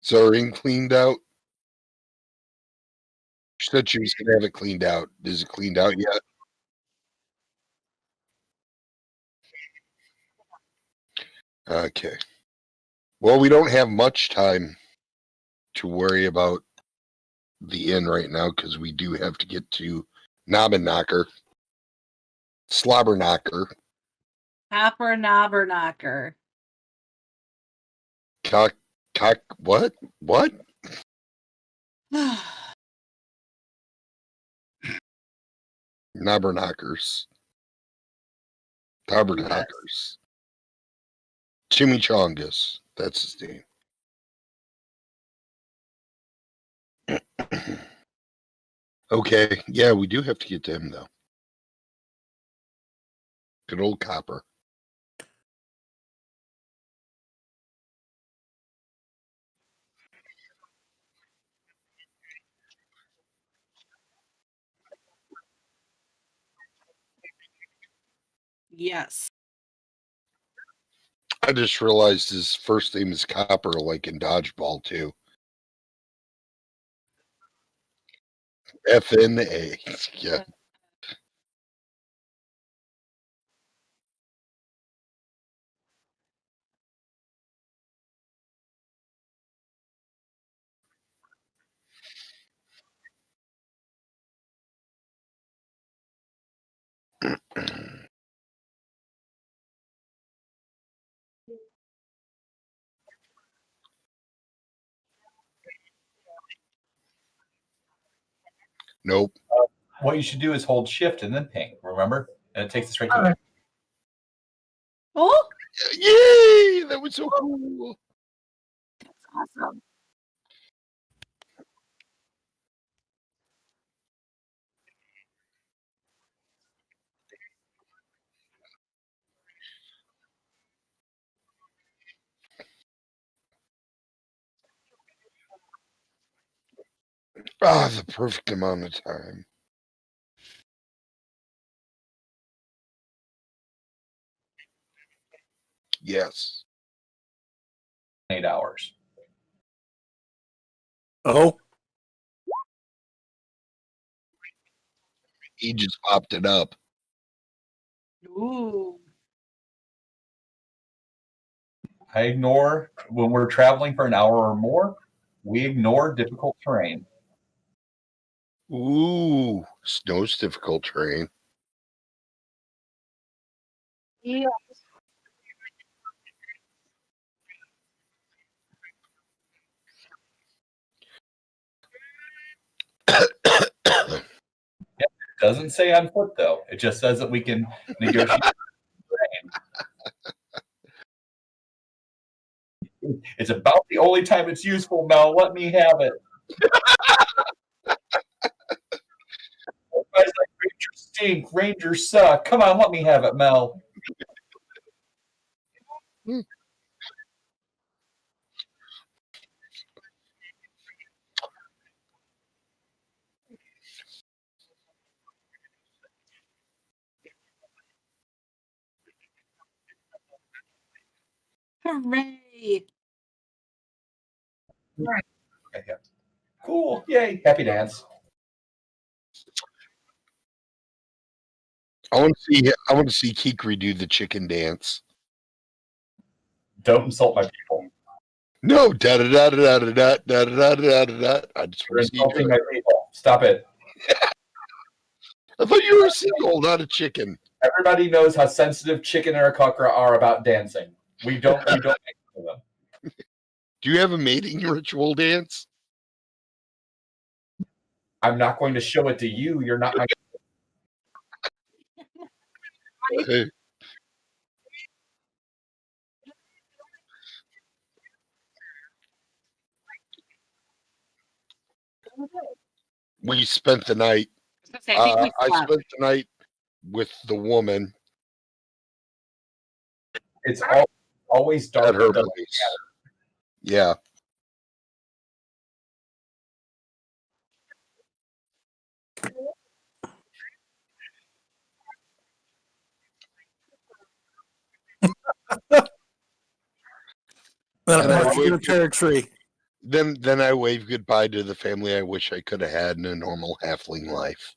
So her ring cleaned out? She said she was going to have it cleaned out. Is it cleaned out yet? Okay. Well, we don't have much time to worry about the inn right now because we do have to get to Knocker. Slobberknocker. Hopper Knobberknocker. What? What? Knobberknockers. Tabernakers. Chimichangas. That's his name. Okay. Yeah, we do have to get to him, though. Good old Copper. Yes. I just realized his first name is Copper, like in Dodgeball, too. FNA. Yeah. Nope. What you should do is hold shift and then ping, remember? And it takes us right to it. Oh! Yay! That was so cool. That's awesome. Ah, the perfect amount of time. Yes. 8 hours. Oh, He just popped it up. Ooh. I ignore, when we're traveling for an hour or more, we ignore difficult terrain. Ooh, snow's difficult terrain. Yeah. It doesn't say on foot, though. It just says that we can negotiate terrain. It's about the only time it's useful, Mel. Let me have it. Guys like Rangers stink. Rangers suck. Come on, let me have it, Mel. Hooray. Okay, yeah. Cool. Yay. Happy dance. I want to see Kikri do the chicken dance. Don't insult my people. No, da da da da da da da da da da. I just You're want to see you insulting do my it. people. Stop it. I thought you were a seagull, not a chicken. Everybody knows how sensitive Chicken and Arakakra are about dancing. We don't make fun of them. Do you have a mating ritual dance? I'm not going to show it to you. You're not my. We spent the night. I spent the night with the woman It's always dark at her at the place. Yeah. then And I I want you to would- get a pear tree. Then I wave goodbye to the family I wish I could have had in a normal halfling life.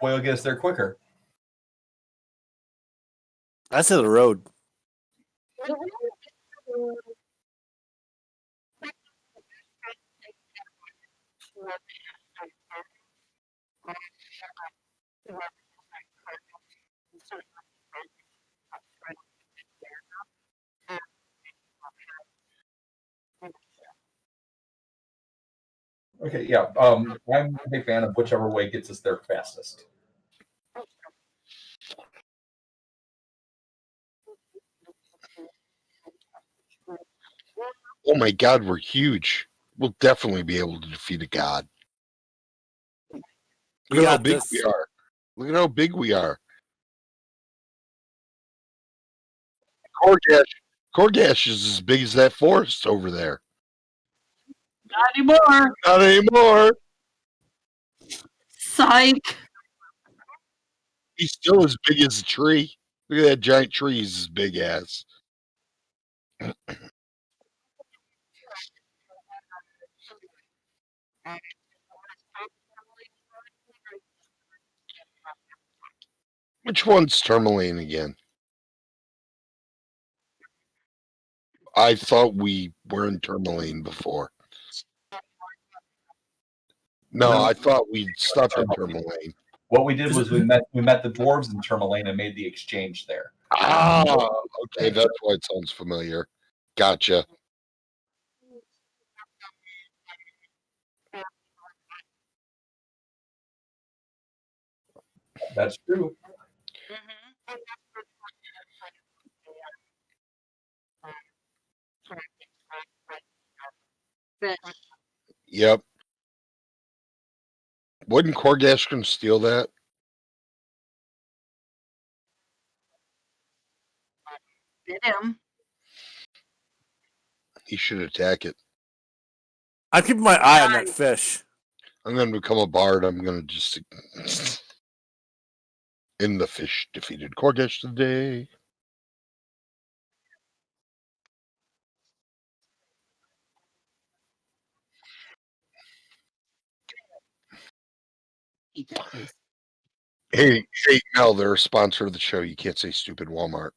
Foil gets there quicker. I said the road. Okay, yeah. I'm a big fan of whichever way gets us there fastest. Oh my god, we're huge. We'll definitely be able to defeat a god. We Look at how got big this. we are. Look at how big we are. Korgash is as big as that forest over there. Not anymore. Not anymore. Psych. He's still as big as a tree. Look at that giant tree. He's as big as. Which one's Tourmaline again? I thought we were in Tourmaline before. No, I thought we'd stopped in Tourmaline. What we did was we met the dwarves in Tourmaline and made the exchange there. Ah, okay, that's why it sounds familiar. Gotcha. That's true. Yep. Wasn't Korgash going to steal that? Did him. He should attack it. I'm keeping my eye on that fish. I'm going to become a bard. I'm going to just... In the fish defeated Korgash today. Eat that face. Hey, Mel, they're a sponsor of the show. You can't say stupid Walmart.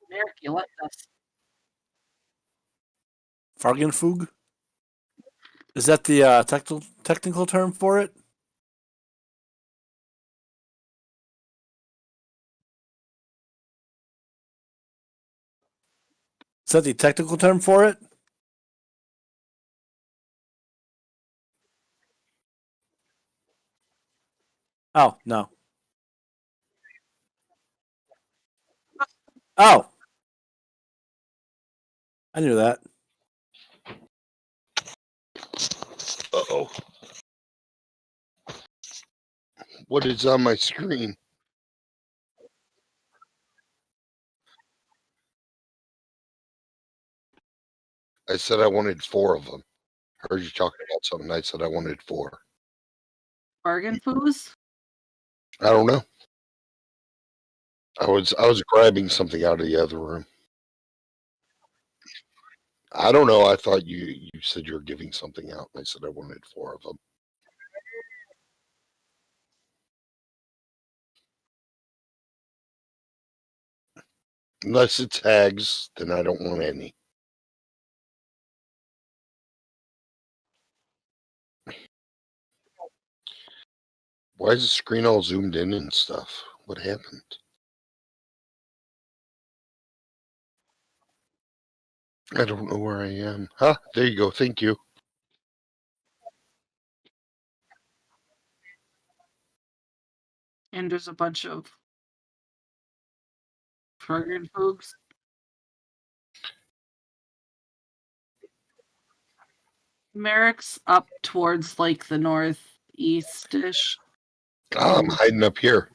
Merrick, you let us. Fargenfug? Is that the technical term for it? Is that the technical term for it? Oh, no. Oh. I knew that. Uh-oh. What is on my screen? I said I wanted 4 of them. Heard you talking about something. I said I wanted 4. Bargain foos? I don't know. I was grabbing something out of the other room. I don't know. I thought you said you were giving something out. And I said I wanted 4 of them. Unless it's hags, then I don't want any. Why is the screen all zoomed in and stuff? What happened? I don't know where I am. Huh? There you go. Thank you. And there's a bunch of Fergan Foogs. Merrick's up towards like the northeast-ish. I'm hiding up here.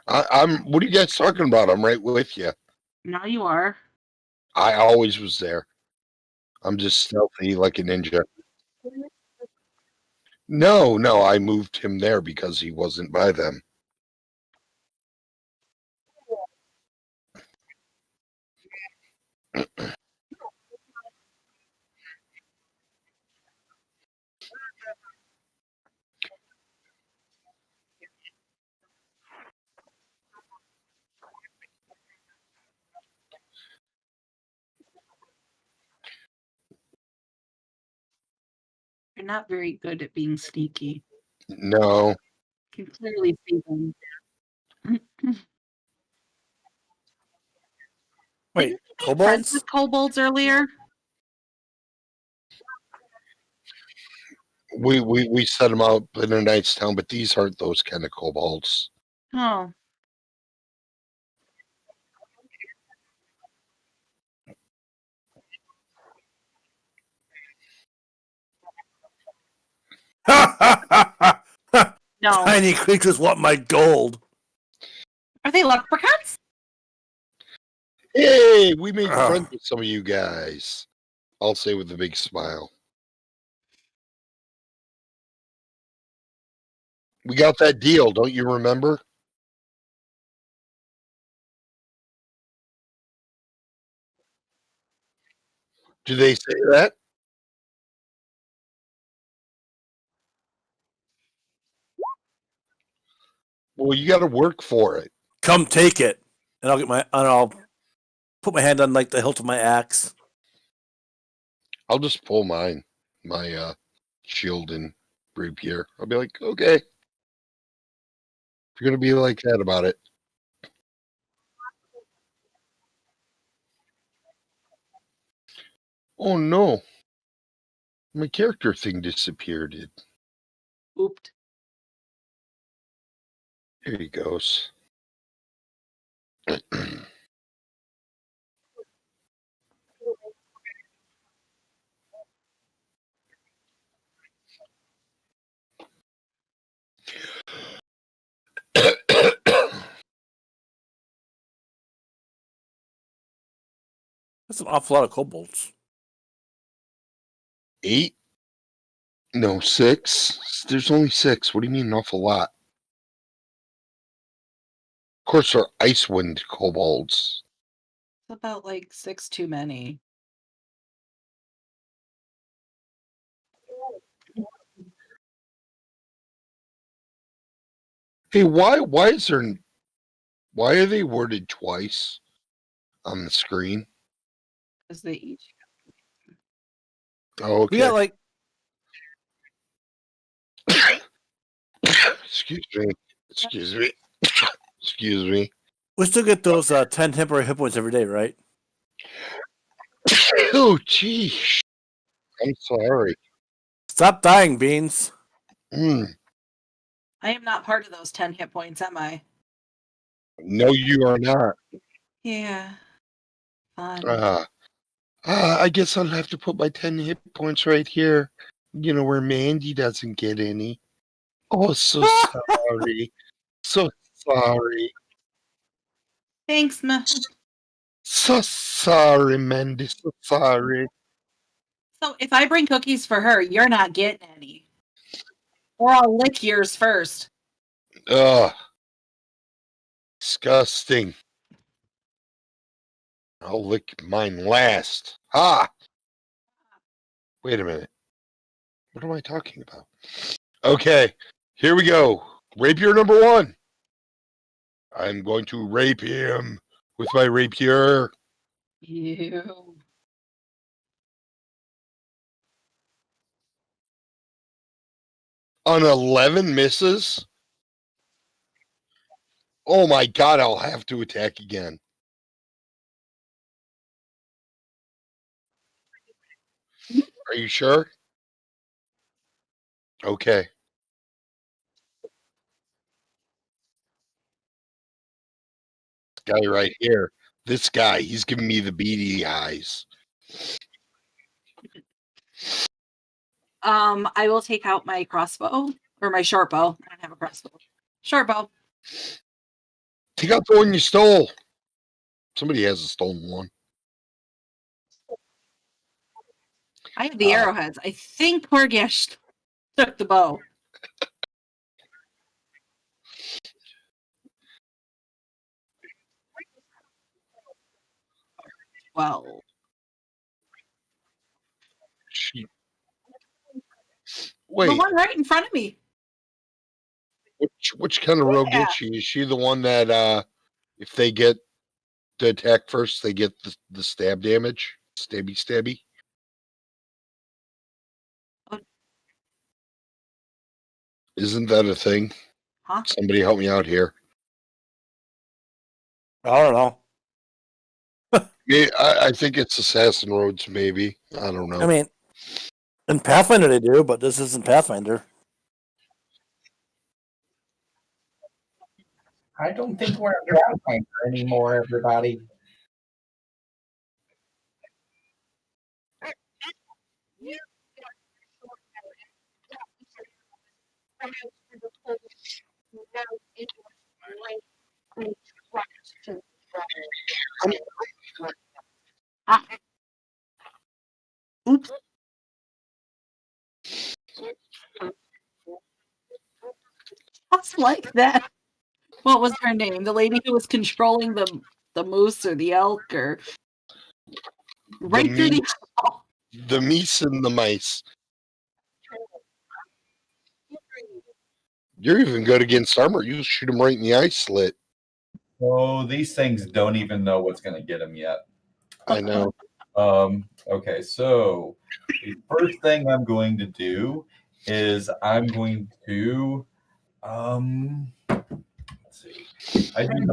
I'm. What are you guys talking about? I'm right with you. Now you are. I always was there. I'm just stealthy like a ninja. No, I moved him there because he wasn't by them. You're not very good at being sneaky. No. You can clearly see them. Wait, Didn't you make friends kobolds? with kobolds earlier? We set them out in a knight's town, but these aren't those kind of kobolds. Oh. No. Tiny creatures want my gold. Are they leprechauns? Hey, we made Ugh. friends with some of you guys. I'll say with a big smile. We got that deal, don't you remember? Do they say that? Well, you got to work for it. Come take it, and I'll put my hand on like the hilt of my axe. I'll just pull my shield and rapier. I'll be like, okay. If you're gonna be like that about it. Oh no. My character thing disappeared. Ooped. There he goes. That's an awful lot of kobolds. 8? No, 6. There's only 6. What do you mean an awful lot? Of course, they're Icewind kobolds. It's about like 6 too many. Hey, why are they worded twice on the screen? Because they each. Oh, okay. We got like Excuse me. Excuse me. we still get those 10 temporary hit points every day, right? Oh, geez. I'm sorry. Stop dying, Beans. Mm. I am not part of those 10 hit points, am I? No, you are not. Yeah. Fun. I guess I'll have to put my 10 hit points right here. You know, where Mandy doesn't get any. Oh, so sorry. So sorry. Thanks, Ma. So sorry, Mandy. So sorry. So if I bring cookies for her, you're not getting any. Or I'll lick yours first. Ugh. Disgusting. I'll lick mine last. Ha! Wait a minute. What am I talking about? Okay, here we go. Rapier number 1. I'm going to rape him with my rapier. Ew. On 11 misses? Oh my god, I'll have to attack again. Are you sure? Okay. This guy right here. This guy, he's giving me the beady eyes. I will take out my crossbow or my short bow. I don't have a crossbow. Short bow. Take out the one you stole. Somebody has a stolen one. I have the arrowheads. I think Porgesh took the bow. Well, She, the wait, one right in front of me. which kind of rogue Yeah. is she? Is she the one that if they get the attack first, they get the stab damage? Stabby. Isn't that a thing? Huh? Somebody help me out here. I don't know. Yeah, I think it's Assassin Roads, maybe. I don't know. I mean, in Pathfinder they do, but this isn't Pathfinder. I don't think we're in Pathfinder anymore, everybody. Oops. Just like that. What was her name? The lady who was controlling the moose or the elk or right through the The meese and the mice. You're even good against armor. You shoot them right in the eye slit. Oh, these things don't even know what's going to get them yet. I know. Okay, so the first thing I'm going to do is I'm going to let's see. I do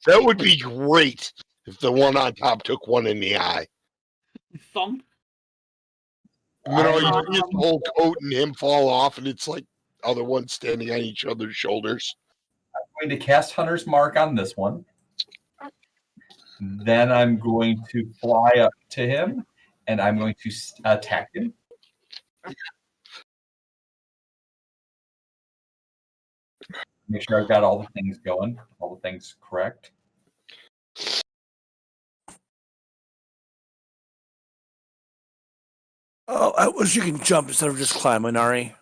That would be great if the one on top took one in the eye. thump. And then all you I'm- see is the whole coat and him fall off, and it's like other ones standing on each other's shoulders. going to cast Hunter's Mark on this one. Then I'm going to fly up to him and I'm going to attack him. Make sure I've got all the things going, all the things correct. Oh, I wish you can jump instead of just climbing, Ari.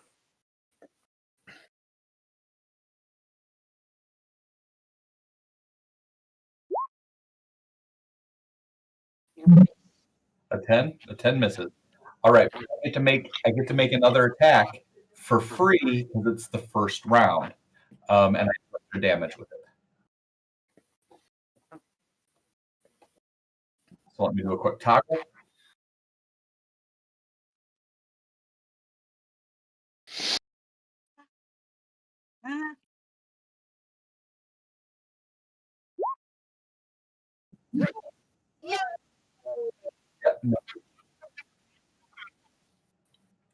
A 10? A 10 misses. All right. I get to make another attack for free because it's the first round. And I put the damage with it. So let me do a quick toggle. Ah, Yeah, no.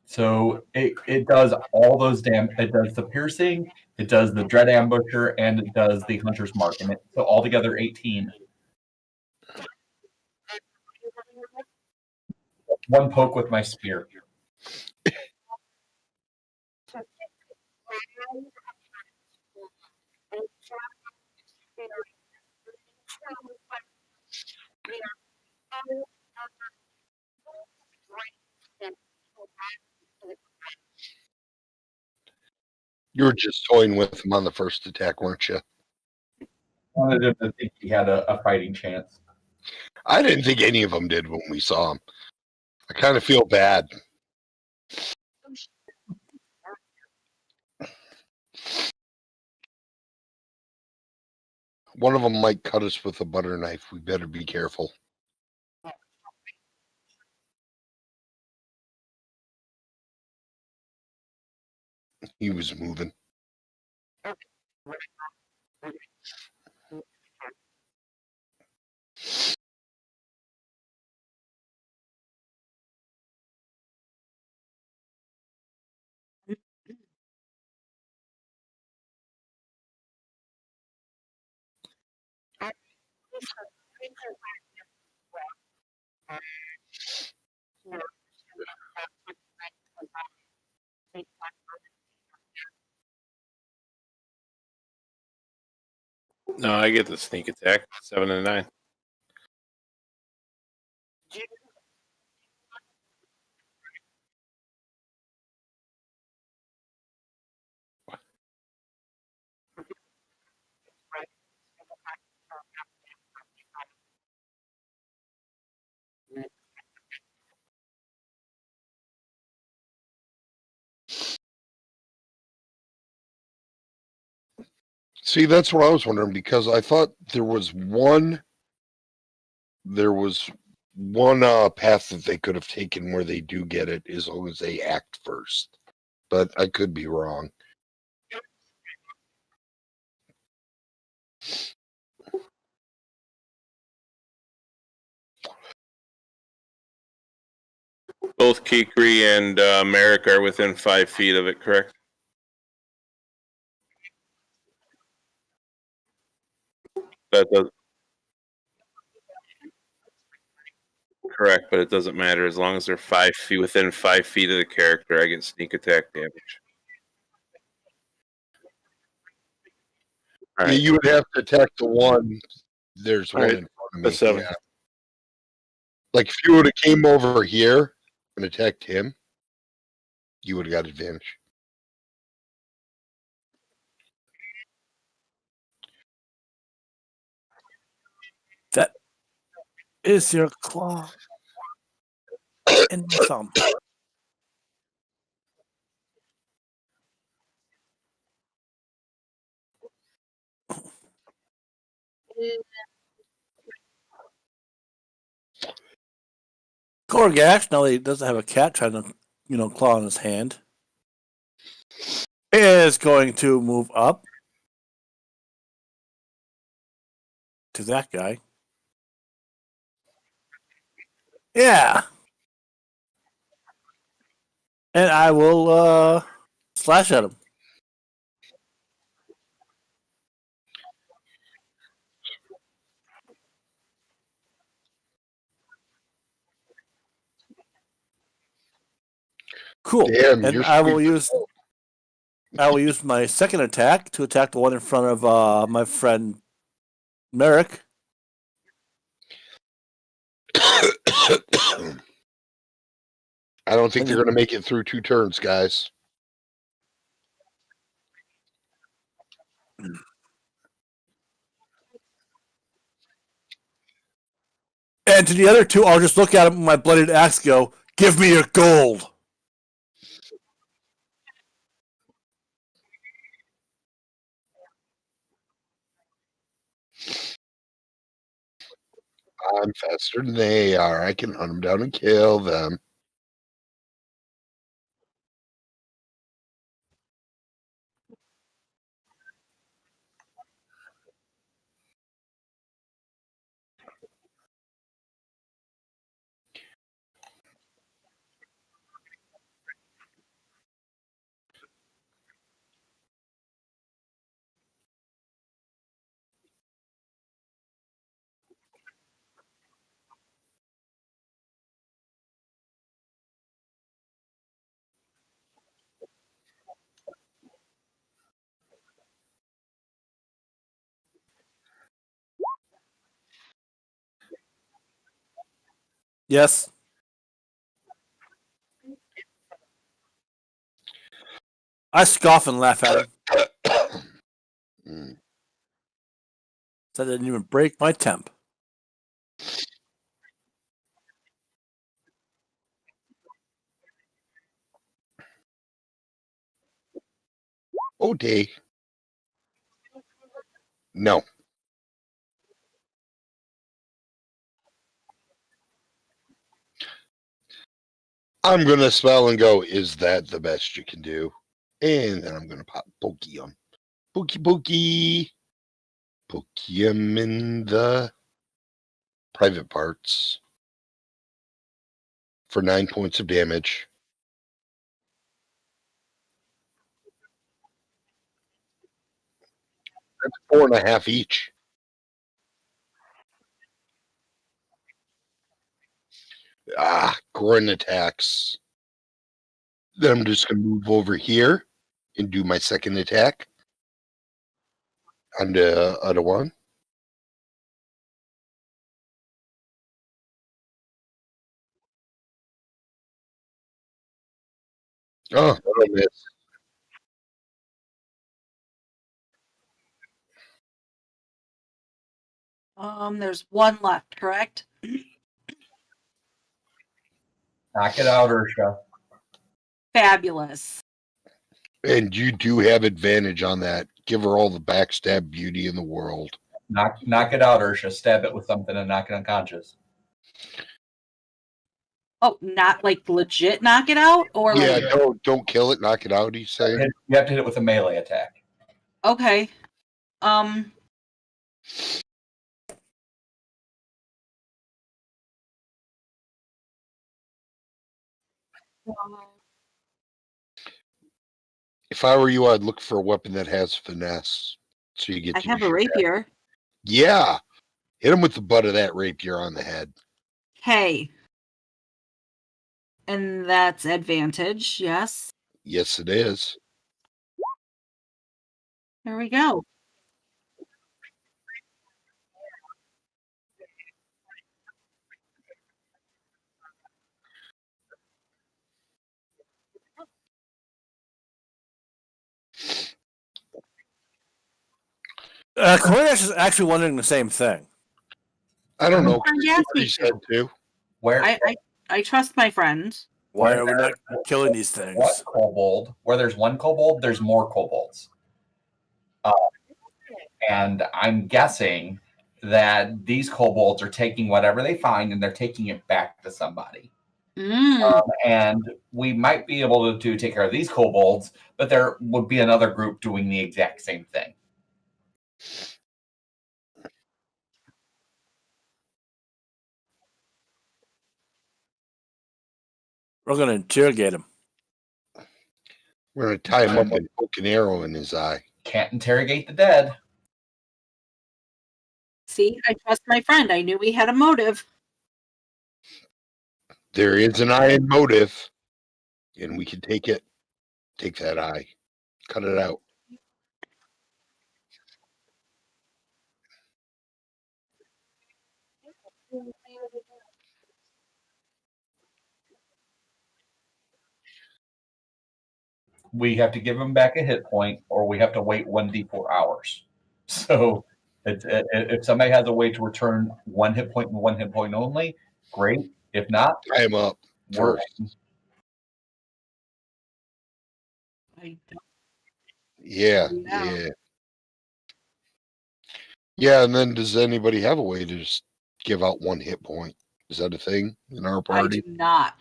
So it does all those it does the piercing, it does the dread ambusher, and it does the hunter's mark. And so altogether 18. One poke with my spear. You were just toying with him on the first attack, weren't you? Wanted him to think he had a fighting chance. I didn't think any of them did when we saw him. I kind of feel bad. One of them might cut us with a butter knife. We better be careful. He was moving. No, I get the sneak attack. 7 and 9. See, that's what I was wondering because I thought there was one path that they could have taken where they do get it as long as they act first. But I could be wrong. Both Kikri and Merrick are within 5 feet of it, correct? That does correct, but it doesn't matter as long as they're 5 feet within 5 feet of the character. I get sneak attack damage. All right, You would have to attack the one. There's All one right. in front of me. the 7. Yeah. Like if you would have came over here and attacked him, you would have got advantage. That is your claw and my thumb. Gorgash, now that he doesn't have a cat trying to, claw in his hand, is going to move up to that guy. Yeah. And I will slash at him. Cool. Damn, And you're I will sweet. use my second attack to attack the one in front of my friend Merrick. I don't think they're going to make it through 2 turns, guys. And to the other two, I'll just look at him with my bloodied axe and go, "Give me your gold." I'm faster than they are. I can hunt them down and kill them. Yes. I scoff and laugh at him. Mm. That didn't even break my temp. Oh, day. No. I'm going to spell and go, is that the best you can do? And then I'm going to pop Pokey on. Pokey. Poke him in the private parts for 9 points of damage. That's 4.5 each. Groin attacks. Then I'm just going to move over here and do my second attack on the other one. Oh, that'll miss. There's one left, correct? Knock it out, Ursha. Fabulous. And you do have advantage on that. Give her all the backstab beauty in the world. Knock it out, Ursha. Stab it with something and knock it unconscious. Oh, not like legit knock it out? Or Yeah, like don't kill it, knock it out, he's saying. You have to hit it with a melee attack. okay. If I were you, I'd look for a weapon that has finesse. So you get I to have a shoot rapier. at. Yeah. Hit him with the butt of that rapier on the head. Hey. And that's advantage, yes. Yes, it is. There we go. Cordash is actually wondering the same thing. I don't know. friend asked me He said to. Where I trust my friend. Why are we not killing these things? What kobold? Where there's one kobold, there's more kobolds. And I'm guessing that these kobolds are taking whatever they find and they're taking it back to somebody. And we might be able to take care of these kobolds, but there would be another group doing the exact same thing. We're going to interrogate him. We're going to tie him up and poke an arrow in his eye. Can't interrogate the dead. See, I trust my friend. I knew he had a motive. There is an eye in motive, and we can take it. Take that eye. Cut it out. We have to give him back a hit point, or we have to wait 1d4 hours. So if somebody has a way to return 1 hit point and 1 hit point only, great. If not, Tie him up we're first. I don't Yeah. Yeah, and then does anybody have a way to just give out 1 hit point? Is that a thing in our I party? do not.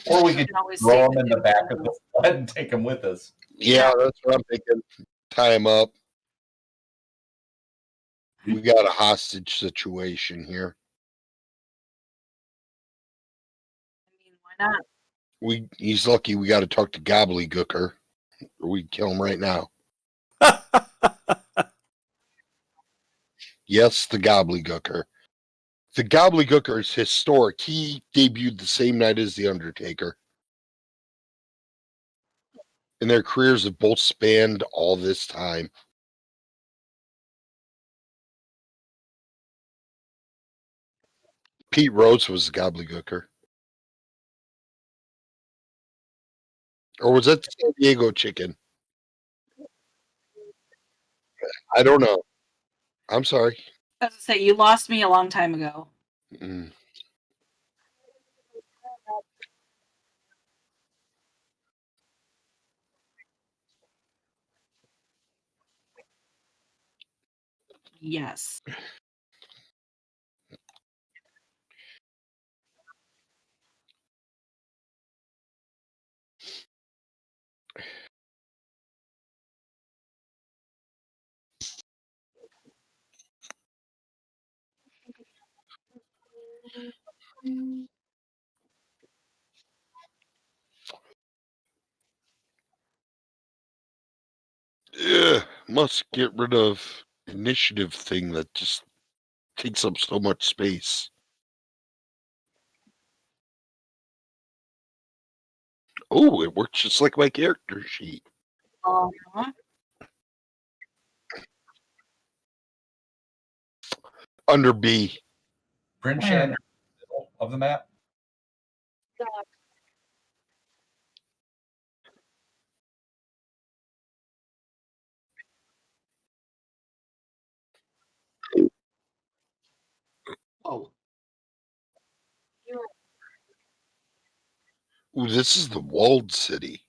or we could can always throw save him in the back of the sled and take him with us. Yeah, that's what I'm thinking. Tie him up. We got a hostage situation here. I mean, why not? He's lucky we got to talk to Gobbledygooker, or we'd kill him right now. Yes, the Gobbledygooker. The Gobbledygooker is historic. He debuted the same night as The Undertaker. And their careers have both spanned all this time. Pete Rose was the Gobbledygooker. Or was that the San Diego chicken? I don't know. I'm sorry. I was gonna say, you lost me a long time ago. Mm. Yes. Must get rid of initiative thing that just takes up so much space. Oh, it works just like my character sheet. Under B. Bryn Shander, middle of the map. Oh, Ooh, this is the walled city.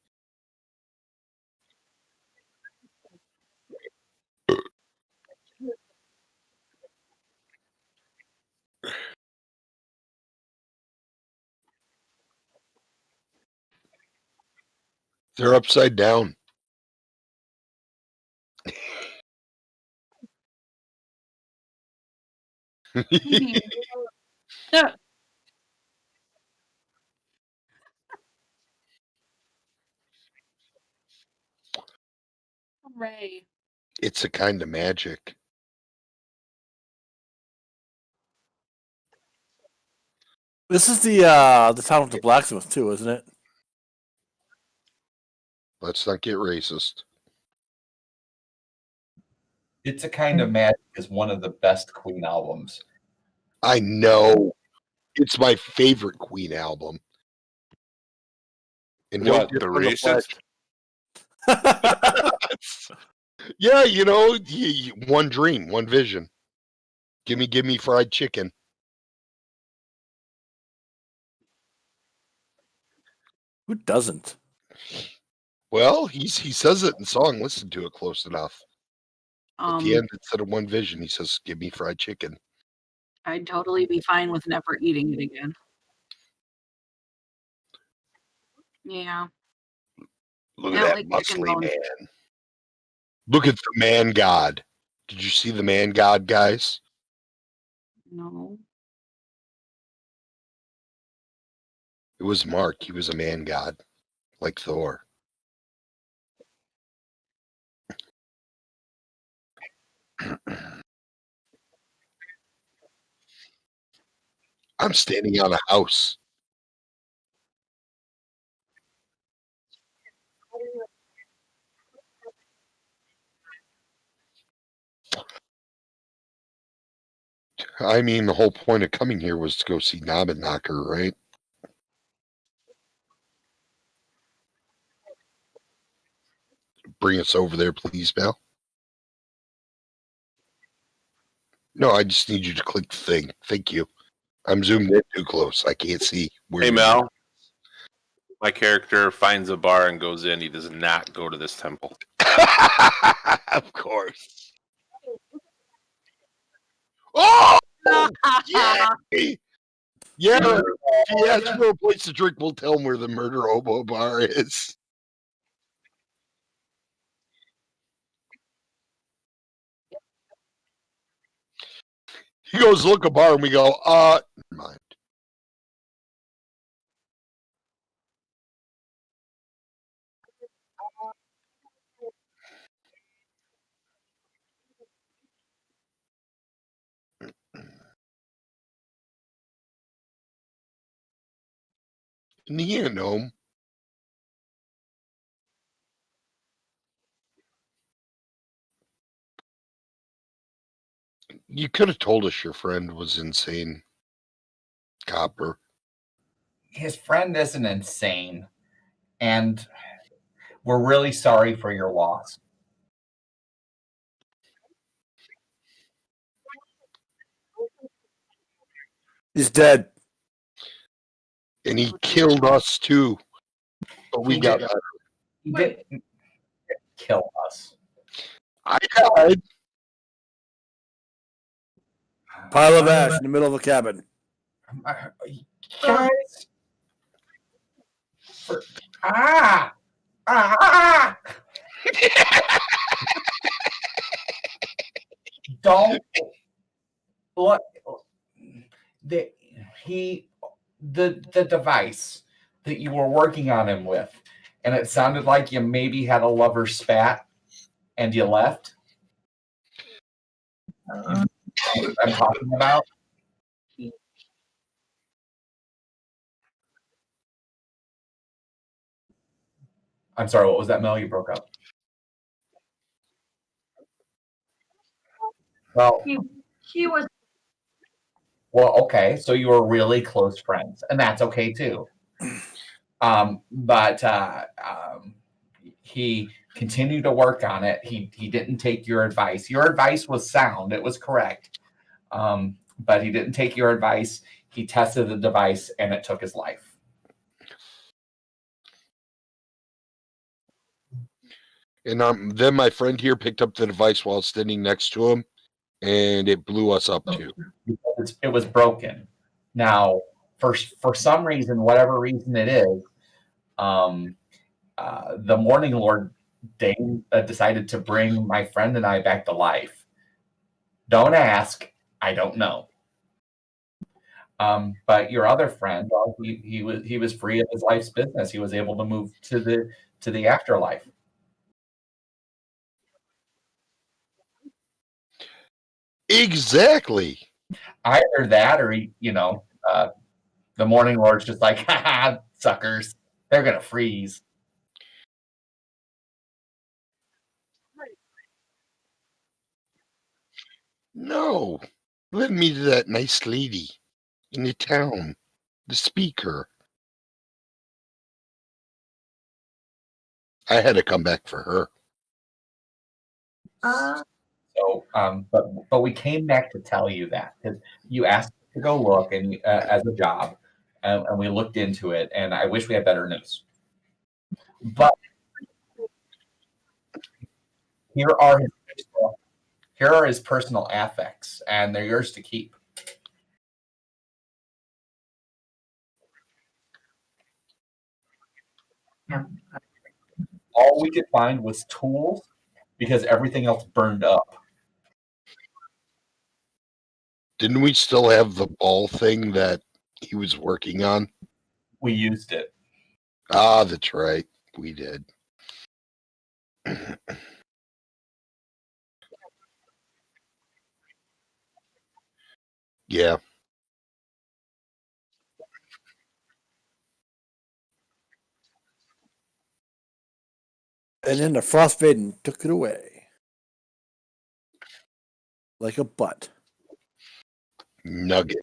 They're upside down. Ray. It's a kind of magic. This is the town with the blacksmith too, isn't it? Let's not get racist. It's a Kind of Magic is one of the best Queen albums. I know. It's my favorite Queen album. And What, don't get the on racist? Yeah, you know, one dream, one vision. Give me fried chicken. Who doesn't? Well, he says it in song. Listen to it close enough. At the Um, end, instead of one vision, he says, "Give me fried chicken." I'd totally be fine with never eating it again. Yeah. Look Yeah, at that like chicken muscly bones. man. Look at the man god. Did you see the man god, guys? No. It was Mark. He was a man god, like Thor. I'm standing on a house. I mean, the whole point of coming here was to go see Nobbin Knocker, right? Bring us over there, please, Mel. No, I just need you to click the thing. Thank you. I'm zoomed in too close. I can't see where Hey you're- Mel, my character finds a bar and goes in. He does not go to this temple. Of course. Oh! Yeah! Yeah, if he asks for a place to drink, we'll tell him where the Murder Hobo Bar is. He goes, look a bar, and we go, never mind. Neonome. You could have told us your friend was insane. Copper. His friend isn't insane, and we're really sorry for your loss. He's dead. And he killed us too. But we He got did. better. He didn't kill us. I died. Pile of ash in the middle of a cabin. Guys. Ah! Ah! Don't look. He the device that you were working on him with, and it sounded like you maybe had a lover spat, and you left? I'm talking about. I'm sorry, what was that, Mel? You broke up. Well, He was. well, okay, so you were really close friends, and that's okay too. But he continued to work on it. He didn't take your advice. Your advice was sound; it was correct. But he didn't take your advice. He tested the device, and it took his life. And then my friend here picked up the device while standing next to him, and it blew us up too. It was broken. Now, for some reason, whatever reason it is, the Morning Lord Dane decided to bring my friend and I back to life. Don't ask. I don't know. But your other friend, well, he was free of his life's business. He was able to move to the afterlife. Exactly. Either that, or the Morning Lord's just like, ha, suckers, they're gonna freeze. No, led me to that nice lady in the town, the speaker. I had to come back for her. So, but we came back to tell you that because you asked to go look and as a job, and we looked into it. And I wish we had better news. But here are his personal affects, and they're yours to keep. All we could find was tools because everything else burned up. Didn't we still have the ball thing that he was working on? We used it. Ah, that's right. We did. Yeah. And then the Frost Maiden took it away. Like a butt. Nugget.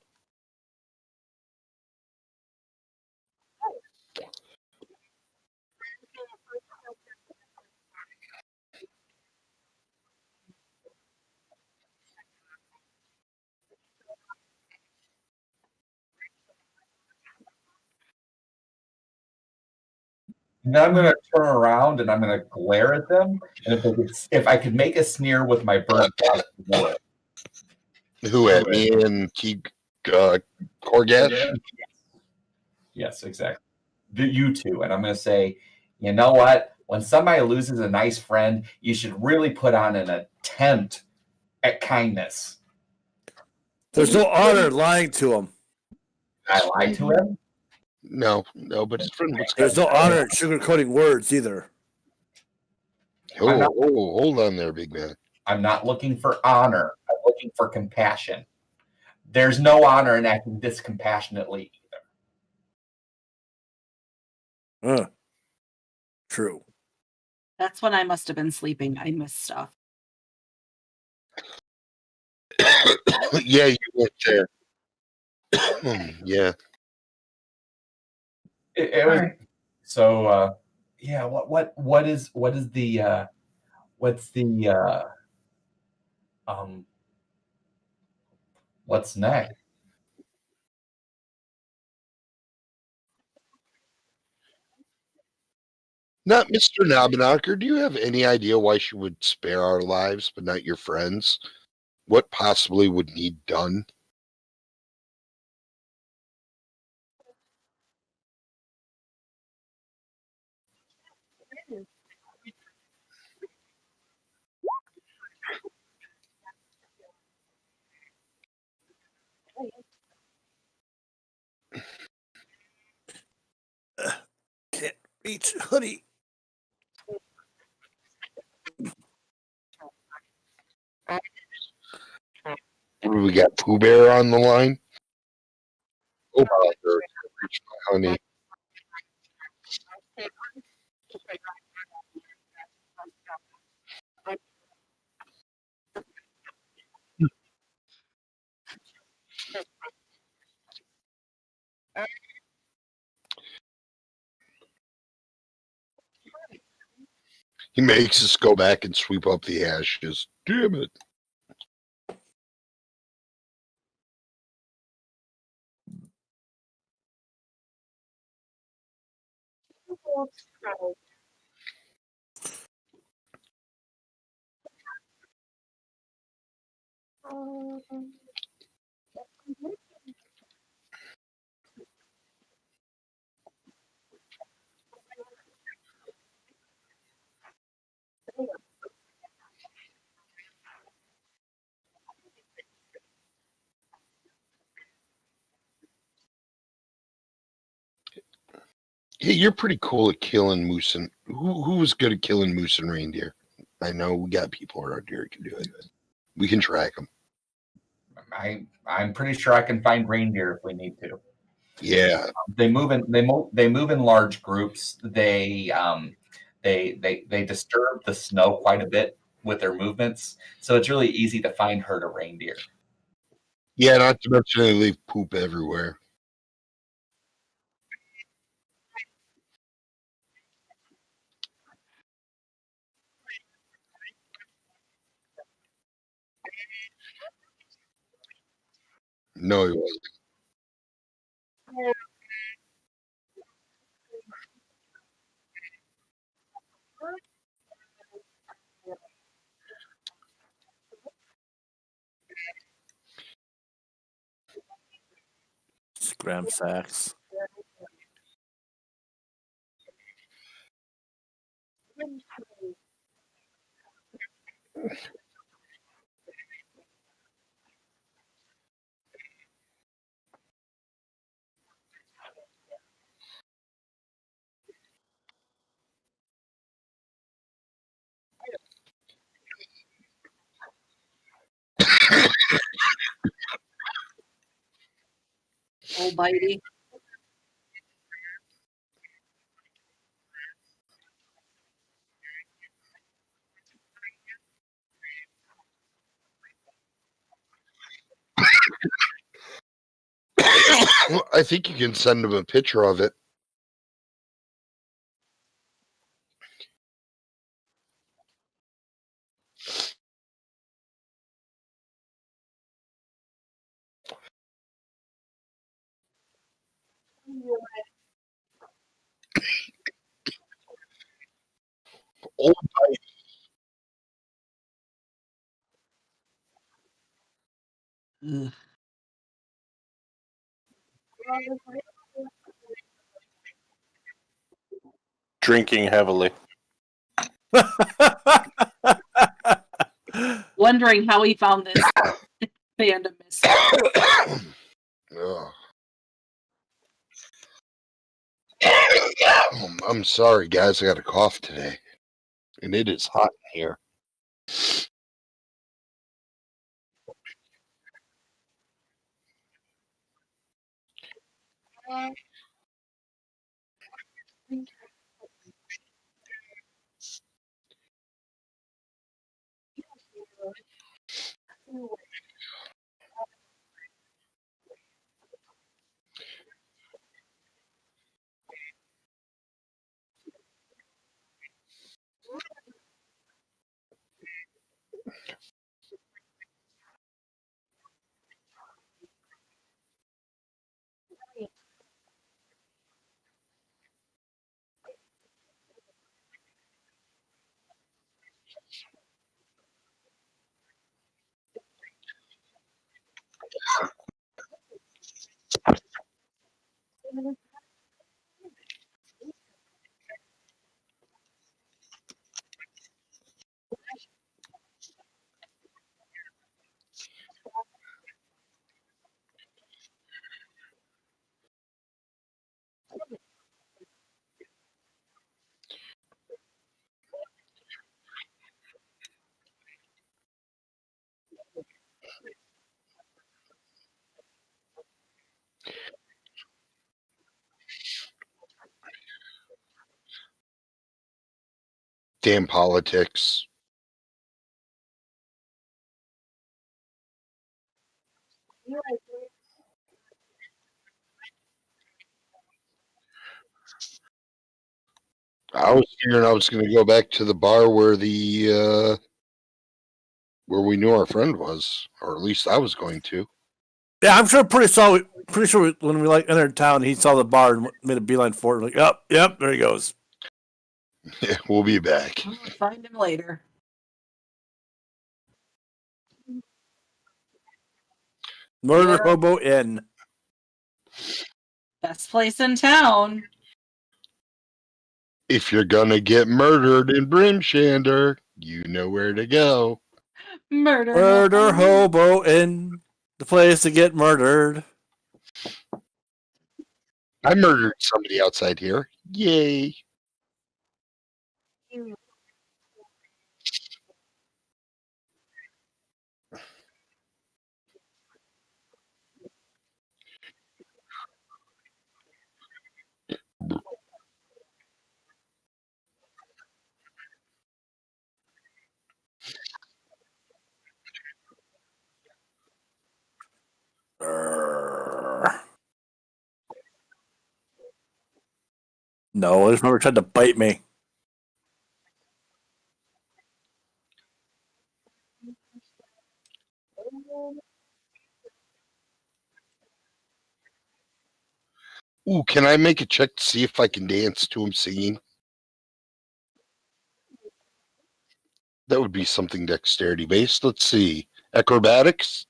Now I'm going to turn around and I'm going to glare at them. And if I could make a sneer with my bird dog, I would. Who at me and keep Korgash? Yes, exactly. You two. And I'm going to say, you know what? When somebody loses a nice friend, you should really put on an attempt at kindness. There's no honor lying to him. I lied to him? No, but his friend was. There's no honor in sugarcoating words either. Oh, hold on there, big man. I'm not looking for honor. I'm looking for compassion. There's no honor in acting discompassionately either. True. That's when I must have been sleeping. I missed stuff. Yeah, you went there. Yeah. It was right. So. Yeah. What is the what's the what's next? Not Mr. Knobnacher. Do you have any idea why she would spare our lives, but not your friends? What possibly would need done? Beach hoodie. We got Pooh Bear on the line. Oh my God, reach my honey. He makes us go back and sweep up the ashes. Damn it. Hey, you're pretty cool at killing moose and who was good at killing moose and reindeer? I know we got people around here who can do it. We can track them. I'm pretty sure I can find reindeer if we need to. Yeah. They move in large groups. They disturb the snow quite a bit with their movements, so it's really easy to find herd a reindeer. Yeah, not to mention they leave poop everywhere. No, he wasn't. Scram sacks. Oh, bitey. I think you can send him a picture of it. Oh, Ugh. Drinking heavily. Wondering how he found this band of misfits. Ugh. I'm sorry, guys. I got a cough today, and it is hot in here. Damn politics. I was hearing I was going to go back to the bar where where we knew our friend was, or at least I was going to. Yeah, I'm sure. Pretty sure when we entered town, he saw the bar and made a beeline for it. Like, yep, there he goes. Yeah, we'll be back. We'll find him later. Murder Yeah. Hobo Inn. Best place in town. If you're gonna get murdered in Brimshander, you know where to go. Murder Hobo Inn. The place to get murdered. I murdered somebody outside here. Yay. No, this never tried to bite me. Ooh, can I make a check to see if I can dance to him singing? That would be something dexterity based. Let's see. Acrobatics?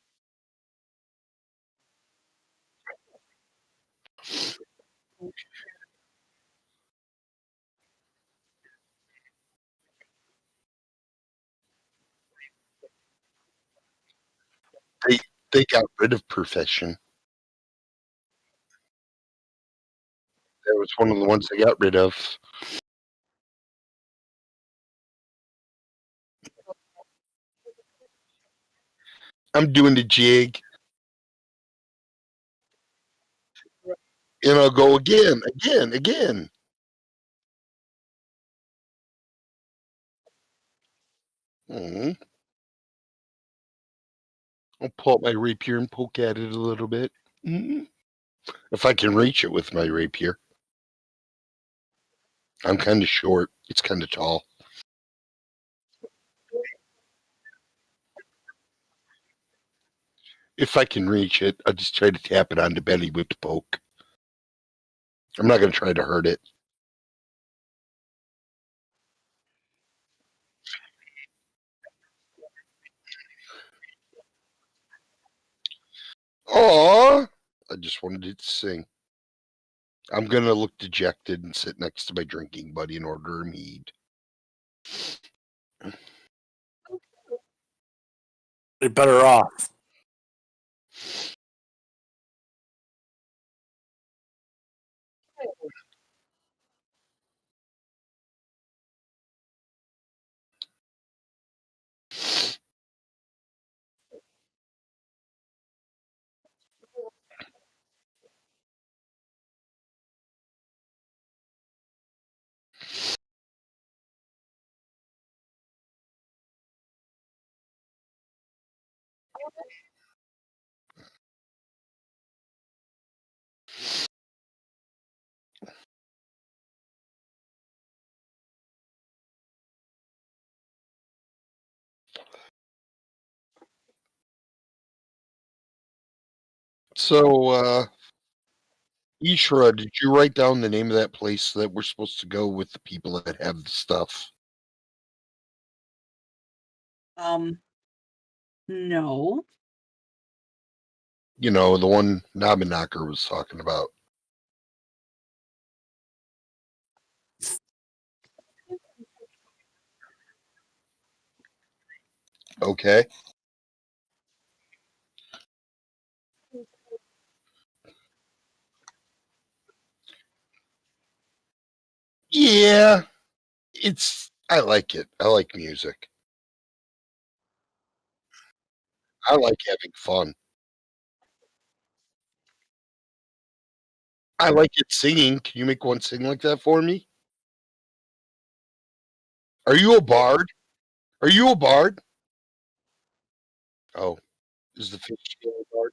They got rid of profession. That was one of the ones they got rid of. I'm doing the jig. And I'll go again. I'll pull out my rapier and poke at it a little bit. If I can reach it with my rapier. I'm kind of short. It's kind of tall. If I can reach it, I'll just try to tap it on the belly with the poke. I'm not going to try to hurt it. Aw! I just wanted it to sing. I'm going to look dejected and sit next to my drinking buddy and order a mead. They're better off. So, Ishra, did you write down the name of that place that we're supposed to go with the people that have the stuff? No. You know, the one Knocker was talking about. Okay. Yeah, I like it. I like music. I like having fun. I like it singing. Can you make one sing like that for me? Are you a bard? Are you a bard? Oh, is the fish scale a bard?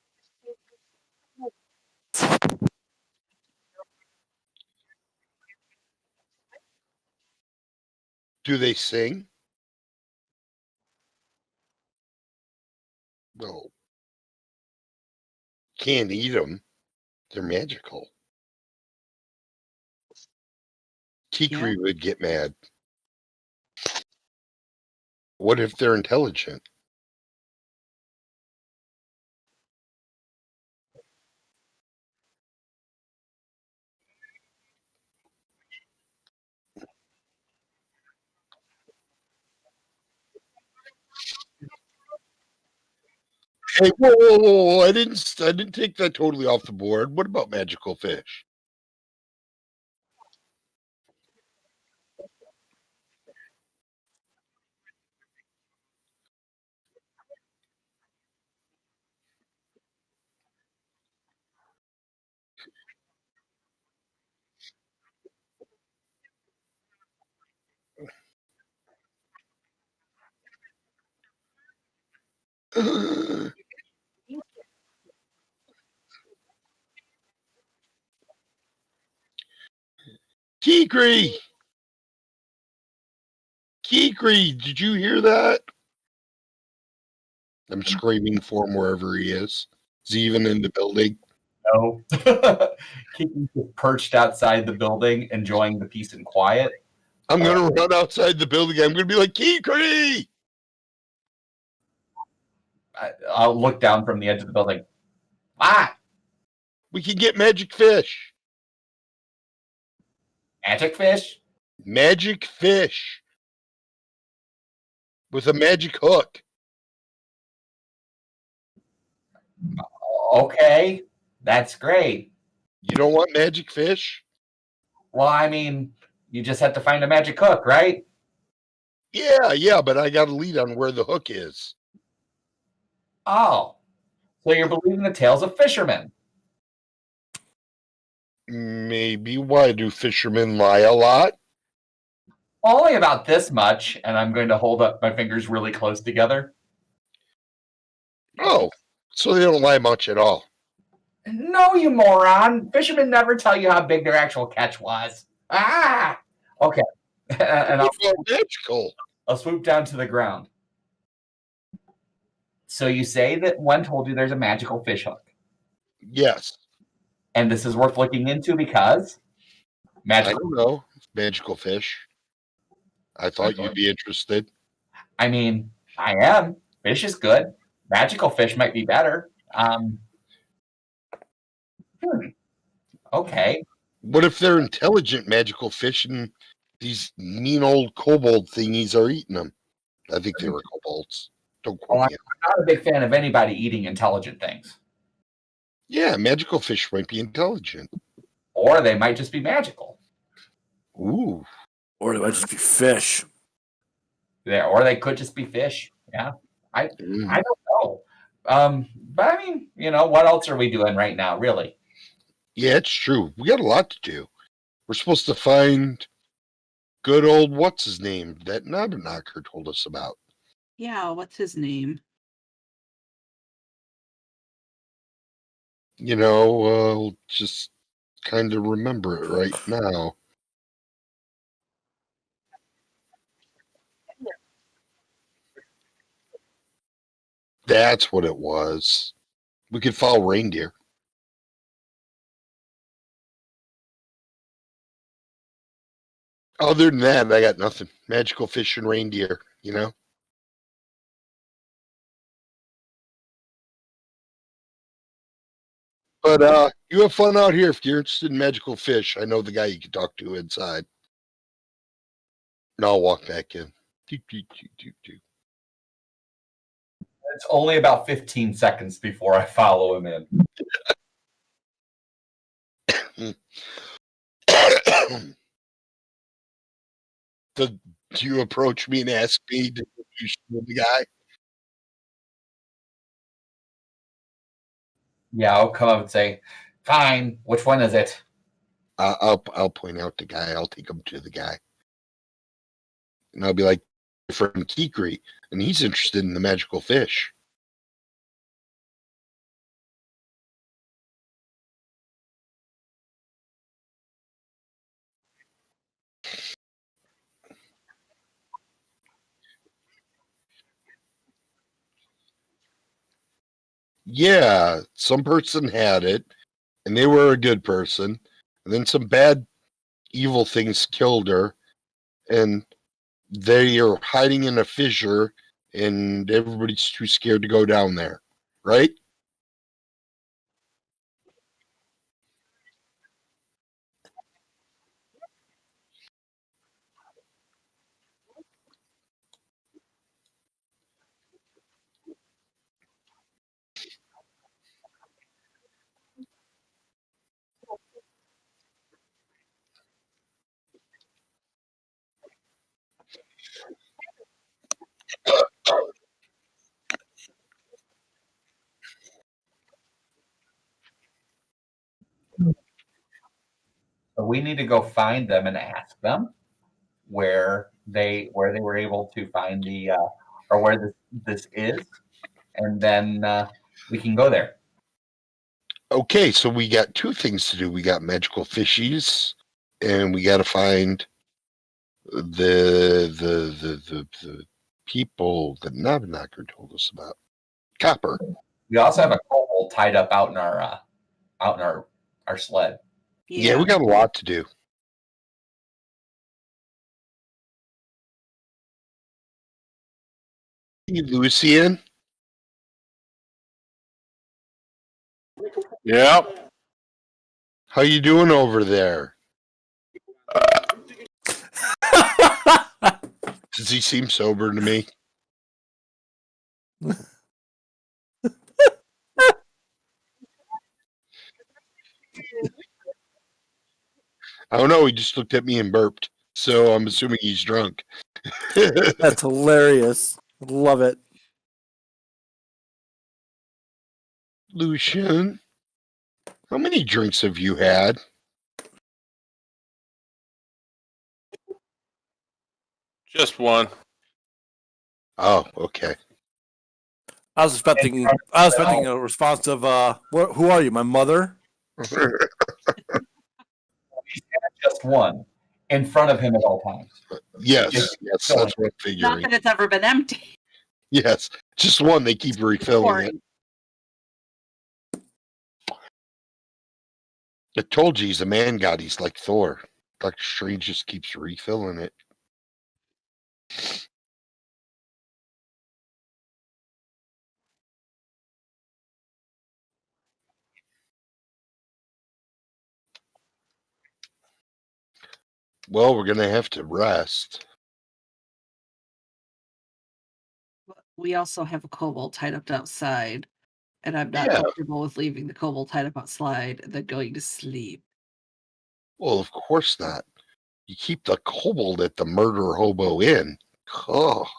Do they sing? No. Can't eat them. They're magical. Kikri would get mad. What if they're intelligent? Hey, whoa. I didn't take that totally off the board. What about magical fish? Kikri! Kikri, did you hear that? I'm screaming for him wherever he is. Is he even in the building? No. Kiki's just perched outside the building, enjoying the peace and quiet. I'm going to run outside the building. I'm going to be like, Kikri! I'll look down from the edge of the building. Ah! We can get magic fish. Magic fish? Magic fish. With a magic hook. Okay. That's great. You don't want magic fish? Well, I mean, you just have to find a magic hook, right? Yeah, but I got a lead on where the hook is. Oh. So you're believing the tales of fishermen. Maybe. Why do fishermen lie a lot? Only about this much, and I'm going to hold up my fingers really close together. Oh, so they don't lie much at all. No, you moron. Fishermen never tell you how big their actual catch was. Ah! Okay. And Magical. I'll swoop down to the ground. So you say that one told you there's a magical fish hook. Yes. And this is worth looking into because I magical. don't know. Magical fish. I thought you'd be interested. I mean, I am. Fish is good. Magical fish might be better. Okay. What if they're intelligent magical fish and these mean old kobold thingies are eating them? I think they were kobolds. Don't quote Well, me. I'm not a big fan of anybody eating intelligent things. Yeah, magical fish might be intelligent. Or they might just be magical. Ooh. Or it might just be fish. Or they could just be fish. Yeah. I don't know. But I mean, what else are we doing right now, really? Yeah, it's true. We got a lot to do. We're supposed to find good old what's his name that Knocker told us about. Yeah, what's his name? I'll just kind of remember it right now. That's what it was. We could follow reindeer. Other than that, I got nothing. Magical fish and reindeer, But you have fun out here if you're interested in magical fish. I know the guy you can talk to inside. And I'll walk back in. It's only about 15 seconds before I follow him in. Do you approach me and ask me to introduce you to the guy? Yeah, I'll come up and say, fine, which one is it? I'll point out the guy. I'll take him to the guy. And I'll be like, from Kikri, and he's interested in the magical fish. Yeah, some person had it, and they were a good person, and then some bad, evil things killed her, and they are hiding in a fissure, and everybody's too scared to go down there, right? So we need to go find them and ask them where they were able to find the or where this is, and then we can go there. Okay, so we got two things to do. We got magical fishies, and we got to find the people that Nabinaker told us about. Copper. We also have a kobold tied up out in our sled. Yeah, we got a lot to do. Hey, Lucian. Yep. How you doing over there? Does he seem sober to me? I don't know. He just looked at me and burped. So I'm assuming he's drunk. That's hilarious. Love it. Lucian, how many drinks have you had? Just one. Oh, okay. I was expecting a response of who are you, my mother? He's got just one in front of him at all times. Yes, that's what I'm Not figuring. that it's ever been empty. Yes, just one. They keep refilling it. I told you he's a man god. He's like Thor. Doctor Strange just keeps refilling it. Well, we're gonna have to rest. We also have a kobold tied up outside, and I'm not Yeah. comfortable with leaving the kobold tied up outside and then going to sleep. Well, of course not. You keep the kobold at the Murder Hobo Inn. Oh,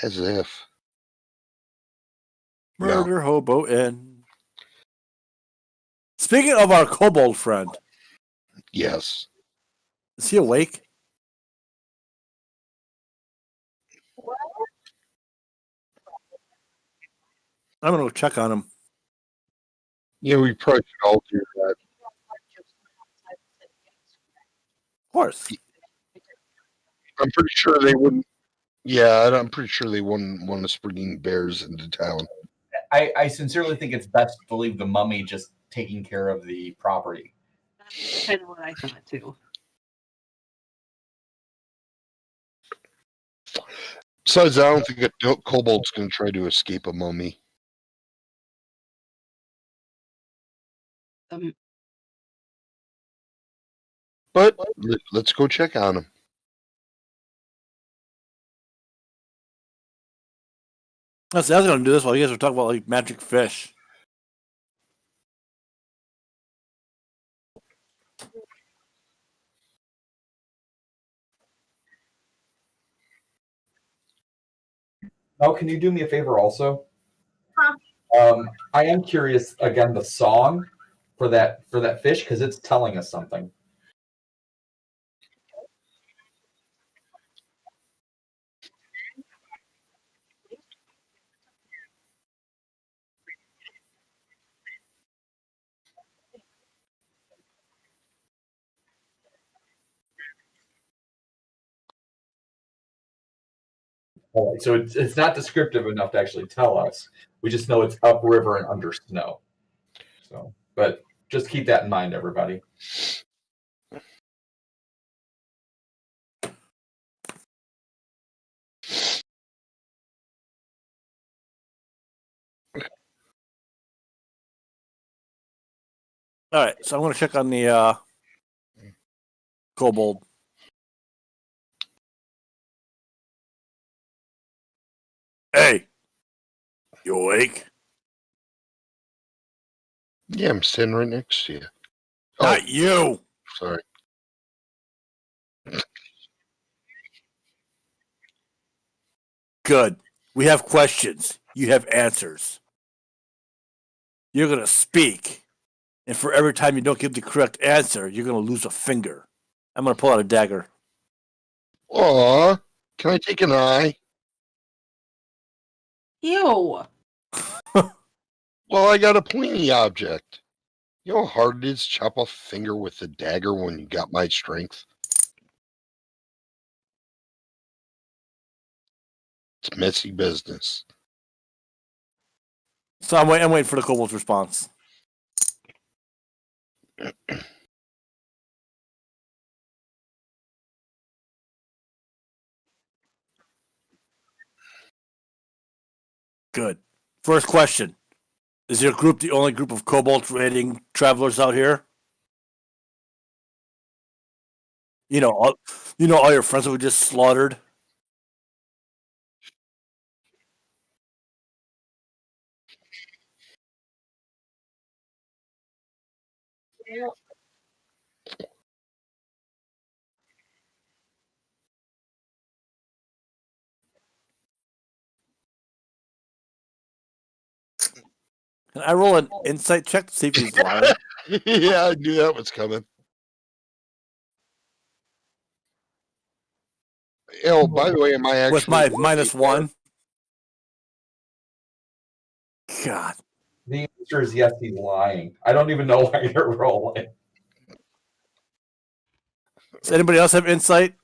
as if. Murder Hobo Inn. Speaking of our kobold friend, Yes. is he awake? I'm gonna go check on him. Yeah, we probably should all do that. Of course. I'm pretty sure they wouldn't. Yeah, I'm pretty sure they wouldn't want us bringing bears into town. I sincerely think it's best to leave the mummy just taking care of the property. That's kind of what I thought too. Besides, I don't think a kobold's going to try to escape a mummy. But let's go check on him. I was going to do this while you guys were talking about like magic fish. Oh, can you do me a favor also? I am curious again the song for that fish because it's telling us something. All right, so it's not descriptive enough to actually tell us. We just know it's upriver and under snow. So, but just keep that in mind, everybody. All right, so I'm going to check on the kobold. Hey, you awake? Yeah, I'm sitting right next to you. Not you. Sorry. Good. We have questions. You have answers. You're going to speak. And for every time you don't give the correct answer, you're going to lose a finger. I'm going to pull out a dagger. Aw, can I take an eye? Ew. Well, I got a pointy object. You know how hard it is to chop off a finger with a dagger when you got my strength? It's messy business. So I'm waiting for the kobold's response. Good. First question. Is your group the only group of kobold raiding travelers out here? You know, all your friends that were just slaughtered? Can I roll an insight check to see if he's lying? Yeah, I knew that was coming. Oh, by the way, am I actually With my working -1? there? God. The answer is yes, he's lying. I don't even know why you're rolling. Does anybody else have insight?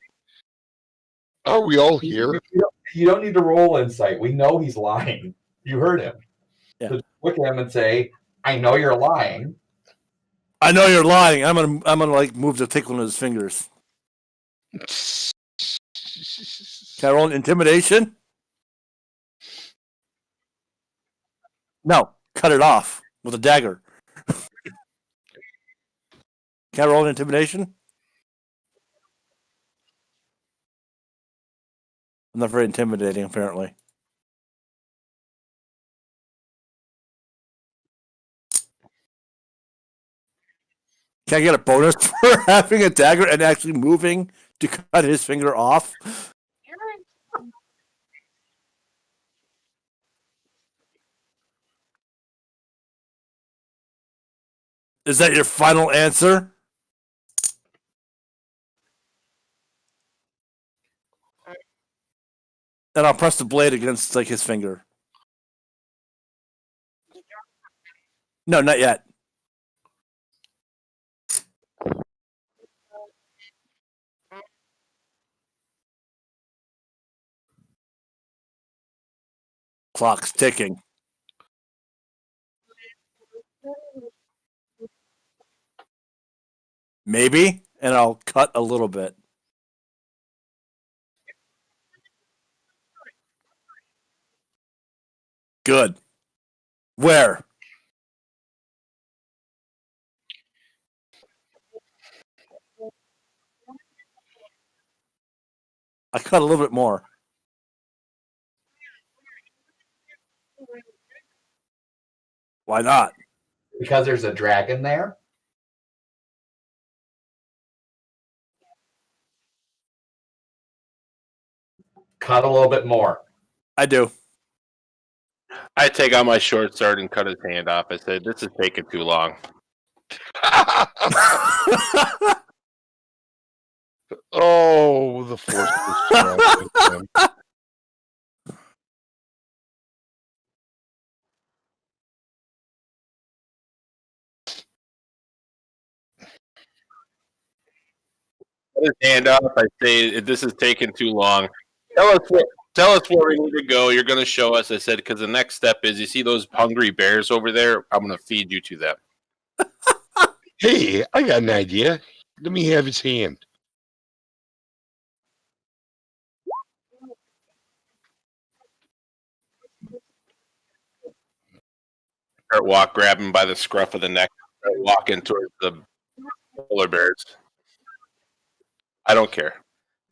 Are we all here? You don't need to roll insight. We know he's lying. You heard him. Yeah. So look at him and say, I know you're lying. I know you're lying. I'm gonna like move to take one of his fingers. Can I roll an intimidation? No, cut it off with a dagger. Can I roll an intimidation? I'm not very intimidating, apparently. Can I get a bonus for having a dagger and actually moving to cut his finger off? Is that your final answer? Then I'll press the blade against like his finger. No, not yet. Clock's ticking. Maybe, and I'll cut a little bit. Good. Where? I cut a little bit more. Why not? Because there's a dragon there. Cut a little bit more. I do. I take out my short sword and cut his hand off. I said, "This is taking too long." Oh, the force was strong with him. Cut his hand off. I say, "This is taking too long." Tell us what. Tell us where we need to go. You're going to show us. I said, because the next step is you see those hungry bears over there? I'm going to feed you to them. Hey, I got an idea. Let me have his hand. Grab him by the scruff of the neck, start walking towards the polar bears. I don't care.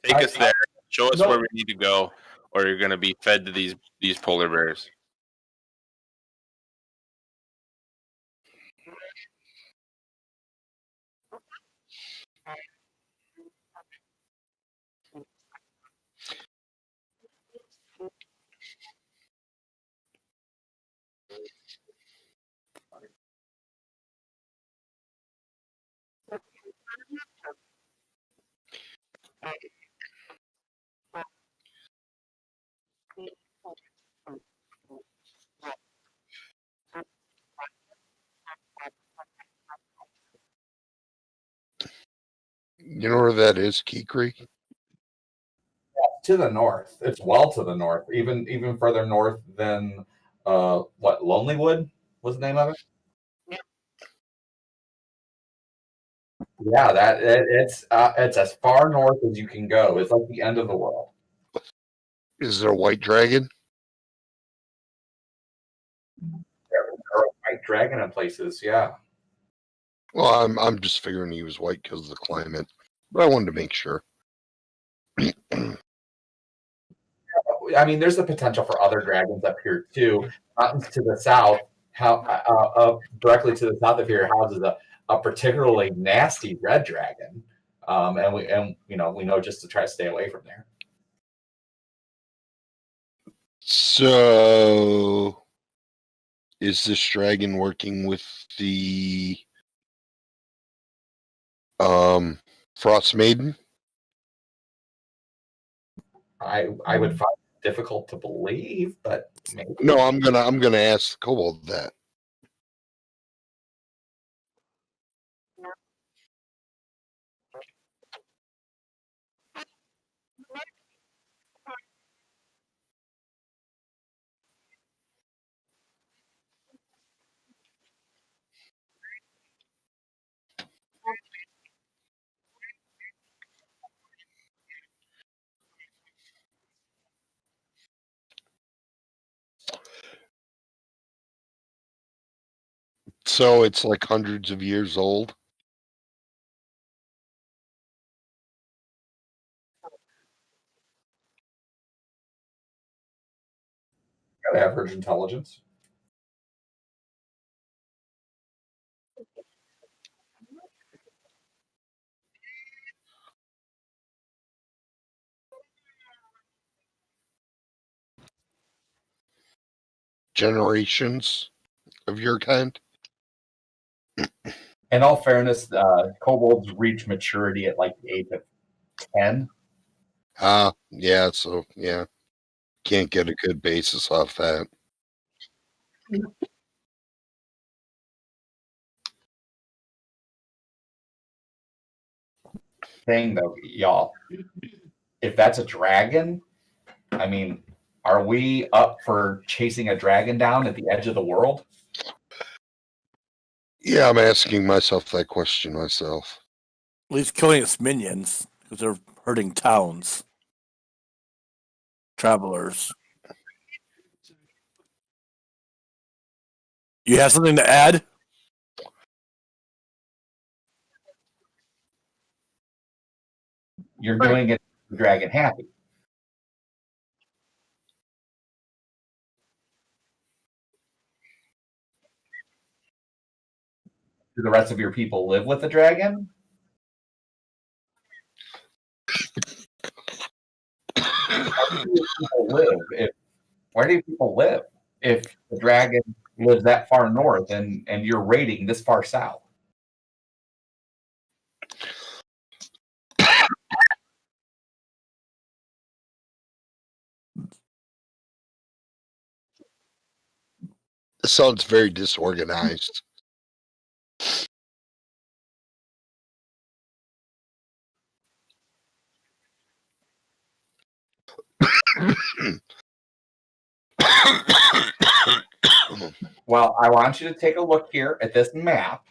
Take us there. Show us where we need to go, or you're going to be fed to these polar bears. You know where that is, Key Creek? To the north. It's well to the north, even further north than what Lonelywood was the name of it. Yeah, it's as far north as you can go. It's like the end of the world. Is there a white dragon? There are white dragon in places. Yeah. Well, I'm just figuring he was white because of the climate, but I wanted to make sure. I mean, there's the potential for other dragons up here too. Mountains to the south, directly to the south of here houses a particularly nasty red dragon, and we know just to try to stay away from there. So, is this dragon working with the Frost Maiden? I would find it difficult to believe, but maybe. No, I'm gonna ask the kobold that. So it's like hundreds of years old. Got average intelligence. Generations of your kind. In all fairness, kobolds reach maturity at like the age of 10. Yeah. So yeah, can't get a good basis off that. Thing though, y'all, if that's a dragon, I mean, are we up for chasing a dragon down at the edge of the world? Yeah, I'm asking myself that question myself. At least killing its minions because they're hurting towns, travelers. You have something to add? You're doing it to dragon happy. Do the rest of your people live with the dragon? Where do people live if the dragon lives that far north and you're raiding this far south? It sounds very disorganized. Well, I want you to take a look here at this map,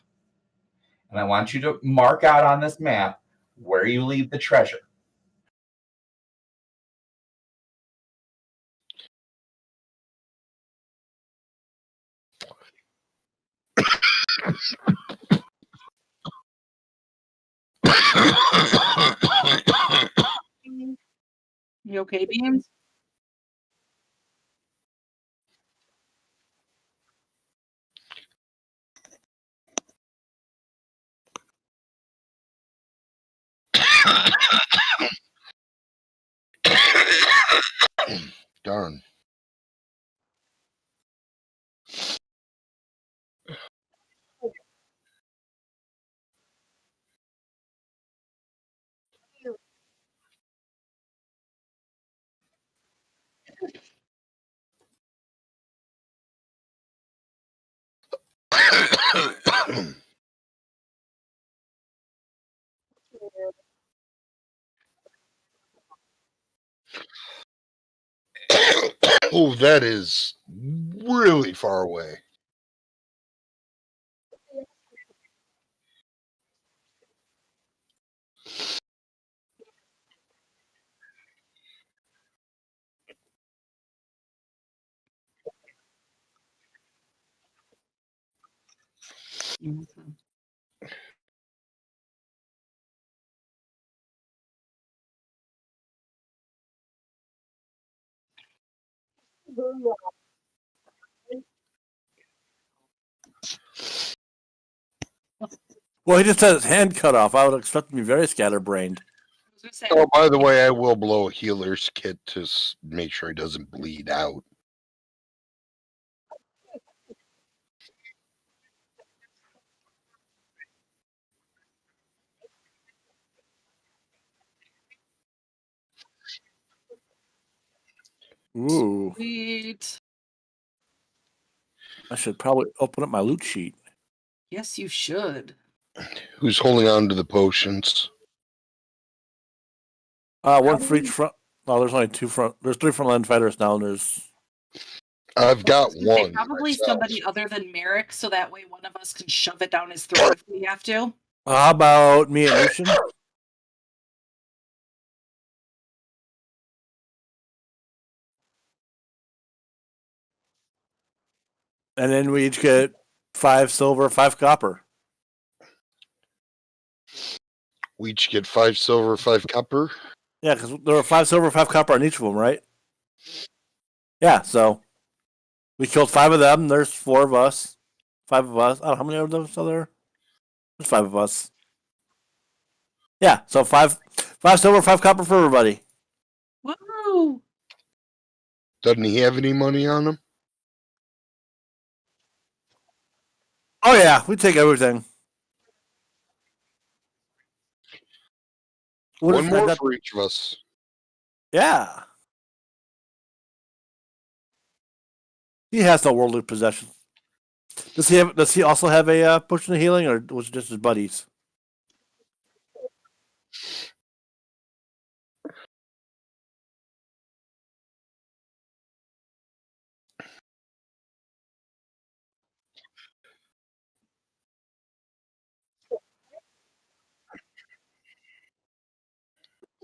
and I want you to mark out on this map where you leave the treasure. You okay, Beans? Darn. Oh, that is really far away. Mhm. Well, he just had his hand cut off. I would expect him to be very scatterbrained. I was gonna say, Oh, by the way, I will blow a healer's kit to make sure he doesn't bleed out. Ooh, sweet. I should probably open up my loot sheet. Yes, you should. Who's holding on to the potions? One for each front. Oh, there's only two front. There's three frontline fighters now. And there's I've got I was gonna say, one. probably myself. somebody other than Merrick, so that way one of us can shove it down his throat if we have to. how about me and Lucian? And then we each get 5 silver, 5 copper. We each get 5 silver, 5 copper. Yeah, because there are 5 silver, 5 copper on each of them, right? Yeah, so we killed 5 of them. There's 4 of us. 5 of us. I don't know how many of them are there. There's 5 of us. Yeah, so 5 silver, 5 copper for everybody. Woo! Doesn't he have any money on him? Oh yeah, we take everything. One more for each of us. Yeah. He has no worldly possessions. Does he have? Does he also have a potion of healing, or was it just his buddies?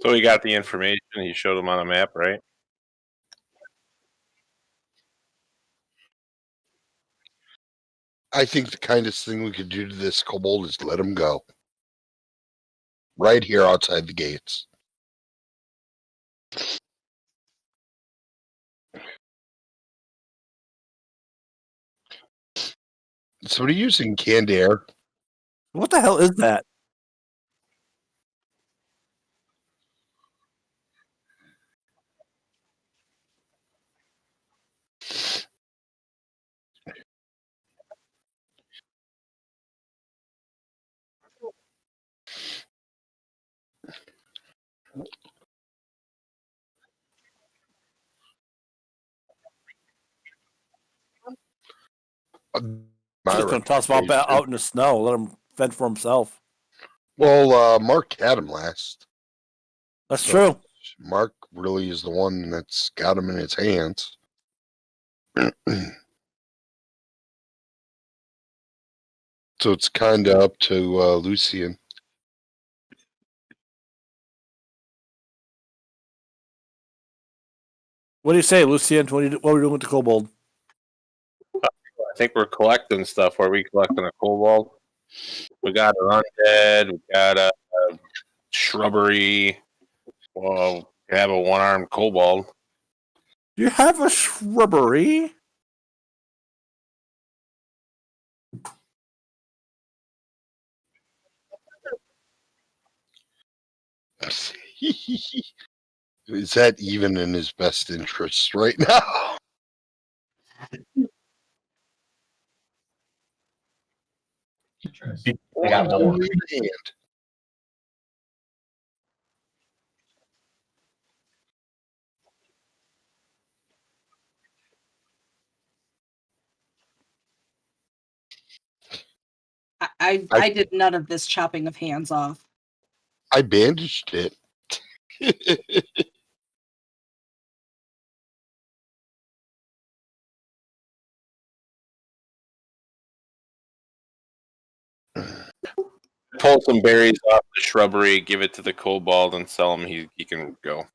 So he got the information. He showed him on a map, right? I think the kindest thing we could do to this kobold is let him go. Right here outside the gates. Is somebody using canned air? What the hell is that? Just gonna toss him out in the snow. Let him fend for himself. Well, Mark had him last. That's true. Mark really is the one that's got him in its hands. So it's kind of up to Lucian. What do you say, Lucien? What are we doing with the kobold? I think we're collecting stuff. Are we collecting a kobold? We got an undead. We got a shrubbery. Well, we have a one-armed kobold. You have a shrubbery? Is that even in his best interest right now? They got more. Hand. I did none of this chopping of hands off. I bandaged it. Pull some berries off the shrubbery, give it to the kobold, and sell him. He can go.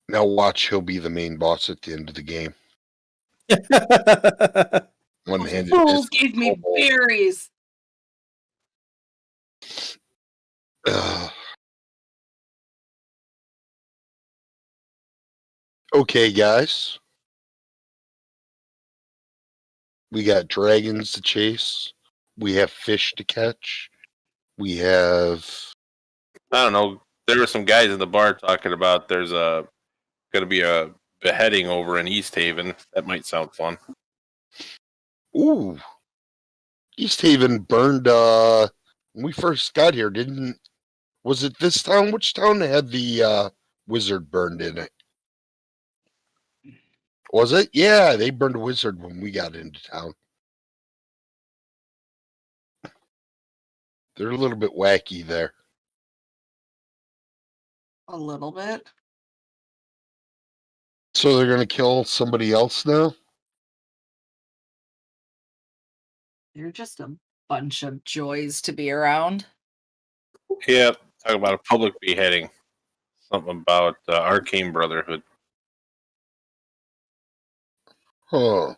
Now watch, he'll be the main boss at the end of the game. One-handed. Fools gave me kobold. berries. Okay, guys. We got dragons to chase. We have fish to catch. We have. I don't know. There were some guys in the bar talking about there's going to be a beheading over in East Haven. That might sound fun. Ooh. East Haven burned when we first got here, didn't. Was it this town? Which town had the wizard burned in it? Was it? Yeah, they burned a wizard when we got into town. They're a little bit wacky there. A little bit. So they're going to kill somebody else now? You're just a bunch of joys to be around. Yeah, talk about a public beheading. Something about Arcane Brotherhood. Huh.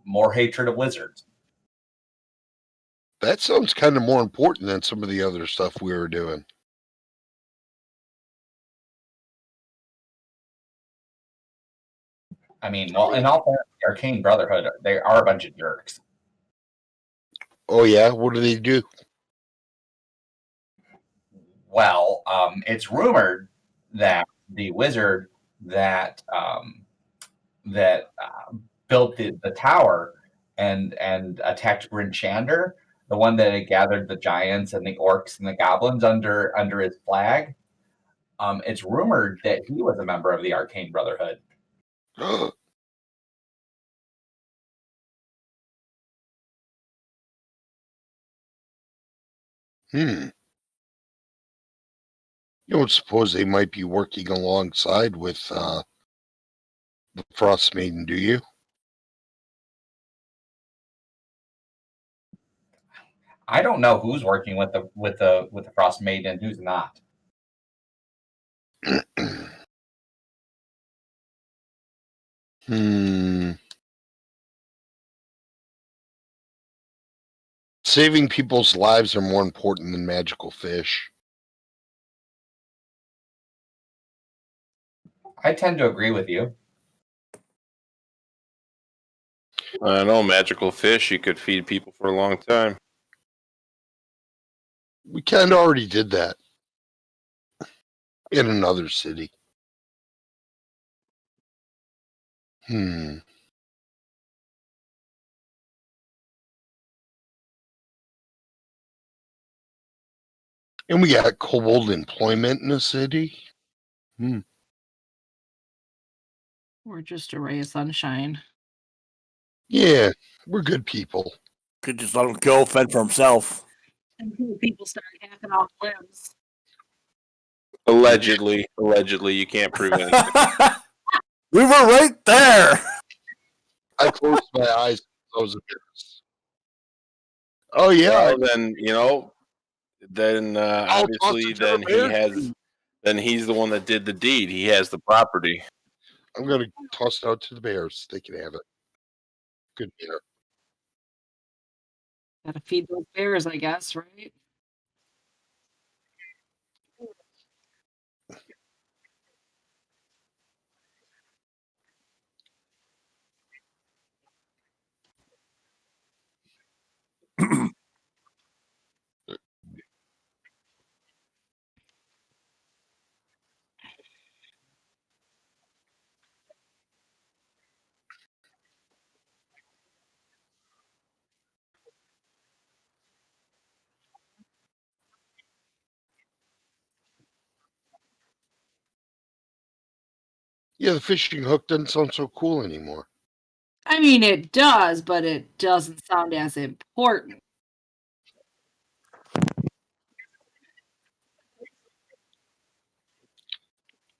More hatred of wizards. That sounds kind of more important than some of the other stuff we were doing. I mean, well, in all fairness, the Arcane Brotherhood, they are a bunch of jerks. Oh, yeah? What do they do? Well, it's rumored that the wizard that built the tower and attacked Bryn Shander, the one that had gathered the giants and the orcs and the goblins under his flag, it's rumored that he was a member of the Arcane Brotherhood. You don't suppose they might be working alongside with the Frost Maiden, do you? I don't know who's working with the Frost Maiden and who's not. Saving people's lives are more important than magical fish. I tend to agree with you. I don't know, magical fish. You could feed people for a long time. We kind of already did that in another city. And we got kobold employment in the city. We're just a ray of sunshine. Yeah, we're good people. Could just let him go, fend for himself. Until people start hacking off limbs. Allegedly, you can't prove anything. We were right there. I closed my eyes. I was embarrassed. Oh yeah, Well, then I'll toss obviously it to the bears. then he's the one that did the deed. He has the property. I'm gonna toss it out to the bears. They can have it. Good bear. Gotta feed those bears, I guess, right? Yeah, the fishing hook doesn't sound so cool anymore. I mean, it does, but it doesn't sound as important.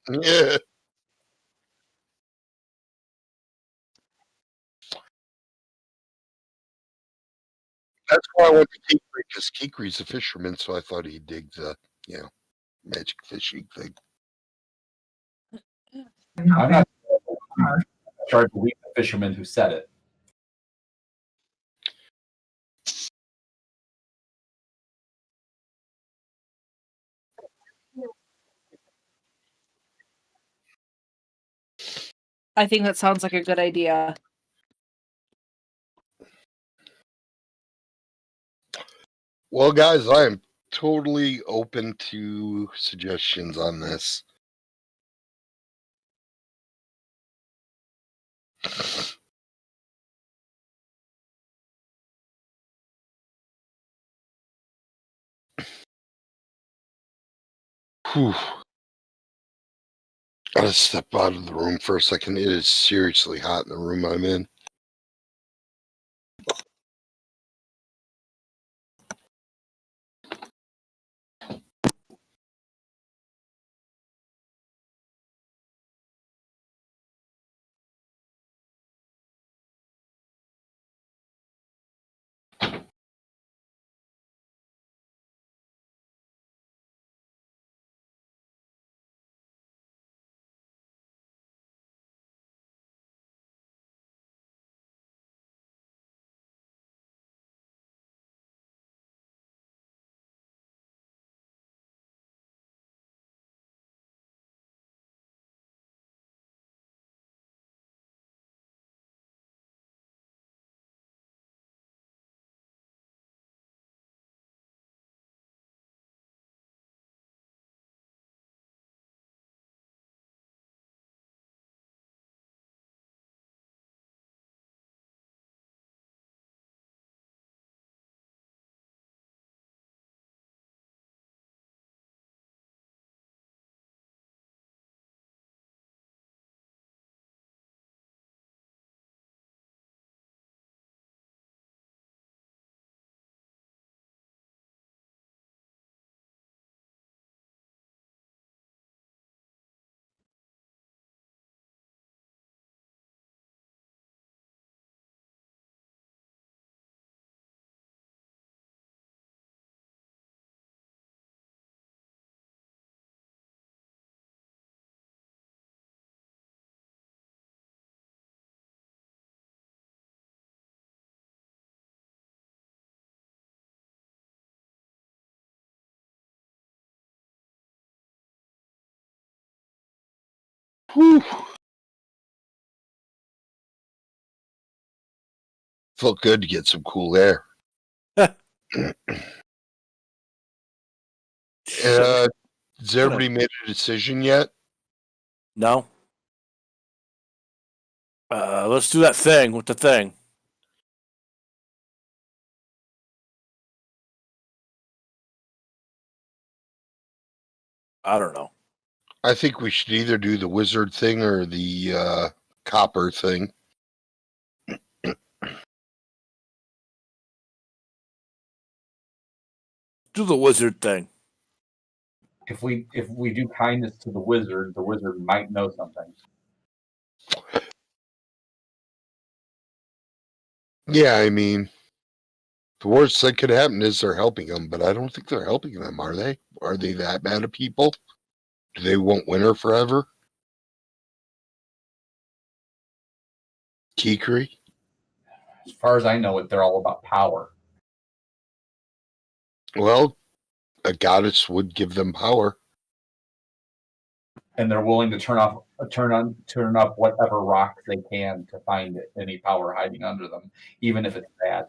Yeah. That's why I went to Kikri, because Kikri's a fisherman, so I thought he'd dig the, magic fishing thing. I'm not sure I believe the fisherman who said it. I think that sounds like a good idea. Well, guys, I am totally open to suggestions on this. Whew. Gotta step out of the room for a second. It is seriously hot in the room I'm in. Whew. Felt good to get some cool air. Has everybody made a decision yet? No. Let's do that thing with the thing. I don't know. I think we should either do the wizard thing or the copper thing. Do the wizard thing. If we do kindness to the wizard might know something. Yeah, I mean, the worst that could happen is they're helping them, but I don't think they're helping them, are they? Are they that bad of people? Do they want winter forever? Kikri? As far as I know it, they're all about power. Well, a goddess would give them power. And they're willing to turn up whatever rocks they can to find any power hiding under them, even if it's bad.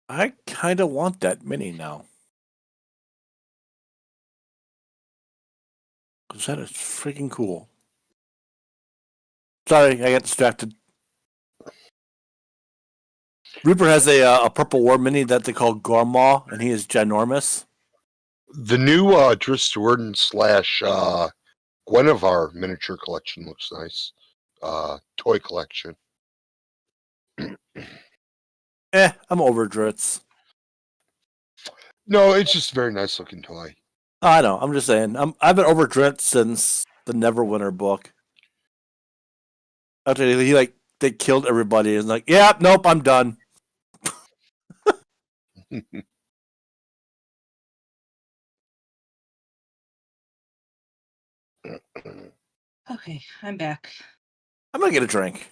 I kind of want that mini now. Because that is freaking cool. Sorry, I got distracted. Reaper has a purple war mini that they call Gormaw, and he is ginormous. The new Dristwarden / Guinevere miniature collection looks nice. Toy collection. I'm over Dritz. No, it's just a very nice looking toy. I know. I'm just saying. I've been over Dritz since the Neverwinter book. After they killed everybody, and yeah, nope, I'm done. Okay, I'm back. I'm gonna get a drink.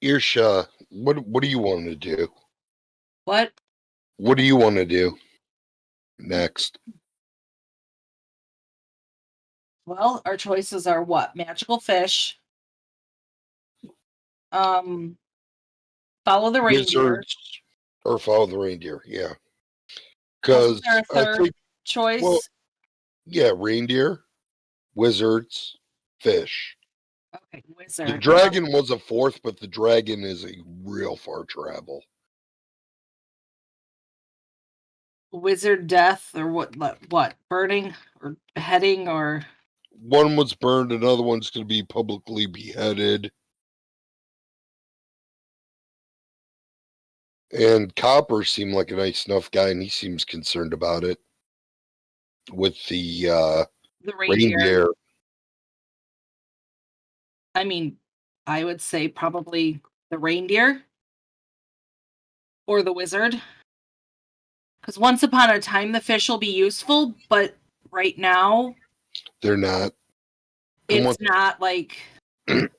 Irsha, what do you want to do? What? What do you want to do next? Well, our choices are what? Magical fish. Follow the reindeer. Wizards or follow the reindeer, yeah. Because Wasn't there a I third think, choice? well, yeah, reindeer, wizards, fish. Okay, wizard. The dragon was a fourth, but the dragon is a real far travel. Wizard death or what? Burning or beheading or? One was burned, another one's going to be publicly beheaded. And Copper seemed like a nice enough guy, and he seems concerned about it. With the reindeer. I mean, I would say probably the reindeer or the wizard. Because once upon a time, the fish will be useful, but right now, they're not. It's not like. And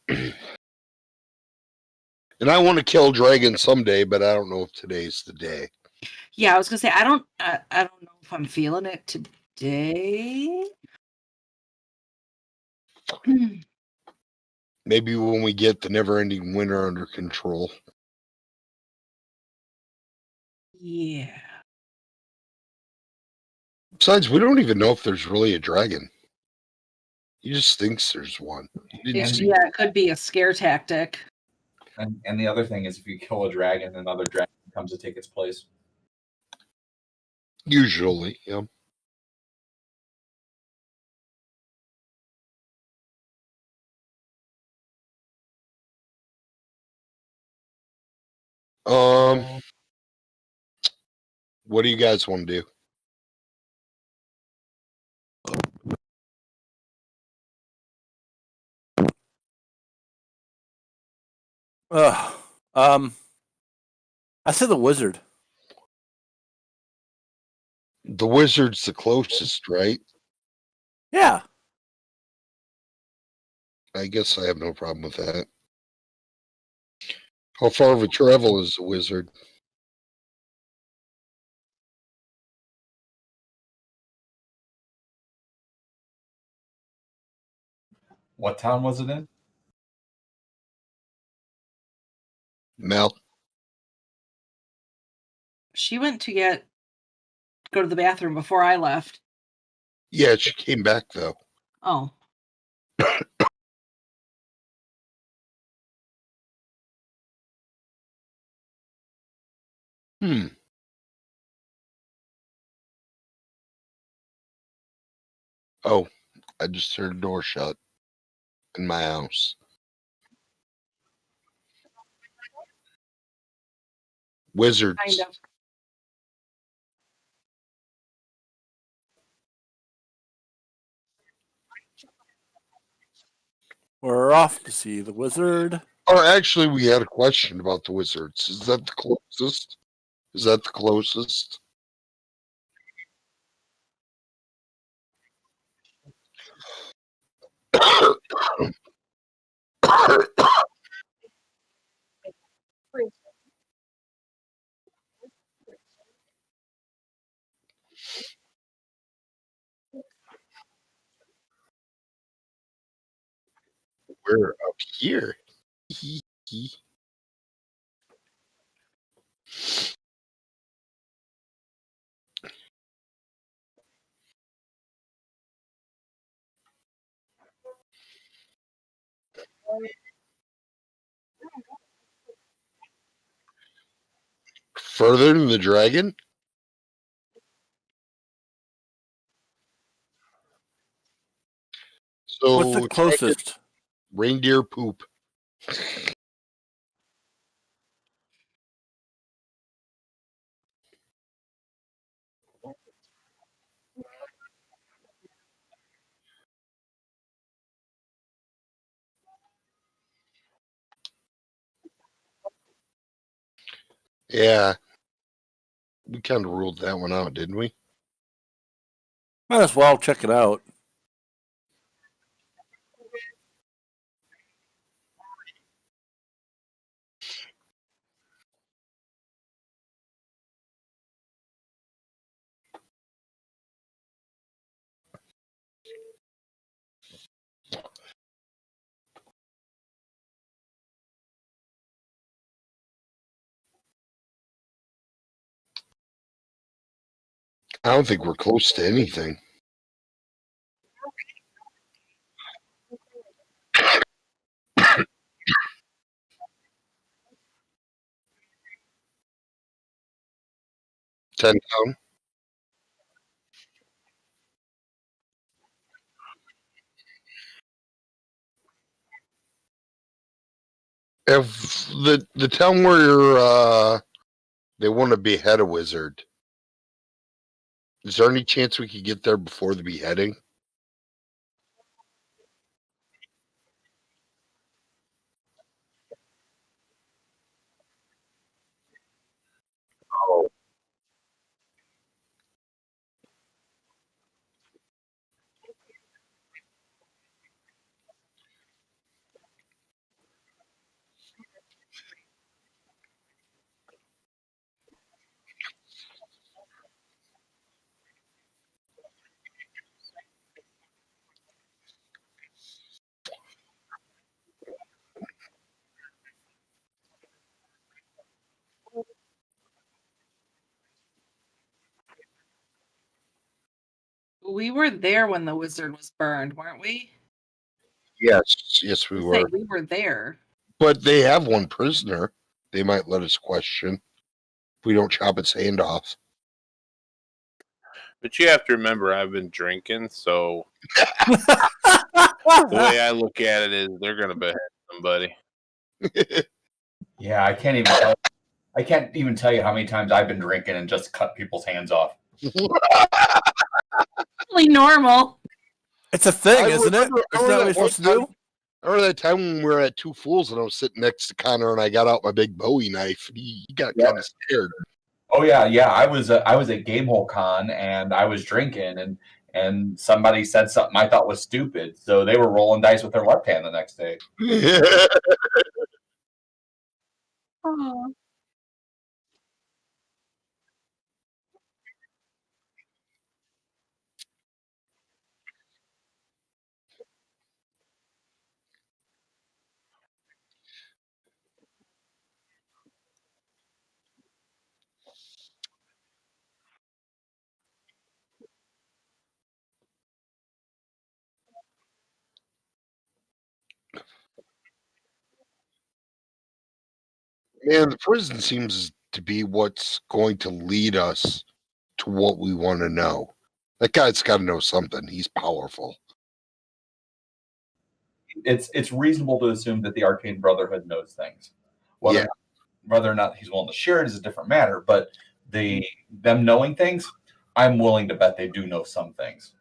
I want to kill dragons someday, but I don't know if today's the day. Yeah, I was gonna say I don't know if I'm feeling it today. Maybe when we get the never-ending winter under control. Yeah. Besides, we don't even know if there's really a dragon. He just thinks there's one. It could be a scare tactic. And the other thing is, if you kill a dragon, another dragon comes to take its place. Usually, yeah. What do you guys want to do? I said the wizard. The wizard's the closest, right? Yeah. I guess I have no problem with that. How far of a travel is the wizard? What town was it in? Mel. She went to go to the bathroom before I left. Yeah, she came back though. Oh. Hmm. Oh, I just heard a door shut in my house. Wizards. Kind of. We're off to see the wizard. Or actually, we had a question about the wizards. Is that the closest? Is that the closest? We're up here. Further than the dragon? So What's the closest? reindeer poop. Yeah. We kind of ruled that one out, didn't we? Might as well check it out. I don't think we're close to anything. Ten down. If the town where they want to behead a wizard, is there any chance we could get there before the beheading? Oh, We were there when the wizard was burned, weren't we? yes, we I were. say we were there. But they have one prisoner. They might let us question if we don't chop its hand off. But you have to remember, I've been drinking, so the way I look at it is they're going to behead somebody. Yeah, I can't even tell you how many times I've been drinking and just cut people's hands off. Really normal. It's a thing, I isn't it? remember- I Isn't that what remember you're that supposed to one do? I remember that time when we were at Two Fools and I was sitting next to Connor and I got out my big Bowie knife. He got Yeah. kind of scared. Oh yeah. I was at Gamehole Con and I was drinking and somebody said something I thought was stupid, so they were rolling dice with their left hand the next day. Oh. Man, the prison seems to be what's going to lead us to what we want to know. That guy's got to know something. He's powerful. It's reasonable to assume that the Arcane Brotherhood knows things. Yeah. Whether or not he's willing to share it is a different matter. But them knowing things, I'm willing to bet they do know some things.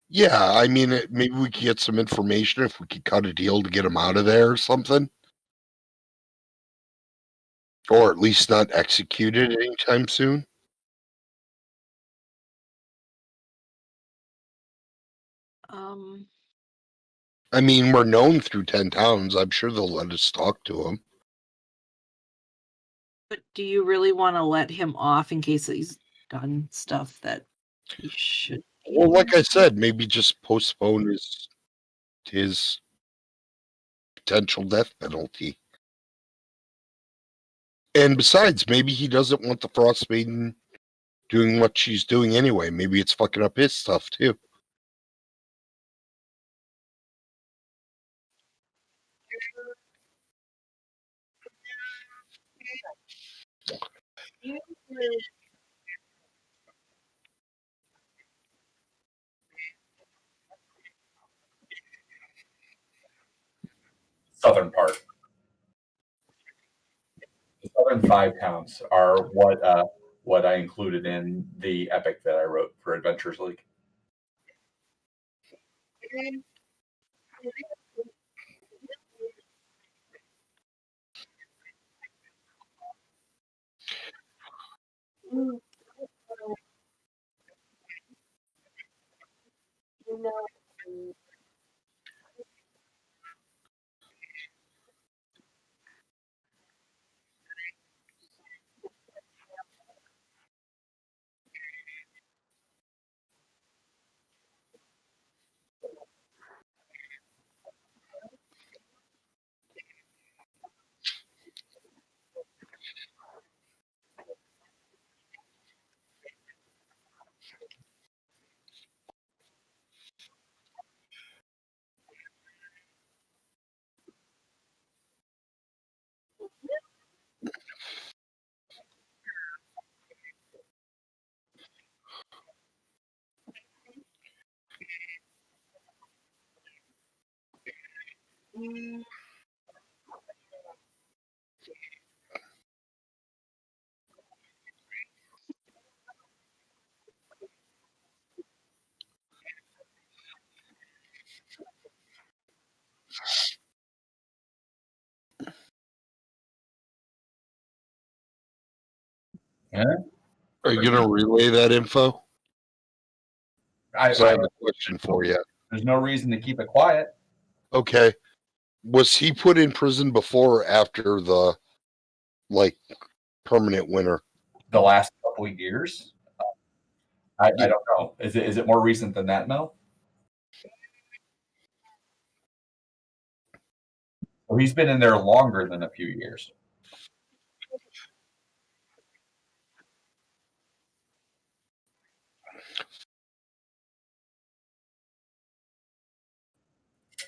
Yeah, I mean, maybe we could get some information if we could cut a deal to get him out of there or something. Or at least not executed anytime soon. I mean, we're known through 10 towns. I'm sure they'll let us talk to him. But do you really want to let him off in case he's done stuff that he should? Well, like I said, maybe just postpone his potential death penalty. And besides, maybe he doesn't want the Frost Maiden doing what she's doing anyway. Maybe it's fucking up his stuff too. Southern part. The southern 5 towns are what I included in the epic that I wrote for Adventures League. Yeah. Are you going to relay that info? I have a question for you. There's no reason to keep it quiet. Okay. Was he put in prison before or after the permanent winter? The last couple of years, I don't know. Is it more recent than that, Mel? Well, he's been in there longer than a few years.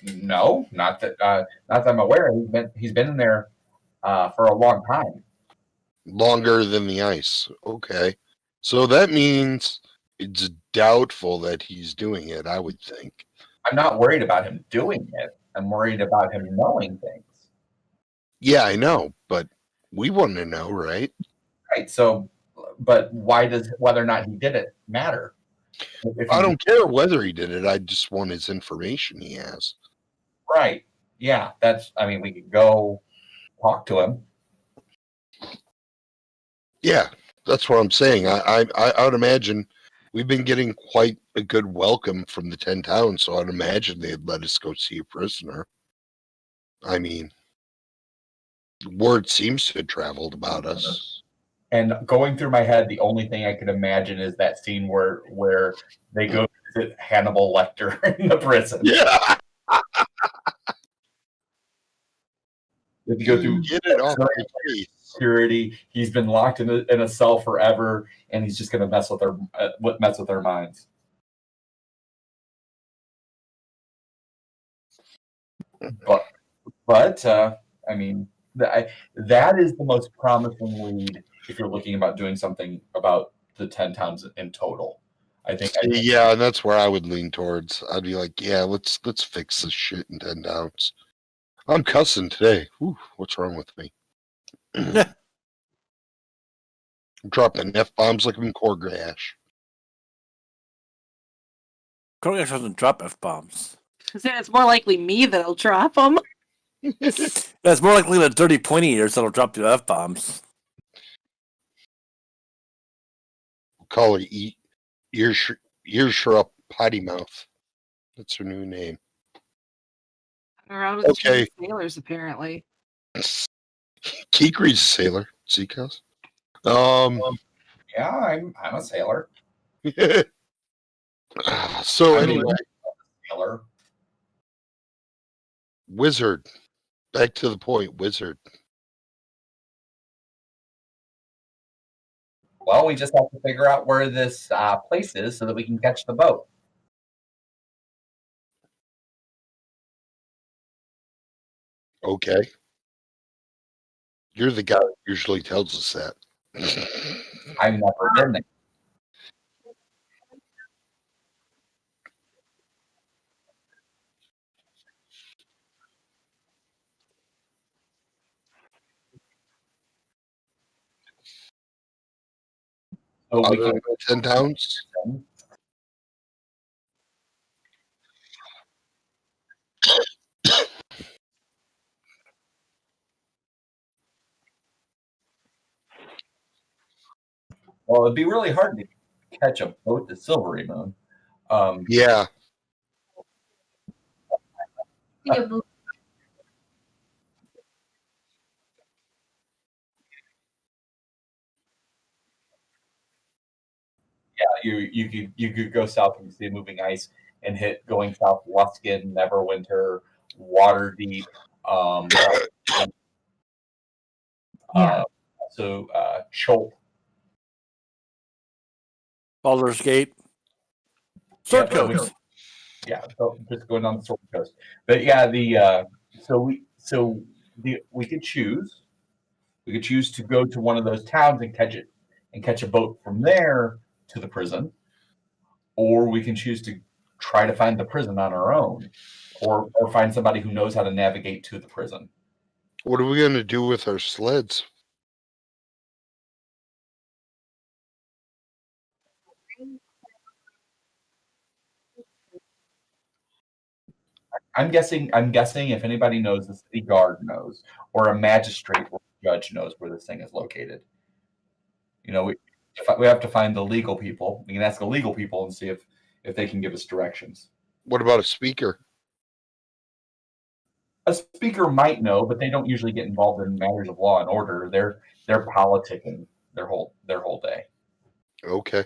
No, not that I'm aware. He's been in there for a long time. Longer than the ice. Okay. So that means it's doubtful that he's doing it, I would think. I'm not worried about him doing it. I'm worried about him knowing things. Yeah, I know, but we want to know, right? Right. So, but why does whether or not he did it matter? I don't care whether he did it. I just want his information he has. Right. Yeah. We could go talk to him. Yeah, that's what I'm saying. I would imagine we've been getting quite a good welcome from the 10 towns, so I'd imagine they'd let us go see a prisoner. I mean, word seems to have traveled about us. And going through my head, the only thing I could imagine is that scene where they go visit Hannibal Lecter in the prison. Yeah. If you go through Get it off my face. security, he's been locked in a cell forever, and he's just going to mess with their minds. But I mean, That is the most promising lead if you're looking about doing something about the 10 towns in total. I think Yeah, and that's where I would lean towards. I'd be like, yeah, let's fix this shit in 10 towns. I'm cussing today. Whew, what's wrong with me? I'm dropping F-bombs like I'm Korgash. Korgash doesn't drop F-bombs. It's more likely me that'll drop them. That's more likely the dirty pointy ears that'll drop the F-bombs. Call her ears up potty mouth. That's her new name. Or out of the Okay. sailors, apparently. Kikri's a sailor. Seacoast. yeah, I'm a sailor. So I'm anyway, a sailor. Wizard. Back to the point, Wizard. Well, we just have to figure out where this place is so that we can catch the boat. Okay. You're the guy that usually tells us that. I've never been there. So we Other can than 10 towns? Well, it'd be really hard to catch a boat to Silvery Moon. Yeah. You could go south and see moving ice and hit going south Luskin, Neverwinter, Waterdeep, so Cholt. Baldur's Gate. Sword Yeah, Coast. Yeah, so just going on the Sword Coast. But yeah, we could choose. We could choose to go to one of those towns and catch a boat from there to the prison, or we can choose to try to find the prison on our own, or find somebody who knows how to navigate to the prison. What are we going to do with our sleds? I'm guessing if anybody knows, the city guard knows, or a magistrate or a judge knows where this thing is located. You know, we have to find the legal people. We can ask the legal people and see if they can give us directions. What about a speaker? A speaker might know, but they don't usually get involved in matters of law and order. They're politicking their whole day. Okay.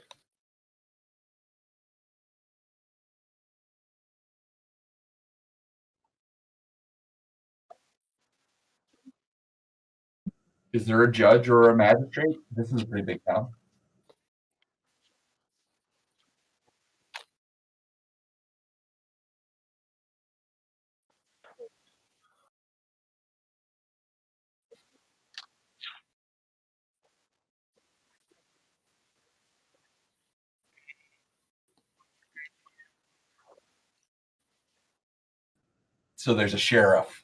Is there a judge or a magistrate? This is a pretty big town. So there's a sheriff,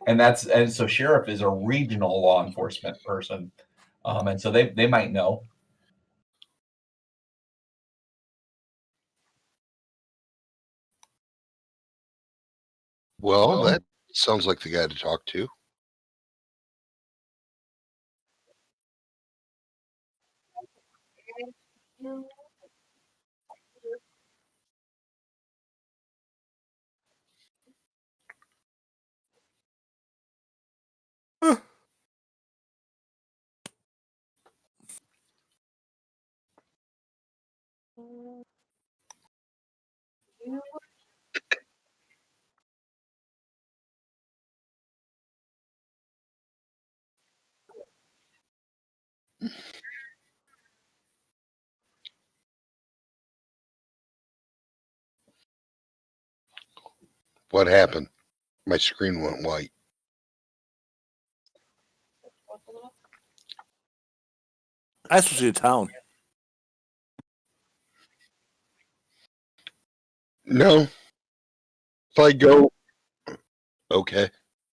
and so sheriff is a regional law enforcement person, and so they might know. Well, that sounds like the guy to talk to. What happened? My screen went white. I supposed to see the town. No. If I go, okay,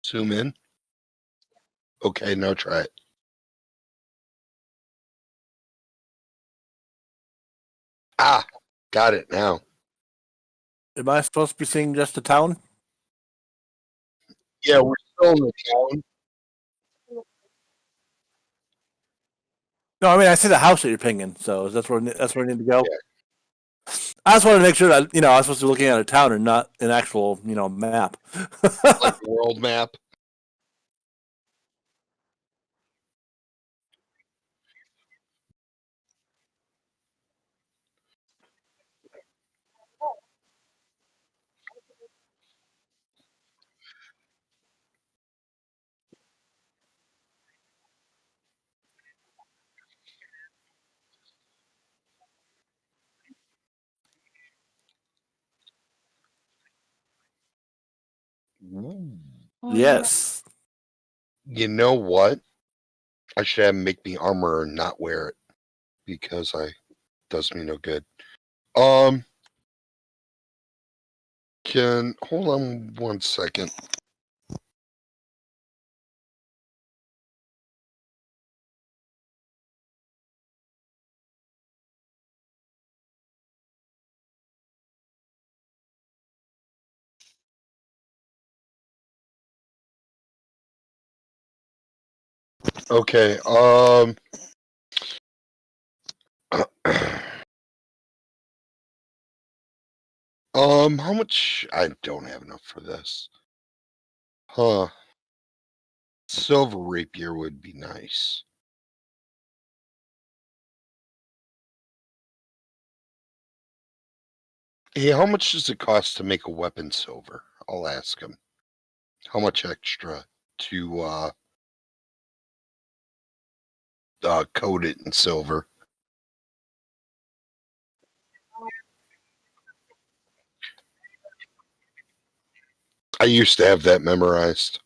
zoom in. Okay, now try it. Ah, got it now. Am I supposed to be seeing just the town? Yeah, we're still in the town. No, I mean I see the house that you're pinging, so that's where I need to go. Yeah. I just wanted to make sure that I was supposed to be looking at a town and not an actual map. Like the world map. Oh, Yes. You know what? I should have him make me armor and not wear it because does me no good. Can hold on 1 second. Okay. How much? I don't have enough for this. Huh. Silver rapier would be nice. Hey, how much does it cost to make a weapon silver? I'll ask him. How much extra to coat it in silver? I used to have that memorized.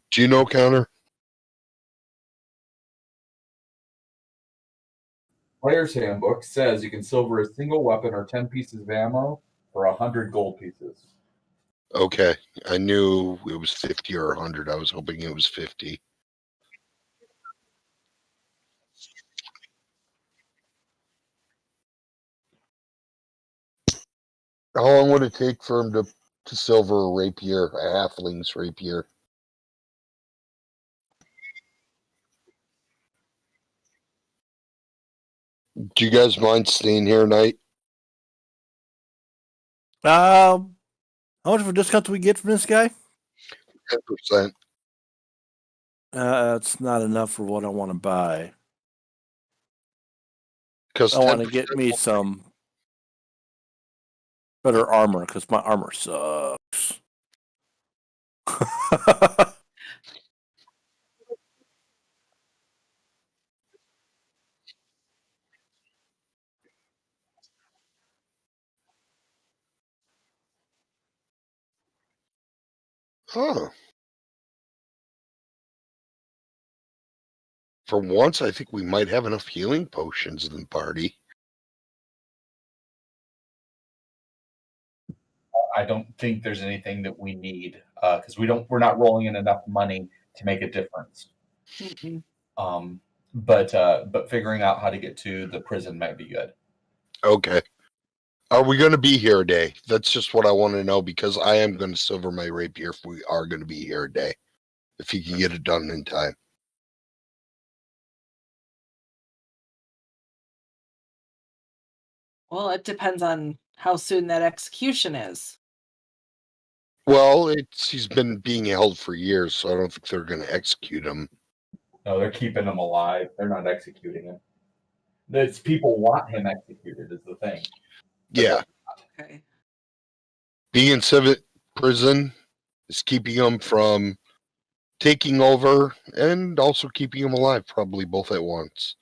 Do you know, Counter? Player's Handbook says you can silver a single weapon or 10 pieces of ammo for 100 gold pieces. Okay. I knew it was 50 or 100. I was hoping it was 50. How long would it take for him to silver a rapier, a halfling's rapier? Do you guys mind staying here tonight? How much of a discount do we get from this guy? 10%. It's not enough for what I want to buy. Because I want to get me some better armor because my armor sucks. Huh. For once, I think we might have enough healing potions in the party. I don't think there's anything that we need because we're not rolling in enough money to make a difference. Mhm. But figuring out how to get to the prison might be good. Okay. Are we going to be here a day? That's just what I want to know because I am going to silver my rapier if we are going to be here a day. If he can get it done in time. Well, it depends on how soon that execution is. Well, he's been being held for years, so I don't think they're going to execute him. No, they're keeping him alive. They're not executing him. It's people want him executed is the thing. Yeah. Okay. Being in civic prison is keeping him from taking over and also keeping him alive, probably both at once.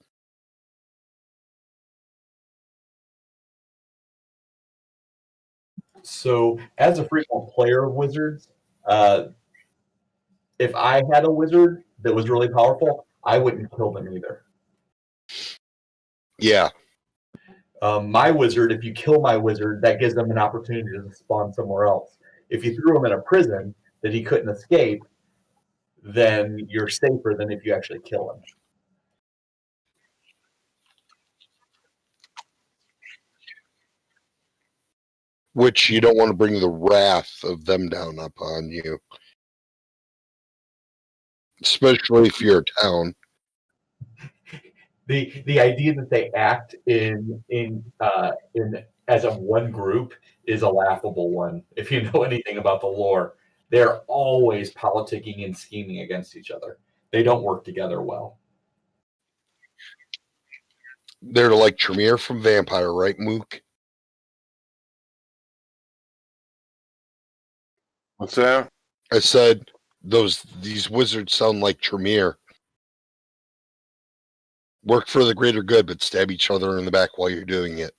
So, as a frequent player of Wizards, if I had a wizard, that was really powerful, I wouldn't kill them either. Yeah. My wizard, if you kill my wizard, that gives them an opportunity to spawn somewhere else. If you threw him in a prison that he couldn't escape, then you're safer than if you actually kill him. Which you don't want to bring the wrath of them down upon you. Especially if you're a town. The idea that they act in as a one group is a laughable one. If you know anything about the lore, they're always politicking and scheming against each other. They don't work together well. They're like Tremere from Vampire, right, Mook? What's that? I said these wizards sound like Tremere. Work for the greater good, but stab each other in the back while you're doing it.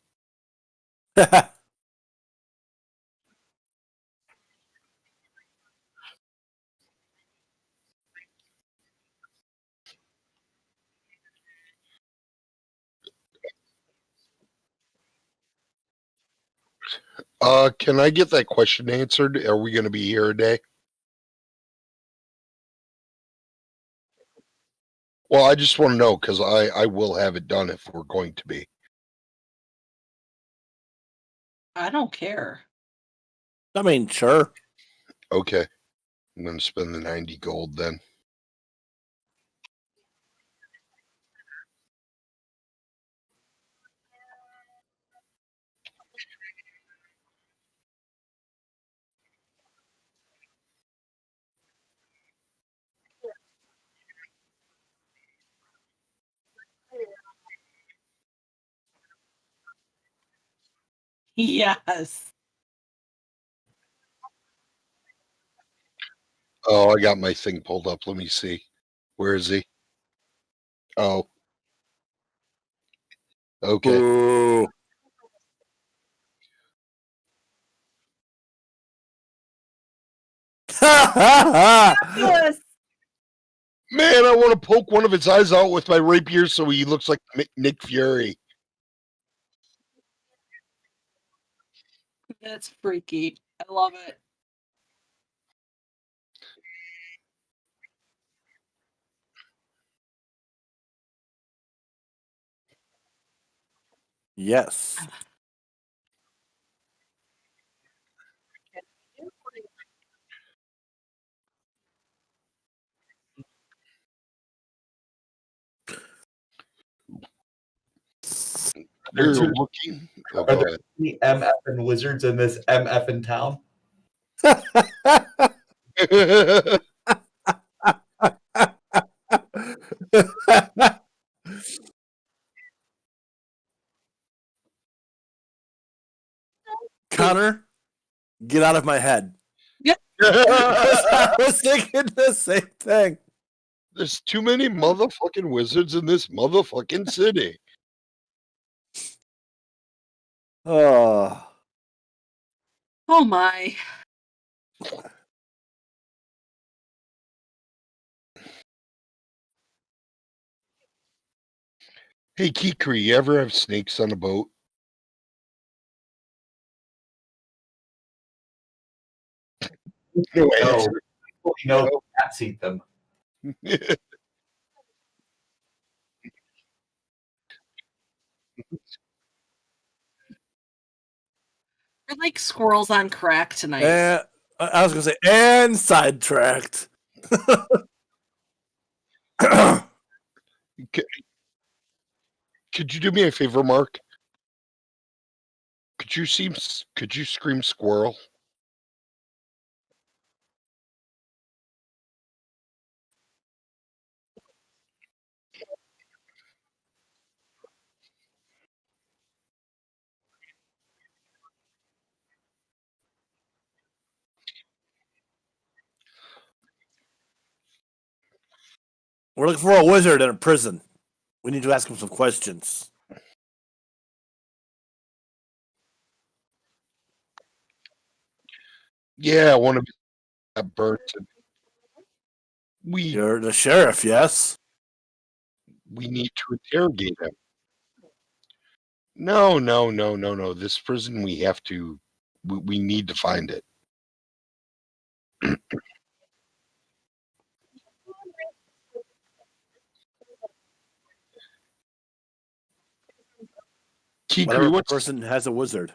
Can I get that question answered? Are we going to be here a day? Well, I just want to know because I will have it done if we're going to be. I don't care. I mean, sure. Okay. I'm going to spend the 90 gold then. Yes. Oh, I got my thing pulled up. Let me see. Where is he? Oh. Okay. Boo. Yes. Man, I want to poke one of his eyes out with my rapier so he looks like Nick Fury. That's freaky. I love it. Yes. There You're are two- looking. Oh, Are go there ahead. any MF and wizards in this MF in town? Connor, get out of my head. Yep. I was thinking the same thing. There's too many motherfucking wizards in this motherfucking city. Oh. Oh my. Hey, Kikri, you ever have snakes on a boat? No No. answer. No, cats eat them. We're like squirrels on crack tonight. And I was going to say, and sidetracked. Could you do me a favor, Mark? Could you scream squirrel? We're looking for a wizard in a prison. We need to ask him some questions. Yeah, one of that birds. You're the sheriff, yes? We need to interrogate him. No. This prison, we have to. We need to find it. Whatever Kikri, person has a wizard.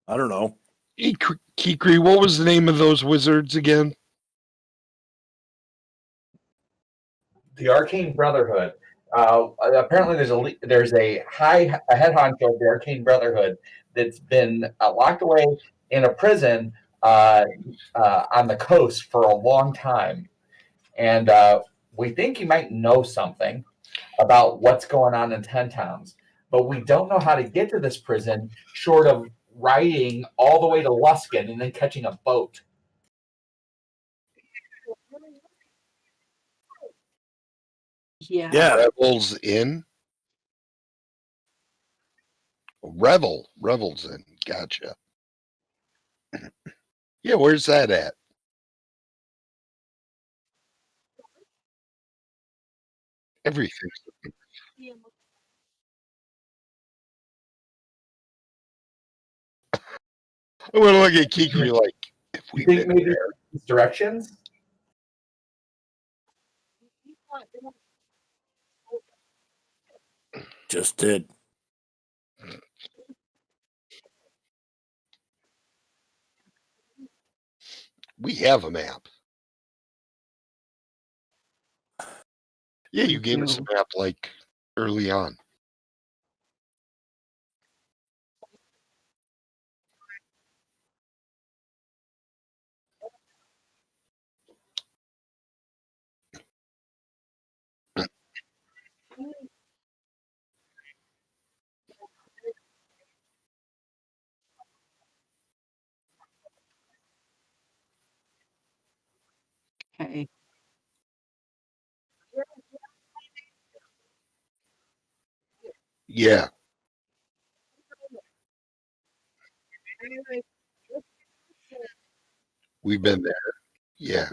I don't know. Kikri, what was the name of those wizards again? The Arcane Brotherhood. Apparently, there's a head honcho of the Arcane Brotherhood that's been locked away in a prison on the coast for a long time, and we think he might know something about what's going on in 10 towns, but we don't know how to get to this prison short of riding all the way to Luskin and then catching a boat. Yeah. Revel's Inn. Revel's Inn. Gotcha. Yeah, where's that at? Everything. I want to look at Kikri like, if You we've think been maybe there. these directions? Just did. We have a map. Yeah, you gave us a map like early on. Okay. Yeah. We've been there. Yeah.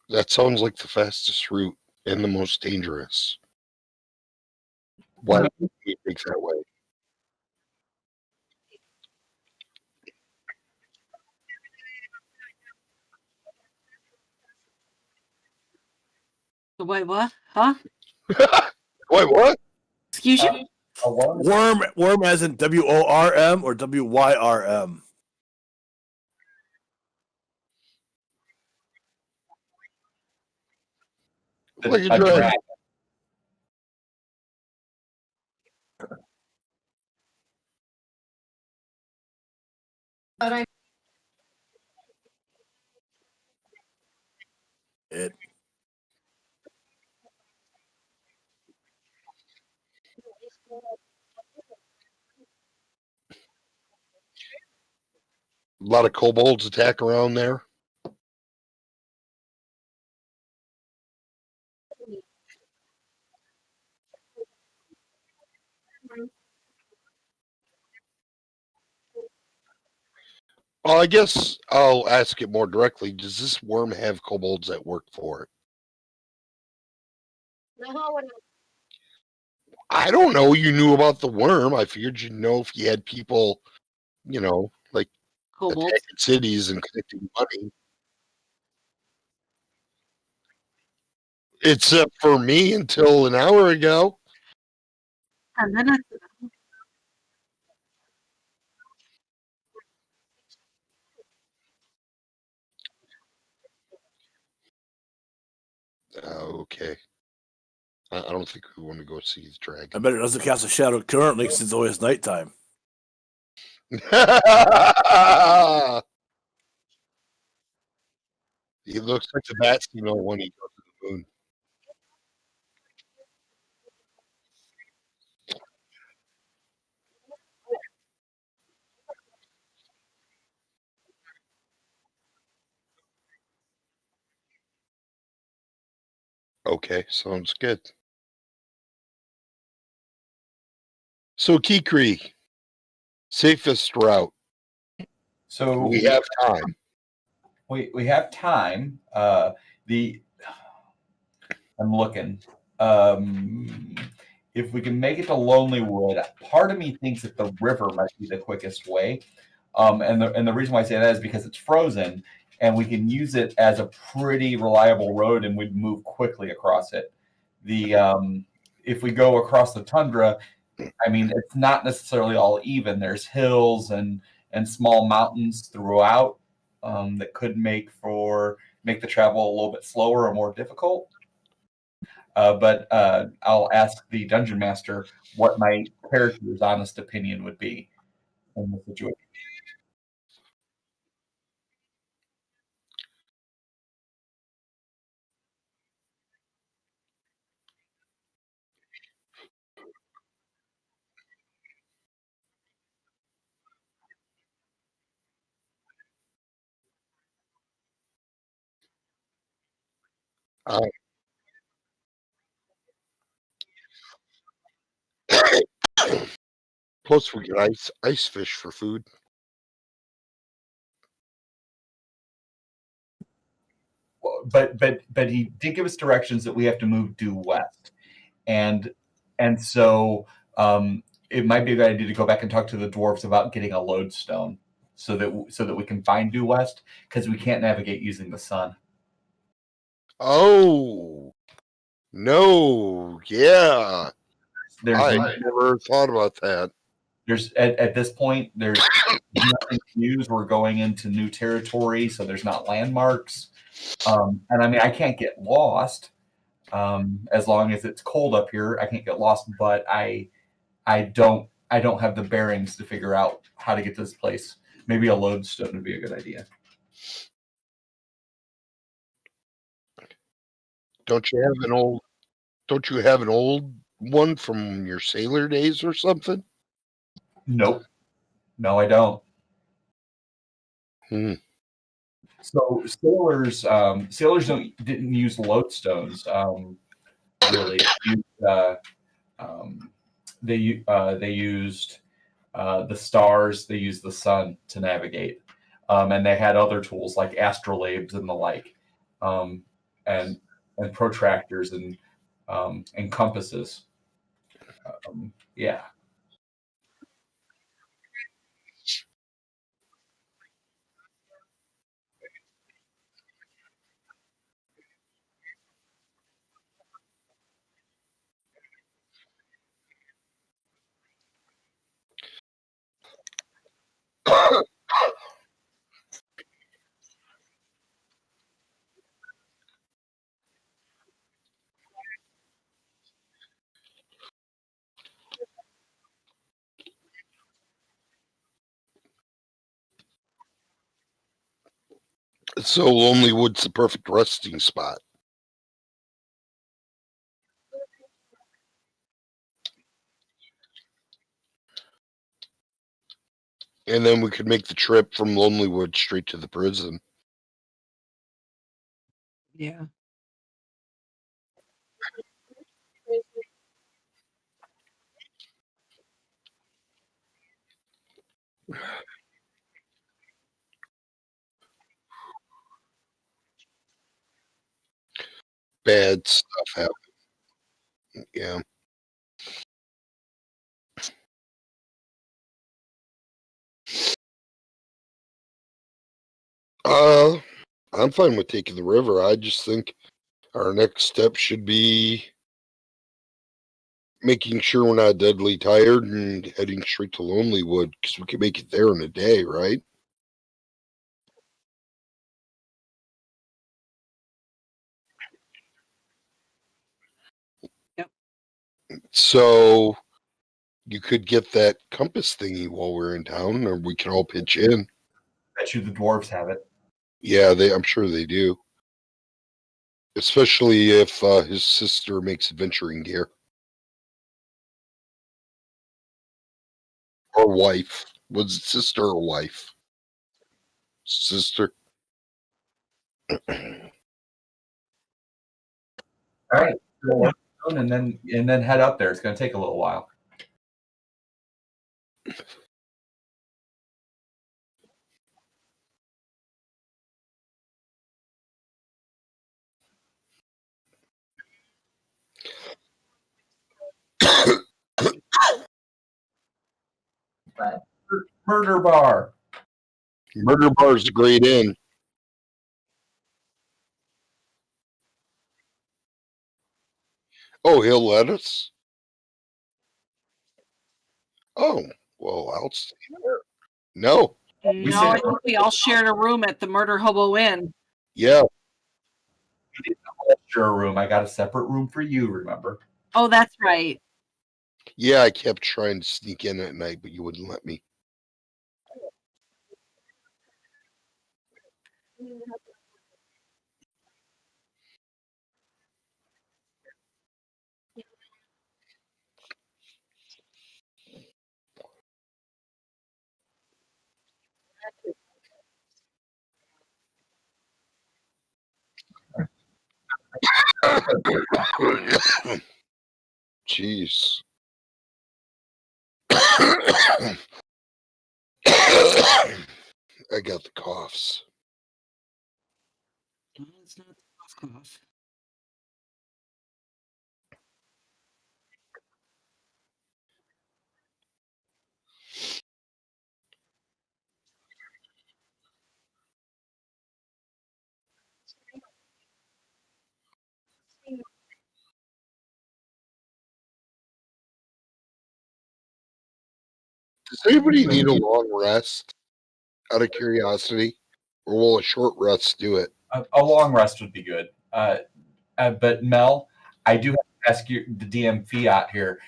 That sounds like the fastest route and the most dangerous. Why would we think that way? Wait, what? Huh? Wait, what? Excuse you? A worm? Worm as in WORM or WYRM? Like a A dragon. dragon. It. A lot of kobolds attack around there. Well, I guess I'll ask it more directly. Does this worm have kobolds that work for it? I don't know. You knew about the worm. I figured you'd know if you had people, like Kobolds. attacking cities and collecting money. Except for me until an hour ago. And then I Okay. I don't think we want to go see the I dragon. bet it doesn't cast a shadow currently because it's always nighttime. He looks like the bat signal when he goes to the moon. Okay, sounds good. So Kikri, safest route. So We have time. we have time. I'm looking. If we can make it to Lonely Wood, part of me thinks that the river might be the quickest way. And the reason why I say that is because it's frozen, and we can use it as a pretty reliable road, and we'd move quickly across it. If we go across the tundra, I mean, it's not necessarily all even. There's hills and small mountains throughout that could make the travel a little bit slower or more difficult. But I'll ask the dungeon master what my character's honest opinion would be in the situation. Plus, we get ice fish for food. But he did give us directions that we have to move due west, and so it might be a good idea to go back and talk to the dwarves about getting a lodestone so that we can find due west, because we can't navigate using the sun. Oh no! Yeah, I There's never thought about that. at this point there's nothing to use. We're going into new territory, so there's not landmarks. And I mean, I can't get lost as long as it's cold up here. I can't get lost, but I don't have the bearings to figure out how to get to this place. Maybe a lodestone would be a good idea. Don't you have an old one from your sailor days or something? Nope. No, I don't. Hmm. So sailors didn't use lodestones. Really, um, they used the stars. They used the sun to navigate, and they had other tools like astrolabes and the like, um, and protractors and compasses. Yeah. So Lonely Wood's the perfect resting spot. And then we could make the trip from Lonely Wood straight to the prison. Yeah. Bad stuff happen. Yeah. I'm fine with taking the river. I just think our next step should be making sure we're not deadly tired and heading straight to Lonely Wood, because we can make it there in a day, right? Yep. So you could get that compass thingy while we're in town, or we can all pitch in. Bet you the dwarves have it. Yeah, I'm sure they do. Especially if his sister makes adventuring gear. Or wife. Was it sister or wife? Sister. All right, and then head up there. It's going to take a little while. Murder bar. Murder Bar's a great inn. Oh, he'll let us? Oh, well, I'll stay there. No. No, I think we all shared a room at the Murder Hobo Inn. Yeah. Sure, room. I got a separate room for you, remember? Oh, that's right. Yeah, I kept trying to sneak in at night, but you wouldn't let me. Jeez. I got the coughs. No, it's not the cough. Does anybody need a long rest out of curiosity? Or will a short rest do it? A long rest would be good. But Mel, I do have to ask you, the DM Fiat here.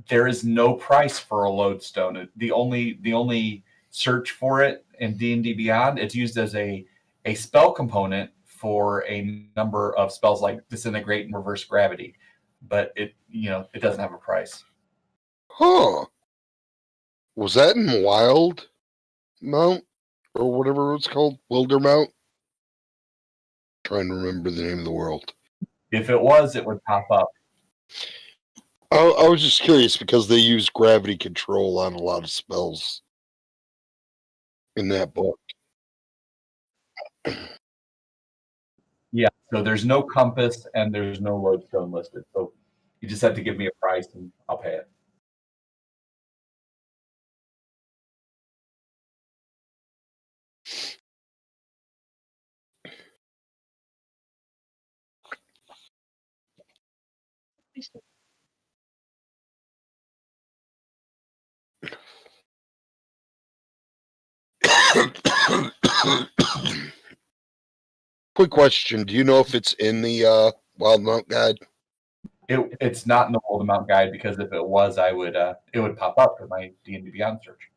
There is no price for a lodestone. The only search for it in D&D Beyond, it's used as a spell component for a number of spells like Disintegrate and Reverse Gravity, but it doesn't have a price. Huh. Was that in Wild Mount? Or whatever it's called? Wildermount? Trying to remember the name of the world. If it was, it would pop up. I was just curious because they use gravity control on a lot of spells in that book. Yeah, so there's no compass and there's no lodestone listed. So you just have to give me a price and I'll pay it. Quick question. Do you know if it's in the Wild Mount Guide? It's not in the World Amount Guide because if it was, it would pop up in my D&D Beyond search.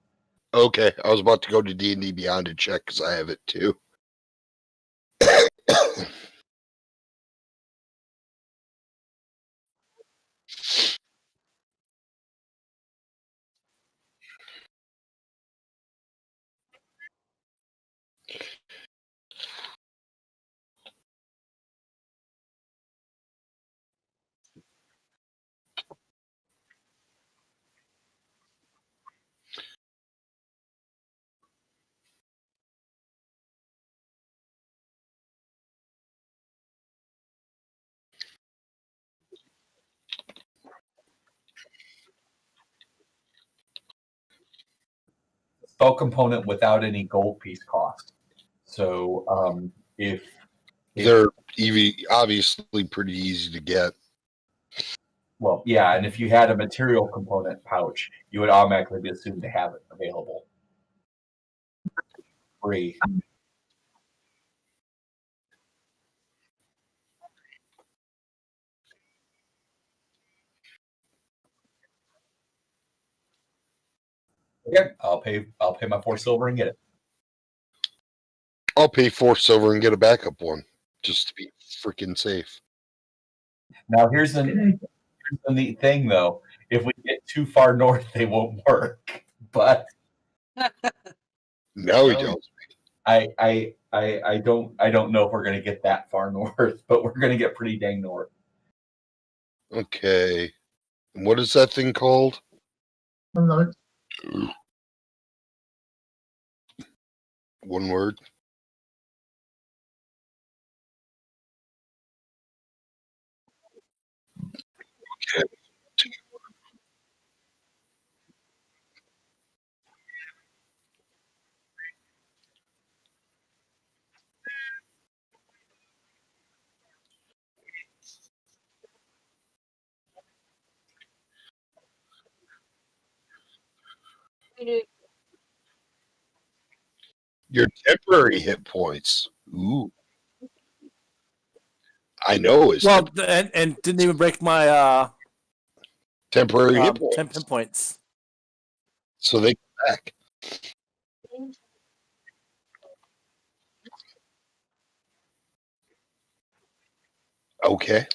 Okay. I was about to go to D&D Beyond to check because I have it too. Spell component without any gold piece cost. So if They're obviously pretty easy to get. well, yeah, and if you had a material component pouch, you would automatically be assumed to have it available. Free. Okay, I'll pay my 4 silver and get it. I'll pay 4 silver and get a backup one just to be freaking safe. Now here's the neat thing though. If we get too far north, they won't work. But No, we don't. I don't know if we're gonna get that far north, but we're gonna get pretty dang north. Okay. And what is that thing called? Hello. One word. Okay. Your temporary hit points. Ooh. I know it's Well, and didn't even break my temporary hit 10 points. pin points. So they come back. Okay.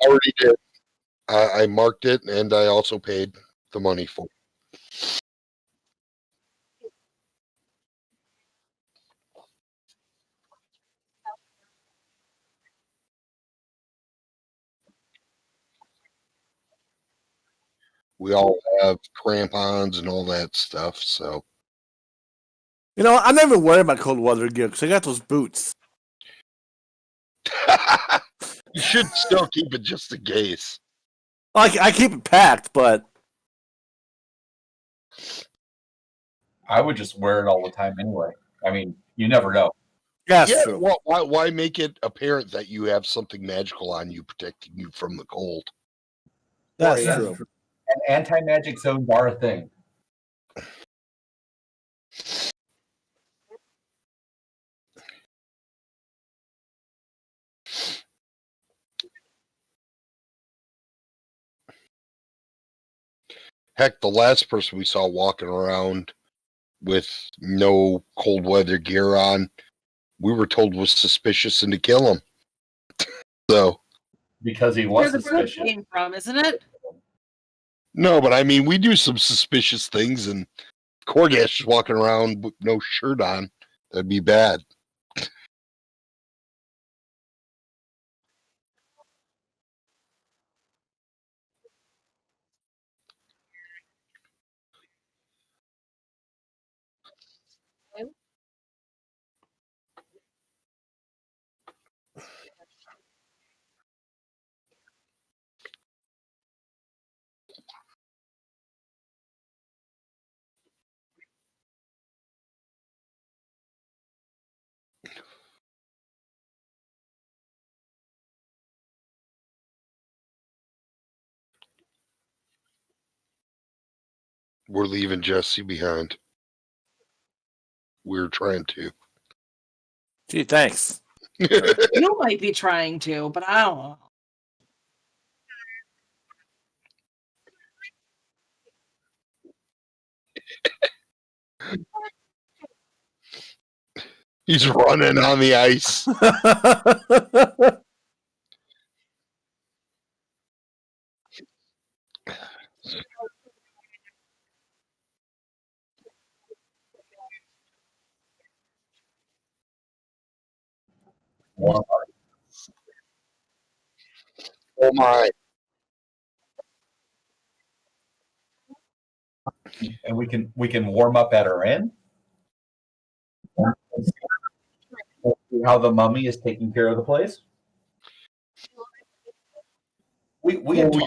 I already did. I marked it and I also paid the money for it. We all have crampons and all that stuff, so You know, I'm never worried about cold weather gear because I got those boots. you should still keep it just in case. Like I keep it packed, but I would just wear it all the time anyway. I mean, you never know. that's Yeah, true. well, why make it apparent that you have something magical on you protecting you from the cold? That's Yeah. true. And anti-magic zones are a thing. Heck, the last person we saw walking around with no cold weather gear on, we were told was suspicious and to kill him. So Because he Where was the blood suspicious. came from, isn't it? no, but I mean, we do some suspicious things, and Korgash is walking around with no shirt on. That'd be bad. We're leaving Jesse behind. We're trying to. Gee, thanks. You might be trying to, but I don't know. He's running on the ice. Warm Oh my. and we can warm up at our inn. See how the mummy is taking care of the place. We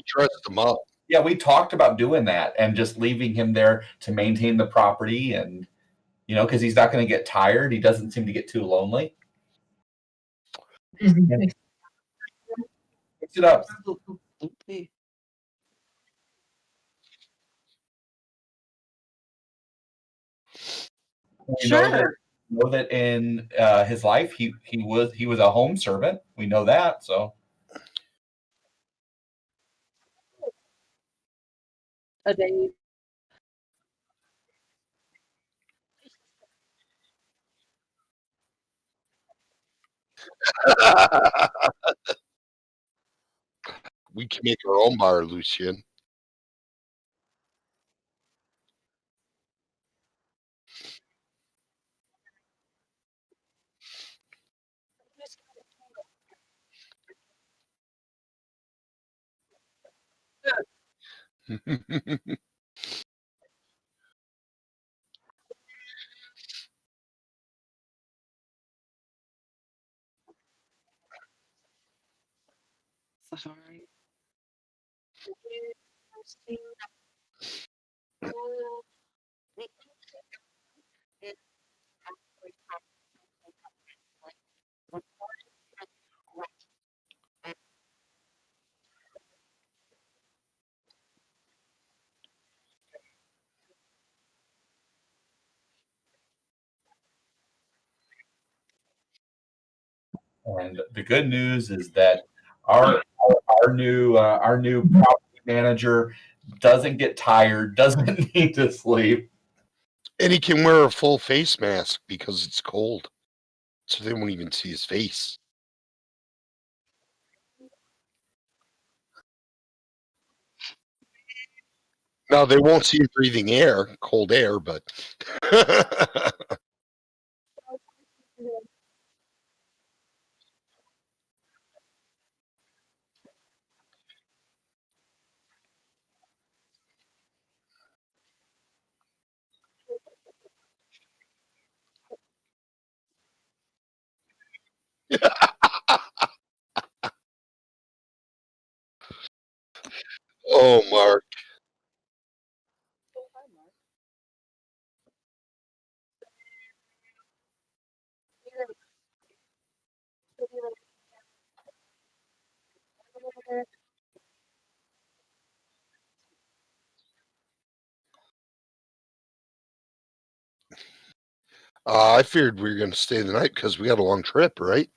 dressed him up. yeah, we talked about doing that and just leaving him there to maintain the property, and because he's not going to get tired. He doesn't seem to get too lonely. Fix it up. We know that in his life he was a home servant. We know that, so a day. We can make our own bar, Lucian. Sorry. And the good news is that our new property manager doesn't get tired, doesn't need to sleep. And he can wear a full face mask because it's cold. So they won't even see his face. Now they won't see him breathing air, cold air, but oh, Mark. I feared we were going to stay the night because we got a long trip, right?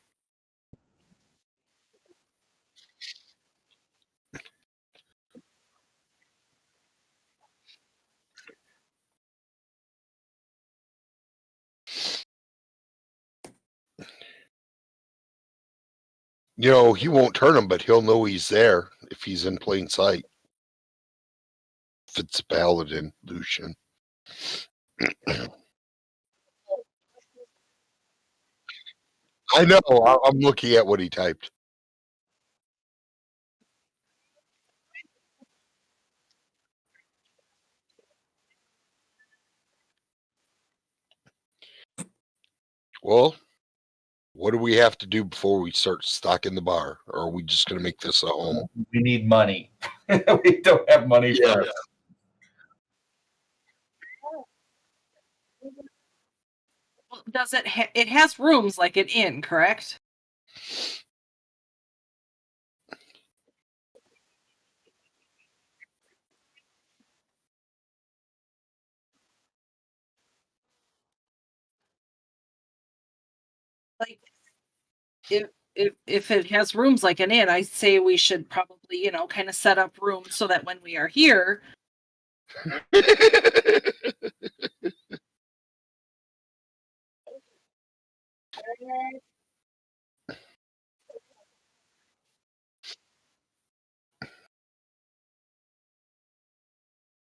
You know, he won't turn him, but he'll know he's there if he's in plain sight. If it's a paladin, Lucian. I know. I'm looking at what he typed. Well, what do we have to do before we start stocking the bar? Or are we just going to make this a home? We need money. We don't have money for it. Well, does it? It has rooms like an inn, correct? Like, if it has rooms like an inn, I say we should probably kind of set up rooms so that when we are here,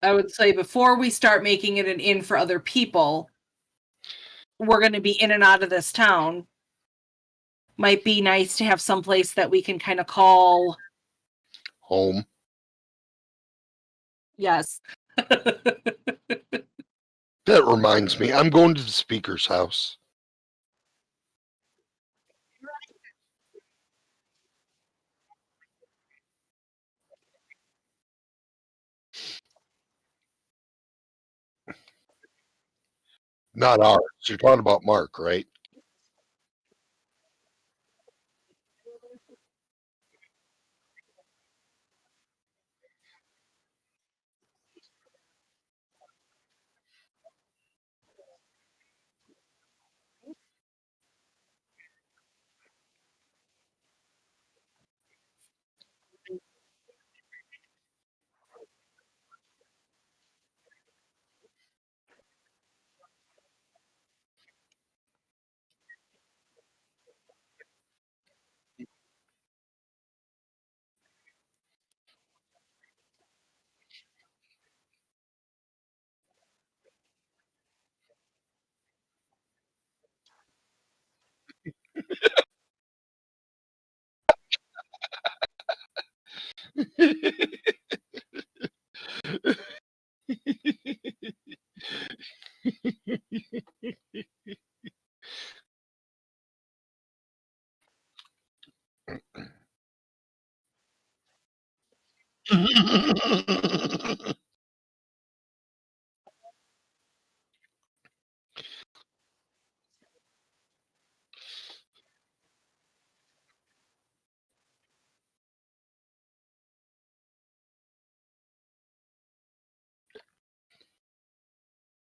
I would say before we start making it an inn for other people, we're going to be in and out of this town. Might be nice to have some place that we can kind of call Home. Yes. That reminds me, I'm going to the speaker's house. Not ours. You're talking about Mark, right?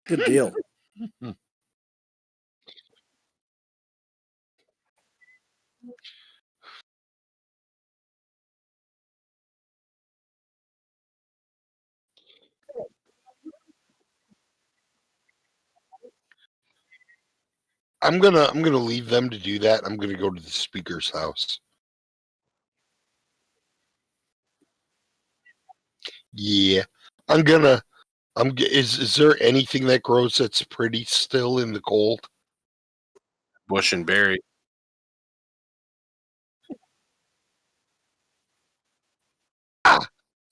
Good deal. I'm gonna leave them to do that. I'm gonna go to the speaker's house. Yeah, is there anything that grows that's pretty still in the cold? Bush and berry.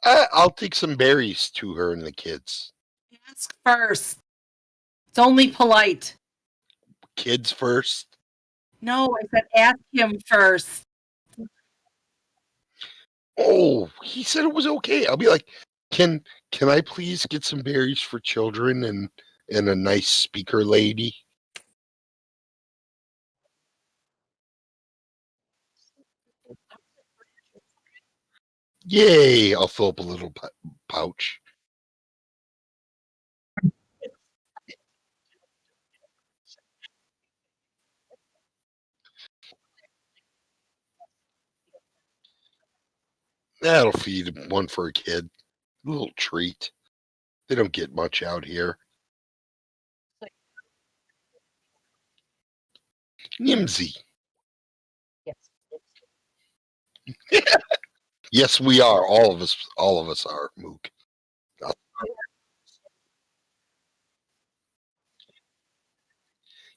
I'll take some berries to her and the kids. Ask first. It's only polite. Kids first. No, I said ask him first. Oh, he said it was okay. I'll be like, can I please get some berries for children and a nice speaker lady? Yay! I'll fill up a little pouch. That'll feed one for a kid. A little treat. They don't get much out here. Nimsy. Yes, we are. All of us are, Mook.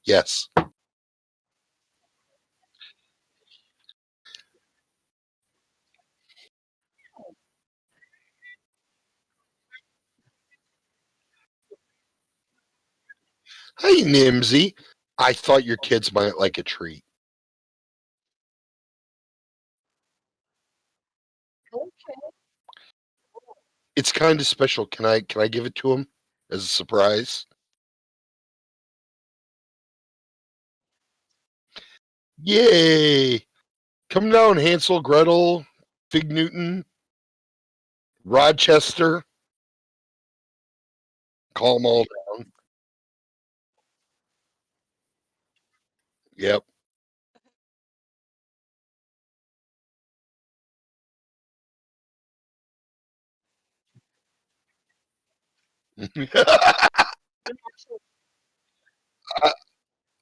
Yes. Hey, Nimsy. I thought your kids might like a treat. It's kind of special. Can I give it to them as a surprise? Yay! Come down, Hansel, Gretel, Fig Newton, Rochester. Call them all down. Yep.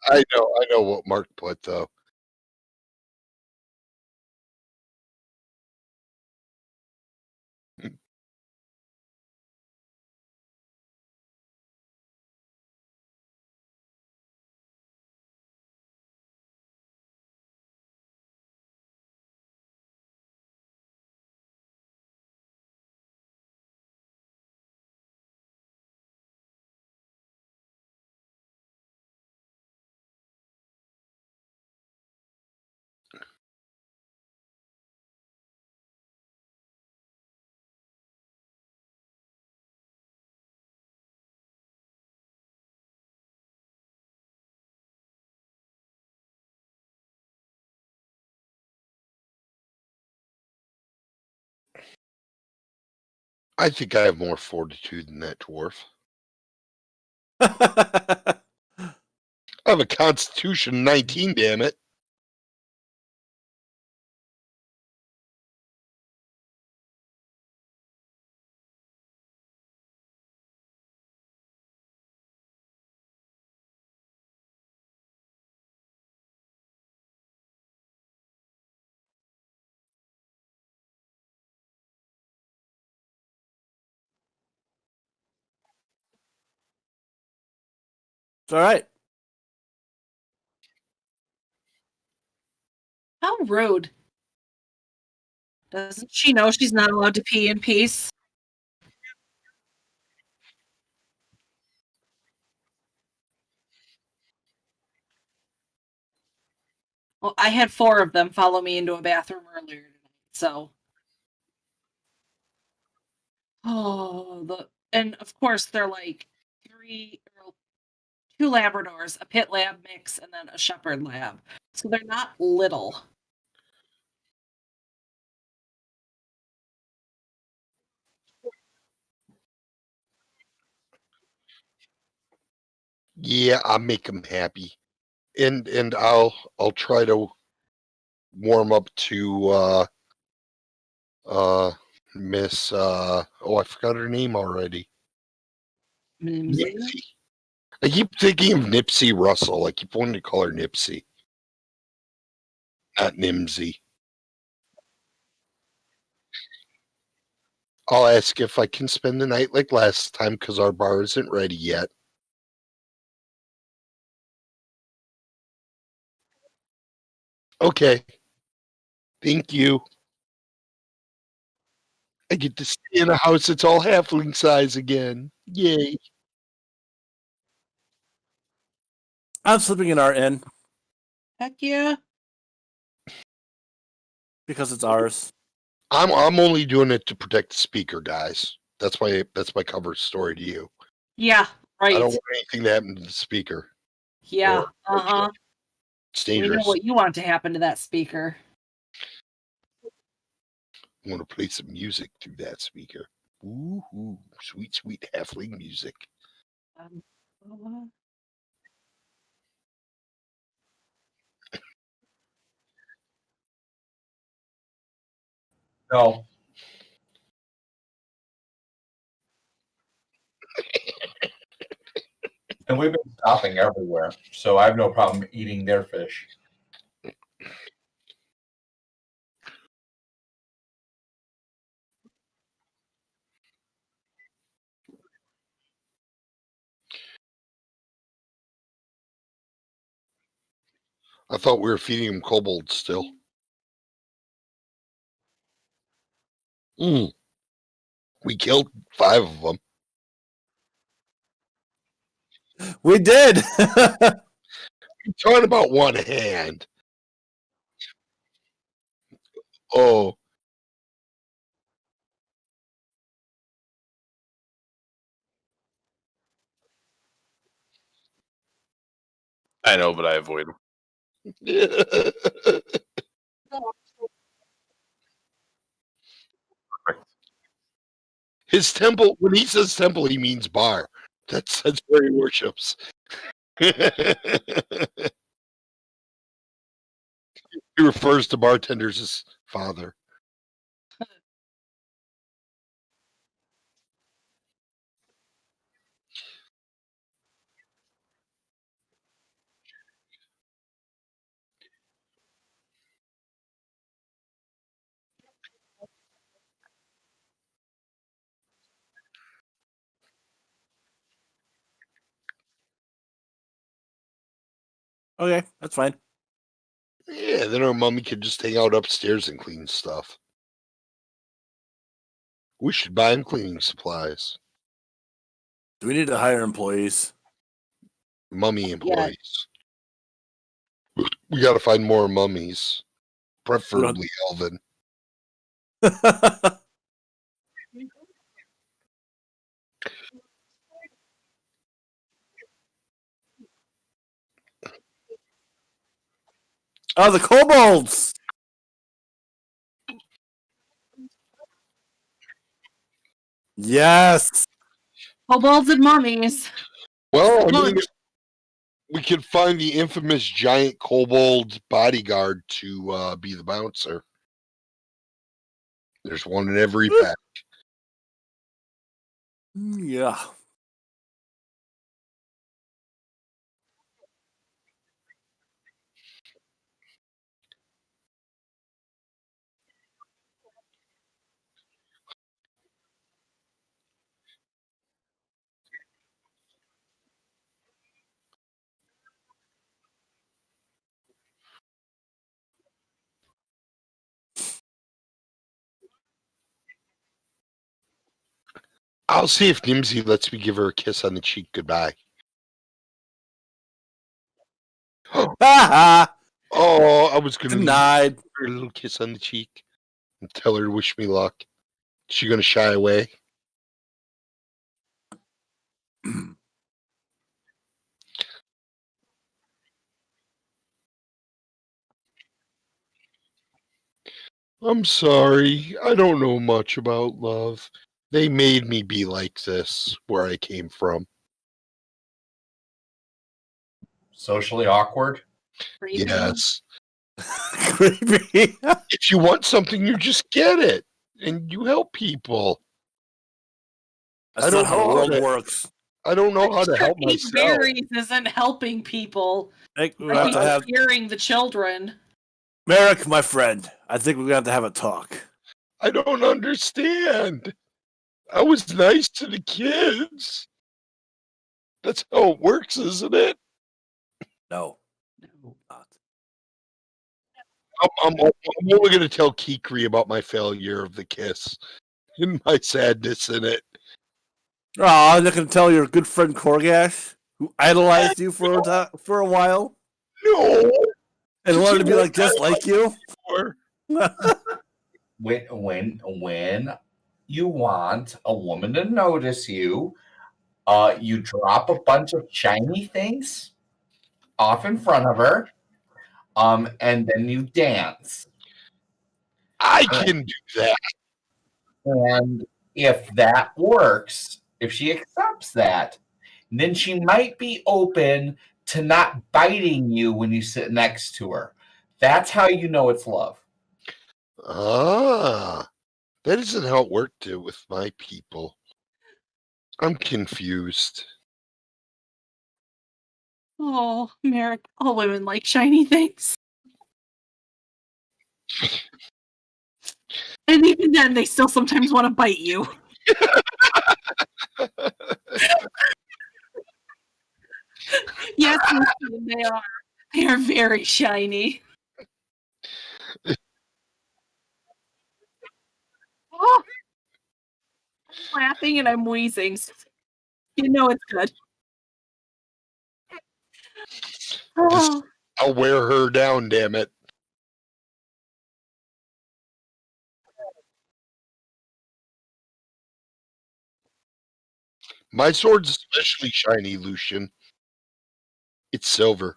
I know what Mark put though. I think I have more fortitude than that dwarf. I have a Constitution 19, damn it. It's all right. How rude. Doesn't she know she's not allowed to pee in peace? Well, I had 4 of them follow me into a bathroom earlier tonight, so And of course they're like two Labradors, a pit lab mix, and then a shepherd lab. So they're not little. Yeah, I'll make them happy, and I'll try to warm up to Miss I forgot her name already. Nipsey. I keep thinking of Nipsey Russell. I keep wanting to call her Nipsey, not Nimsy. I'll ask if I can spend the night like last time because our bar isn't ready yet. Okay. Thank you. I get to stay in a house that's all halfling size again. Yay. I'm sleeping in our inn Heck yeah. because it's ours. I'm only doing it to protect the speaker, guys. That's my cover story to you. Yeah, right. I don't want anything to happen to the speaker. Yeah, It's we know dangerous. what you want to happen to that speaker. I want to play some music through that speaker. Ooh, sweet, sweet halfling music. No. And we've been stopping everywhere, so I have no problem eating their fish. I thought we were feeding them kobolds still. We killed 5 of them. We did. You're talking about one hand. Oh. I know, but I avoid them. His temple, when he says temple, he means bar. That's where he worships. He refers to bartenders as father. Okay, that's fine. Yeah, then our mummy could just hang out upstairs and clean stuff. We should buy him cleaning supplies. Do we need to hire employees? Mummy employees. We got to find more mummies, preferably elven. Oh, the kobolds! Yes. Kobolds and mummies. Well, I mean, we could find the infamous giant kobold bodyguard to be the bouncer. There's one in every pack. Yeah. I'll see if Nimsy lets me give her a kiss on the cheek goodbye. Ah, Oh, I was going to denied. give her a little kiss on the cheek and tell her to wish me luck. Is she going to shy away? I'm sorry. I don't know much about love. They made me be like this where I came from. Socially awkward. Creepy. Yes. Creepy. If you want something, you just get it. And you help people. That's don't not how know the how world to- works. I don't know how to help Eating myself. berries isn't helping people. I think we I have think to have hearing the children. Merrick, my friend. I think we're gonna have to have a talk. I don't understand. I was nice to the kids. That's how it works, isn't it? No, No. not. I'm only going to tell Kikri about my failure of the kiss and my sadness in it. Oh, I'm not gonna tell your good friend Korgash, who idolized you for a while No. and Did wanted to you be know like just like you. Or When you want a woman to notice you, you drop a bunch of shiny things off in front of her, and then you dance. I can do that. And if that works, if she accepts that, then she might be open to not biting you when you sit next to her. That's how you know it's love. Ah, that isn't how it worked with my people. I'm confused. Oh, Merrick, all women like shiny things. And even then, they still sometimes want to bite you. Yes, Lucian, they are. They are very shiny. Oh, I'm laughing and I'm wheezing. You know it's good. Oh, I'll wear her down, damn it. My sword's especially shiny, Lucian. It's silver.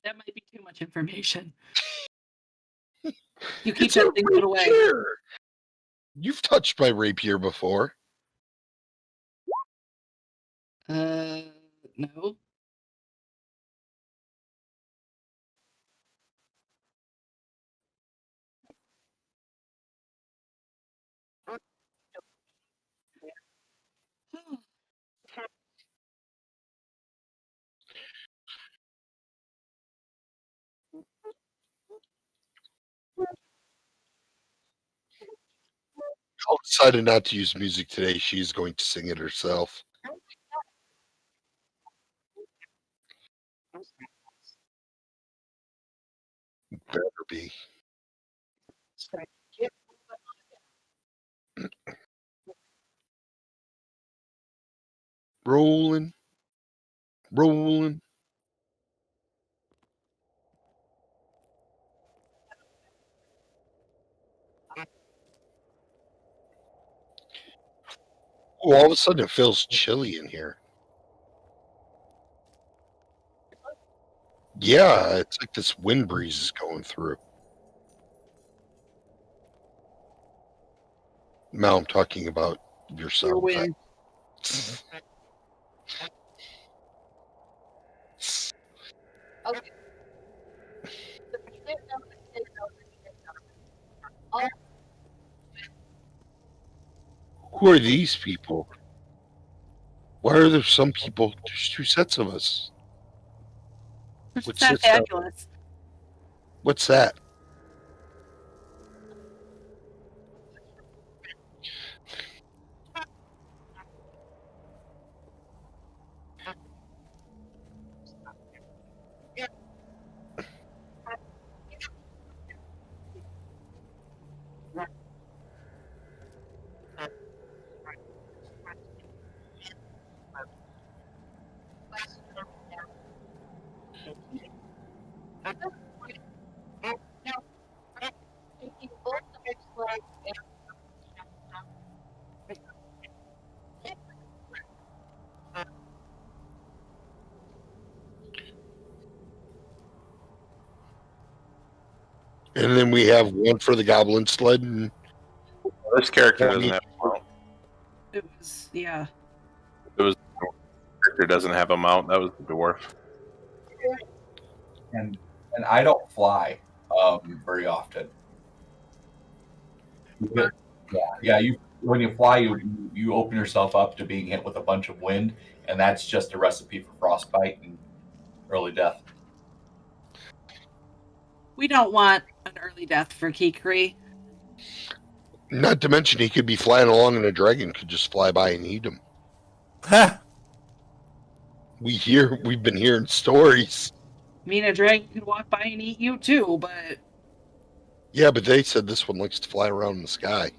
that might be too much information. You keep It's that a thing put away. rapier. You've touched my rapier before. No. I'll decided not to use music today. She's going to sing it herself. Better be. Rolling, rolling. Oh, all of a sudden it feels chilly in here. Yeah, it's like this wind breeze is going through. Now I'm talking about your Your sound. win. Who are these people? Why are there some people? There's two sets of us. What's That's this? fabulous. What's that? And then we have one for the goblin sled. And This character doesn't have a mount. It was, yeah. Character doesn't have a mount. That was the dwarf. And I don't fly very often. Yeah. You when you fly, you open yourself up to being hit with a bunch of wind, and that's just a recipe for frostbite and early death. We don't want an early death for Kikri. not to mention, he could be flying along and a dragon could just fly by and eat him. Ha! We've been hearing stories. I mean, a dragon could walk by and eat you too, but Yeah, but they said this one likes to fly around in the sky.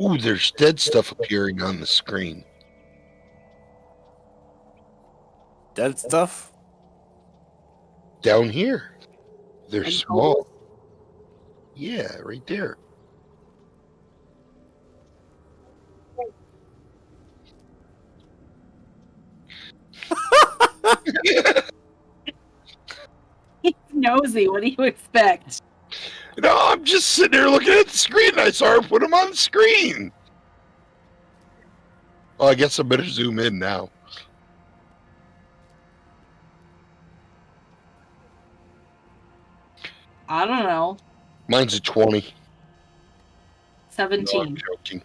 Ooh, there's dead stuff appearing on the screen. Dead stuff? Down here. They're And small. Yeah, right there. he's nosy. What do you expect? No, I'm just sitting there looking at the screen. And I saw her put them on the screen. Oh, I guess I better zoom in now. I don't know. Mine's a 20. No, 17. I'm joking.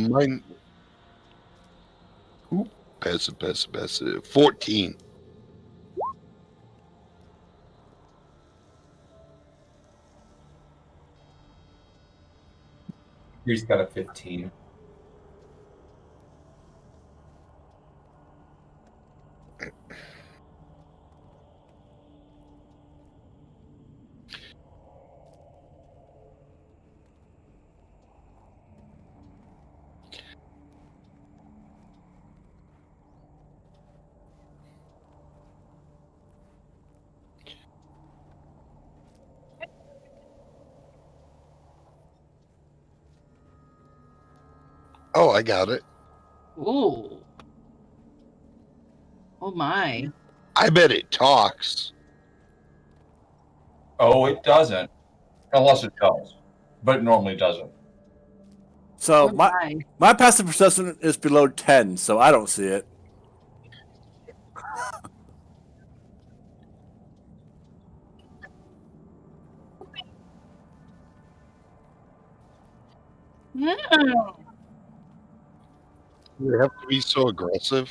Mine. Ooh, passive. 14. He's got a 15. Oh, I got it. Ooh. Oh my. I bet it talks. Oh, it doesn't. Unless it does. But it normally doesn't. So Oh my passive perception is below 10, so I don't see it. No. You have to be so aggressive.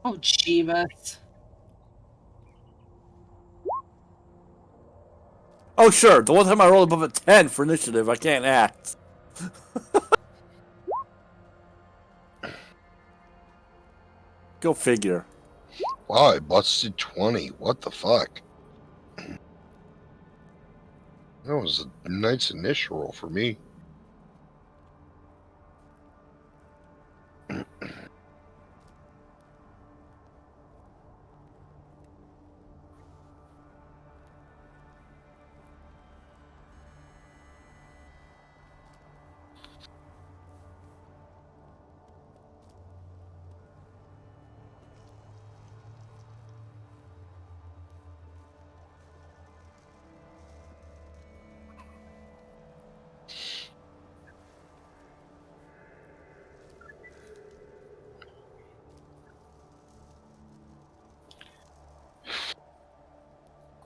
Oh, Jeebus. Oh, sure. The one time I roll above a 10 for initiative, I can't act. Go figure. Wow, I busted 20. What the fuck? That was a nice initial roll for me.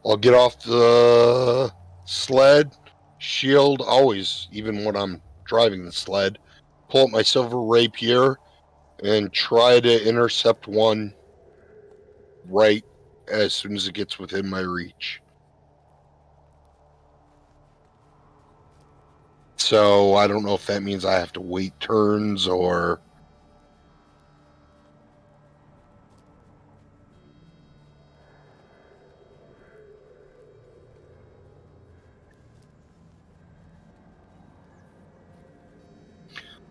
I'll get off the sled, shield always, even when I'm driving the sled, pull up my silver rapier, and try to intercept one right as soon as it gets within my reach. So I don't know if that means I have to wait turns or.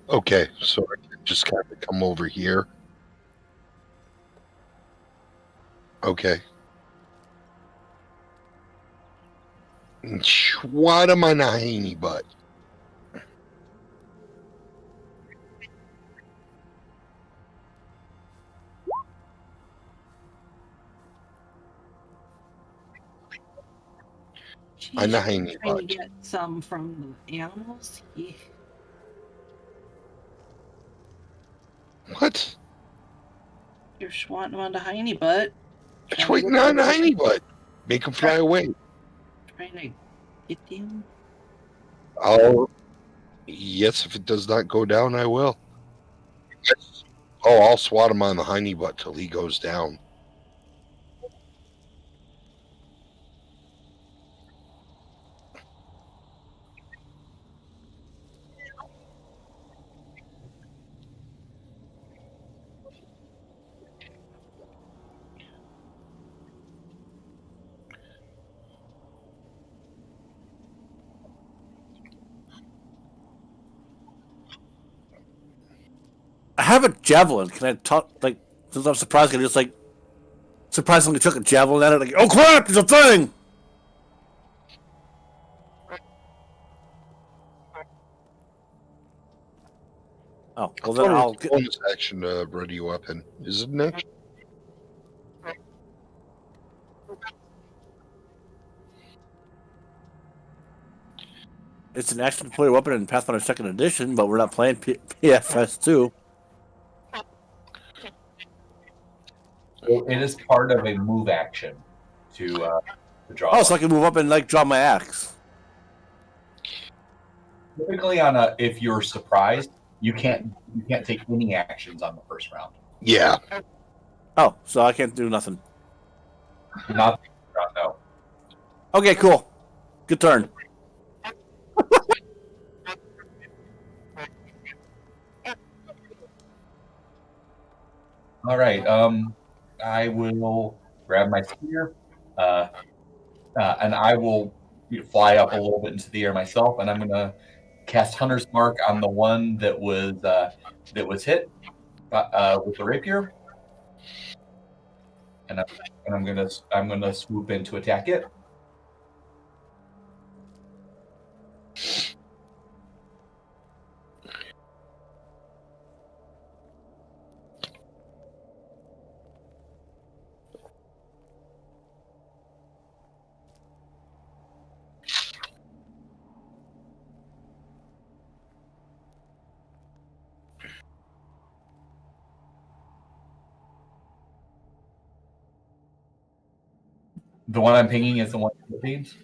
Okay, so I can just kind of come over here. Okay. And swat him on the hiney butt. On the Jeez, hiney trying to butt. get some from the animals. Yeah. What? You're swatting them on the hiney butt. It's waiting on the hiney butt. Make him fly away. Trying to get them. Oh, yes, if it does not go down, I will. Yes. Oh, I'll swat him on the hiney butt till he goes down. I have a javelin. Can I talk? Like, since I'm surprised, can I just like surprisingly took a javelin at it? Like, oh crap, there's a thing. Oh, well then I'll get. Bonus action to ready weapon, isn't it? It's an action to play a weapon in Pathfinder 2nd Edition, but we're not playing PFS 2. So it is part of a move action to draw. Oh, so I can move up and like draw my axe. Typically, if you're surprised, you can't take any actions on the first round. Yeah. Oh, so I can't do nothing. Not no. Okay, cool. Good turn. All right. I will grab my spear, and I will fly up a little bit into the air myself, and I'm going to cast Hunter's Mark on the one that was hit with the rapier, and I'm gonna swoop in to attack it. The one I'm pinging is the one in the Philippines.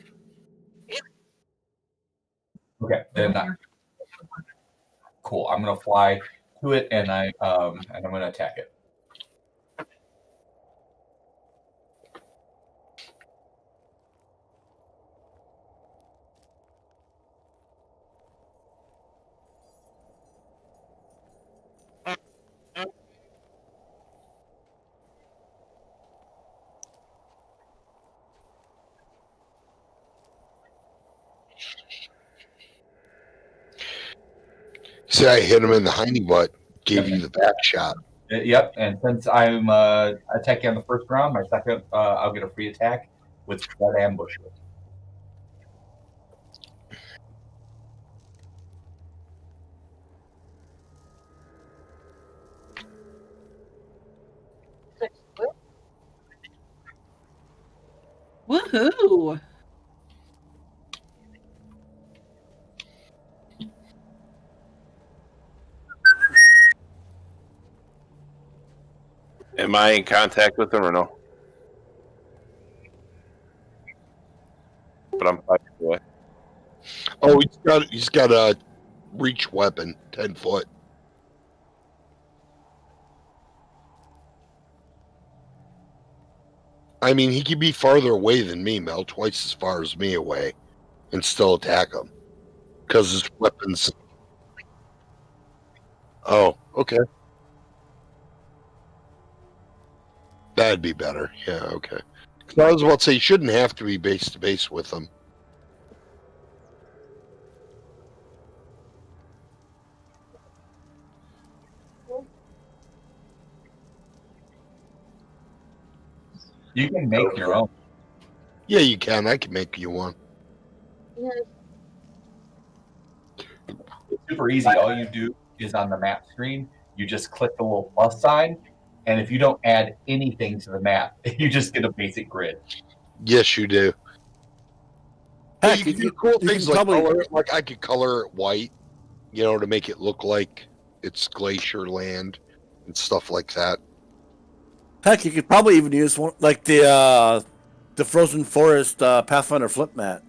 Okay, then cool. I'm gonna fly to it, and I'm gonna attack it. See, I hit him in the hiney butt, gave you the back shot. Yep, and since I'm attacking on the first round, my second I'll get a free attack with Flood Ambush. Woohoo! Am I in contact with him or no? But I'm 5 feet away. Oh, he's got a reach weapon, 10 foot. I mean, he could be farther away than me, Mel, twice as far as me away, and still attack him. because his weapons. Oh, okay. That'd be better. Yeah, okay. 'Cause I was about to say you shouldn't have to be base to base with them. You can make your own. Yeah, you can. I can make you one. It's super easy. All you do is on the map screen, you just click the little plus sign, and if you don't add anything to the map, you just get a basic grid. Yes, you do. But Heck, you can do cool you things can like probably color. Like I could color it white, to make it look like it's glacier land and stuff like that. heck you could probably even use one like the Frozen Forest Pathfinder flip mat.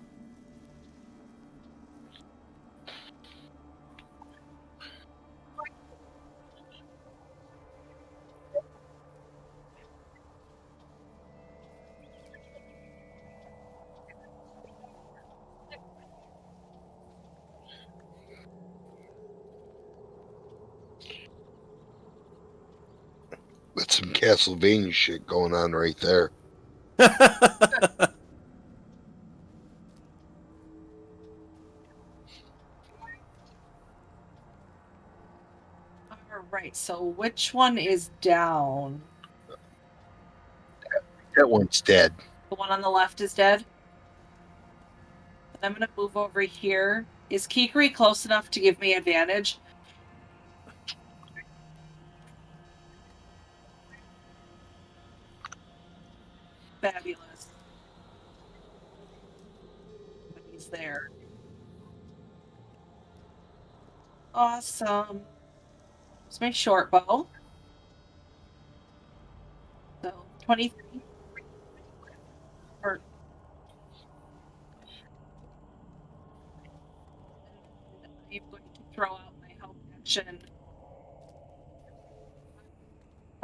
That's some Castlevania shit going on right there. All right. So which one is down? That one's dead. The one on the left is dead. And I'm gonna move over here. Is Kikri close enough to give me advantage? Fabulous. He's there. Awesome. It's my short bow. So 23. Or I'm going to throw out my help action.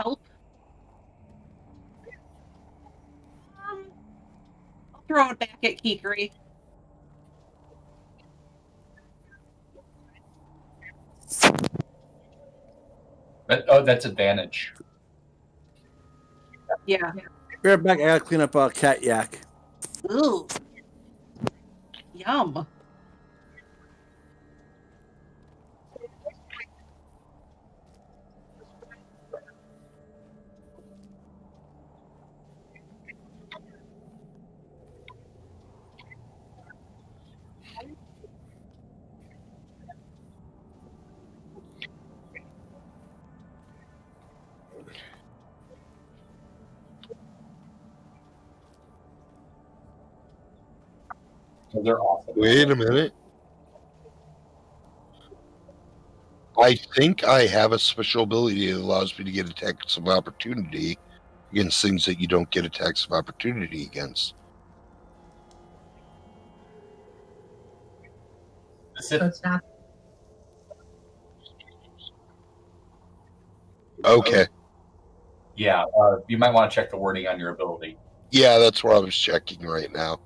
Help. I'll throw it back at Kikri. That's advantage. Yeah. Be right back. I gotta clean up cat yak. Ooh. Yum. They're awesome. Wait a minute. I think I have a special ability that allows me to get attacks of opportunity against things that you don't get attacks of opportunity against. Okay. Yeah, you might want to check the wording on your ability. Yeah, that's what I was checking right now.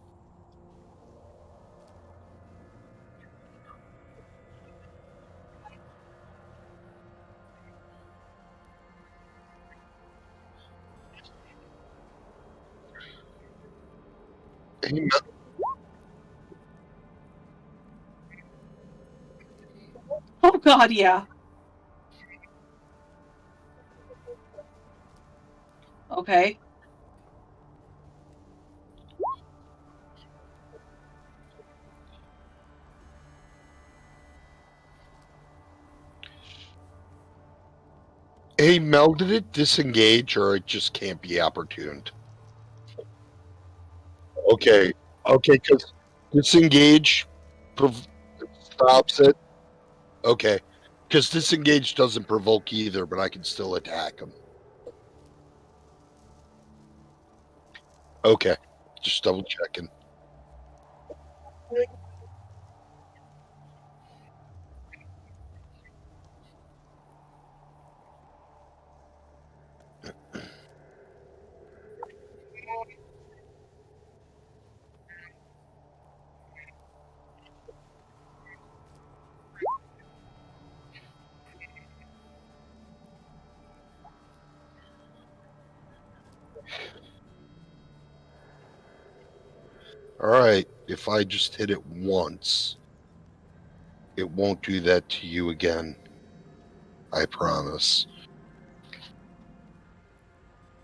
Hey, Oh God, yeah. Okay. Hey, Mel, did it disengage or it just can't be opportuned? Okay. Okay, because disengage stops it. Okay. Because disengage doesn't provoke either, but I can still attack him. Okay. Just double checking. Alright, if I just hit it once, it won't do that to you again. I promise.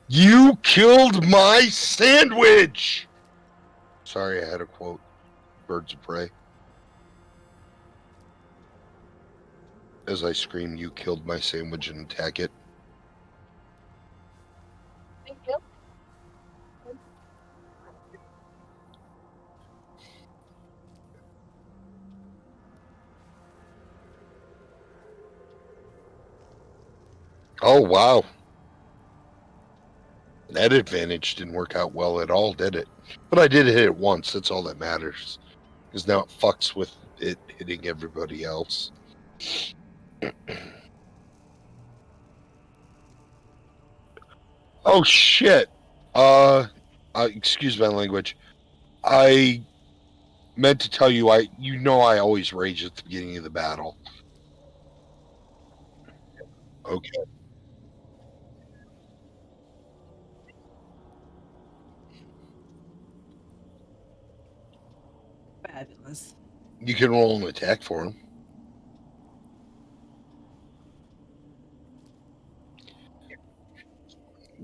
You killed my sandwich! Sorry, I had to quote Birds of Prey. As I scream, you killed my sandwich, and attack it. Thank you. Oh, wow. That advantage didn't work out well at all, did it? But I did hit it once. That's all that matters. Because now it fucks with it hitting everybody else. Oh, shit. Excuse my language. I meant to tell you, I always rage at the beginning of the battle. Okay. Fabulous. You can roll an attack for him.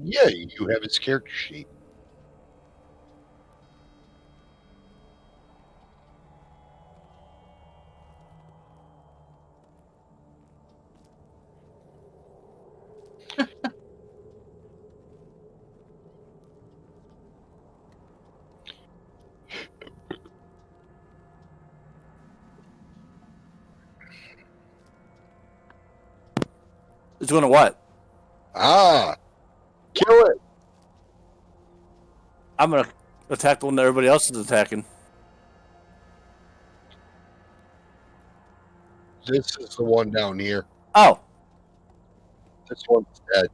Yeah, you have his character sheet. It's going to what? Ah! Kill it! I'm going to attack the one that everybody else is attacking. This is the one down here. Oh. This one's dead.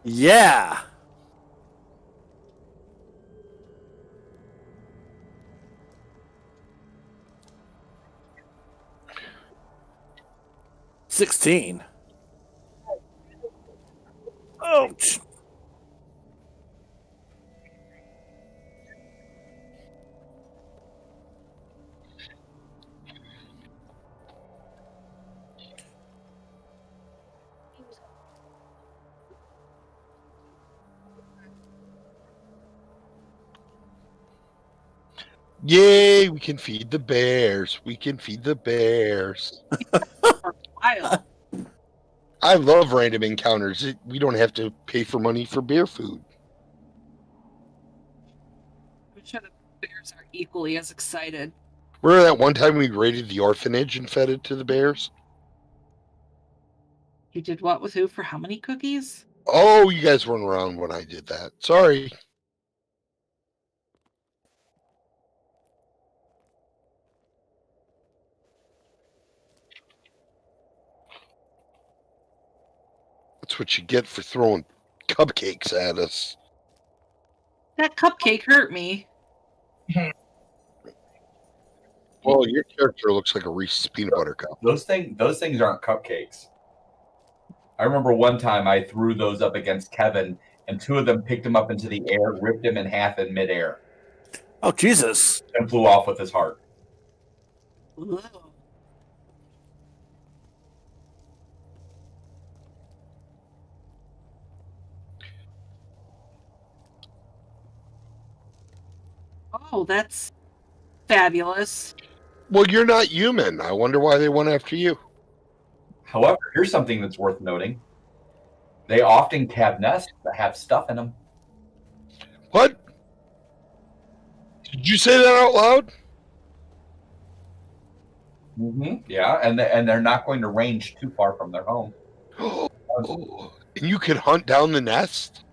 Yeah. $16. Ouch. Yay, we can feed the bears. We can feed the bears. Wild. I love random encounters. We don't have to pay for money for bear food. I'm sure the bears are equally as excited. Remember that one time we raided the orphanage and fed it to the bears? You did what with who for how many cookies? Oh, you guys weren't around when I did that. Sorry. That's what you get for throwing cupcakes at us. That cupcake hurt me. Well, your character looks like a Reese's peanut butter cup. Those things aren't cupcakes. I remember one time I threw those up against Kevin, and two of them picked him up into the air, ripped him in half in midair, Oh, Jesus. and flew off with his heart. Ooh. Oh, that's fabulous. Well, you're not human. I wonder why they went after you. However, here's something that's worth noting. They often have nests that have stuff in them. What? Did you say that out loud? Mm-hmm. Yeah, and they're not going to range too far from their home. Oh, and you could hunt down the nest?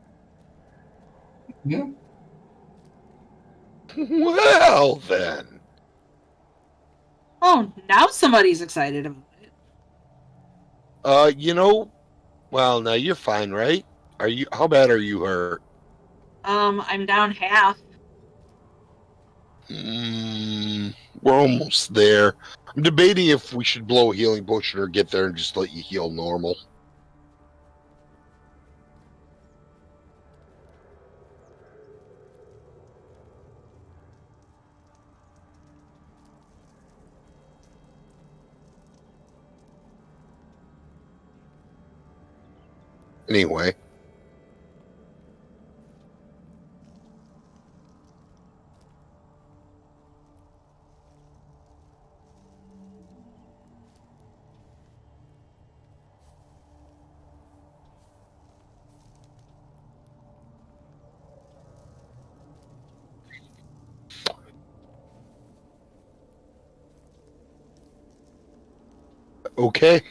Yeah. Well, then. Oh, now somebody's excited about it. Well, now you're fine, right? How bad are you hurt? I'm down half. We're almost there. I'm debating if we should blow a healing potion or get there and just let you heal normal. Anyway. Okay.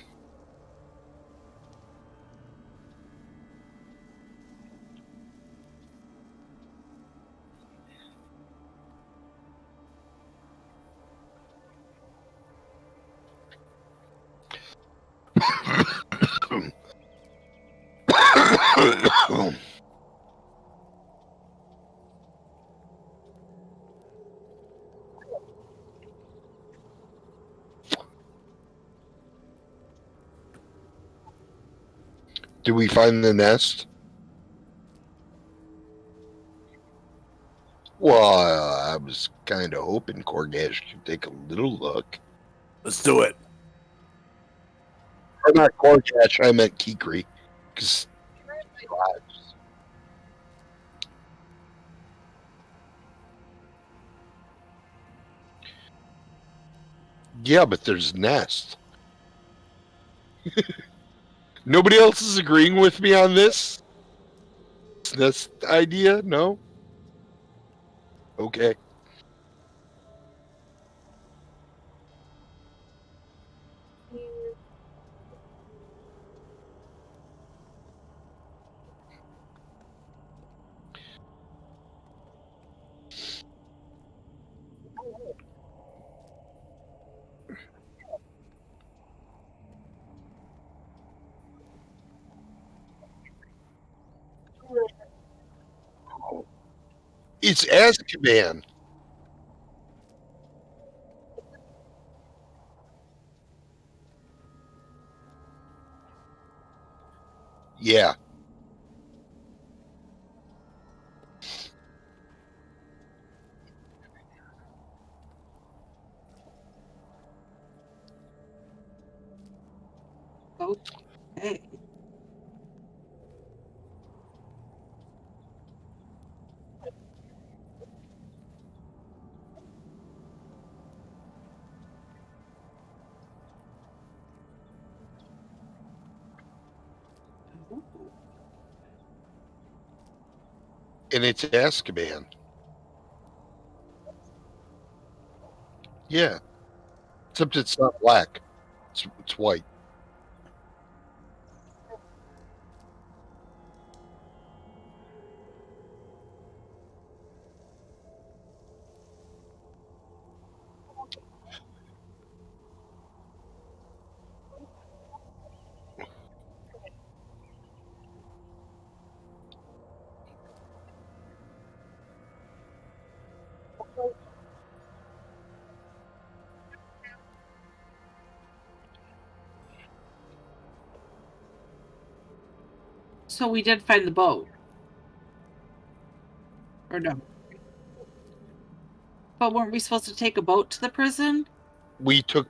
Did we find the nest? Well, I was kind of hoping Corgash could take a little look. Let's do it. Or not Corgash, I meant Kikri. Because yeah, but there's nest. Nobody else is agreeing with me on this nest idea? No? Okay. It's Azkaban. Yeah. Okay. And it's Azkaban. Yeah. Except it's not black. It's white. So we did find the boat. Or no? But weren't we supposed to take a boat to the prison? We took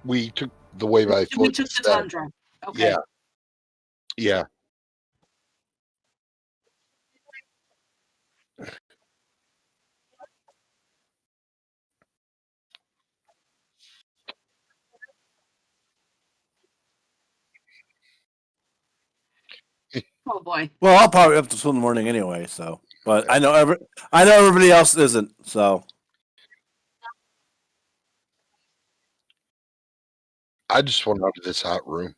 the way by foot. We took the instead. tundra. Okay. Yeah. Yeah. Oh boy. Well, I'll probably up to swim in the morning anyway. So, but I know everybody else isn't. So, I just want out of this hot room.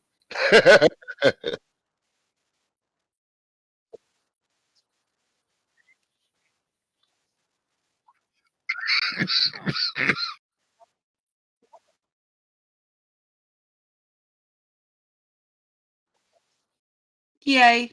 Yay.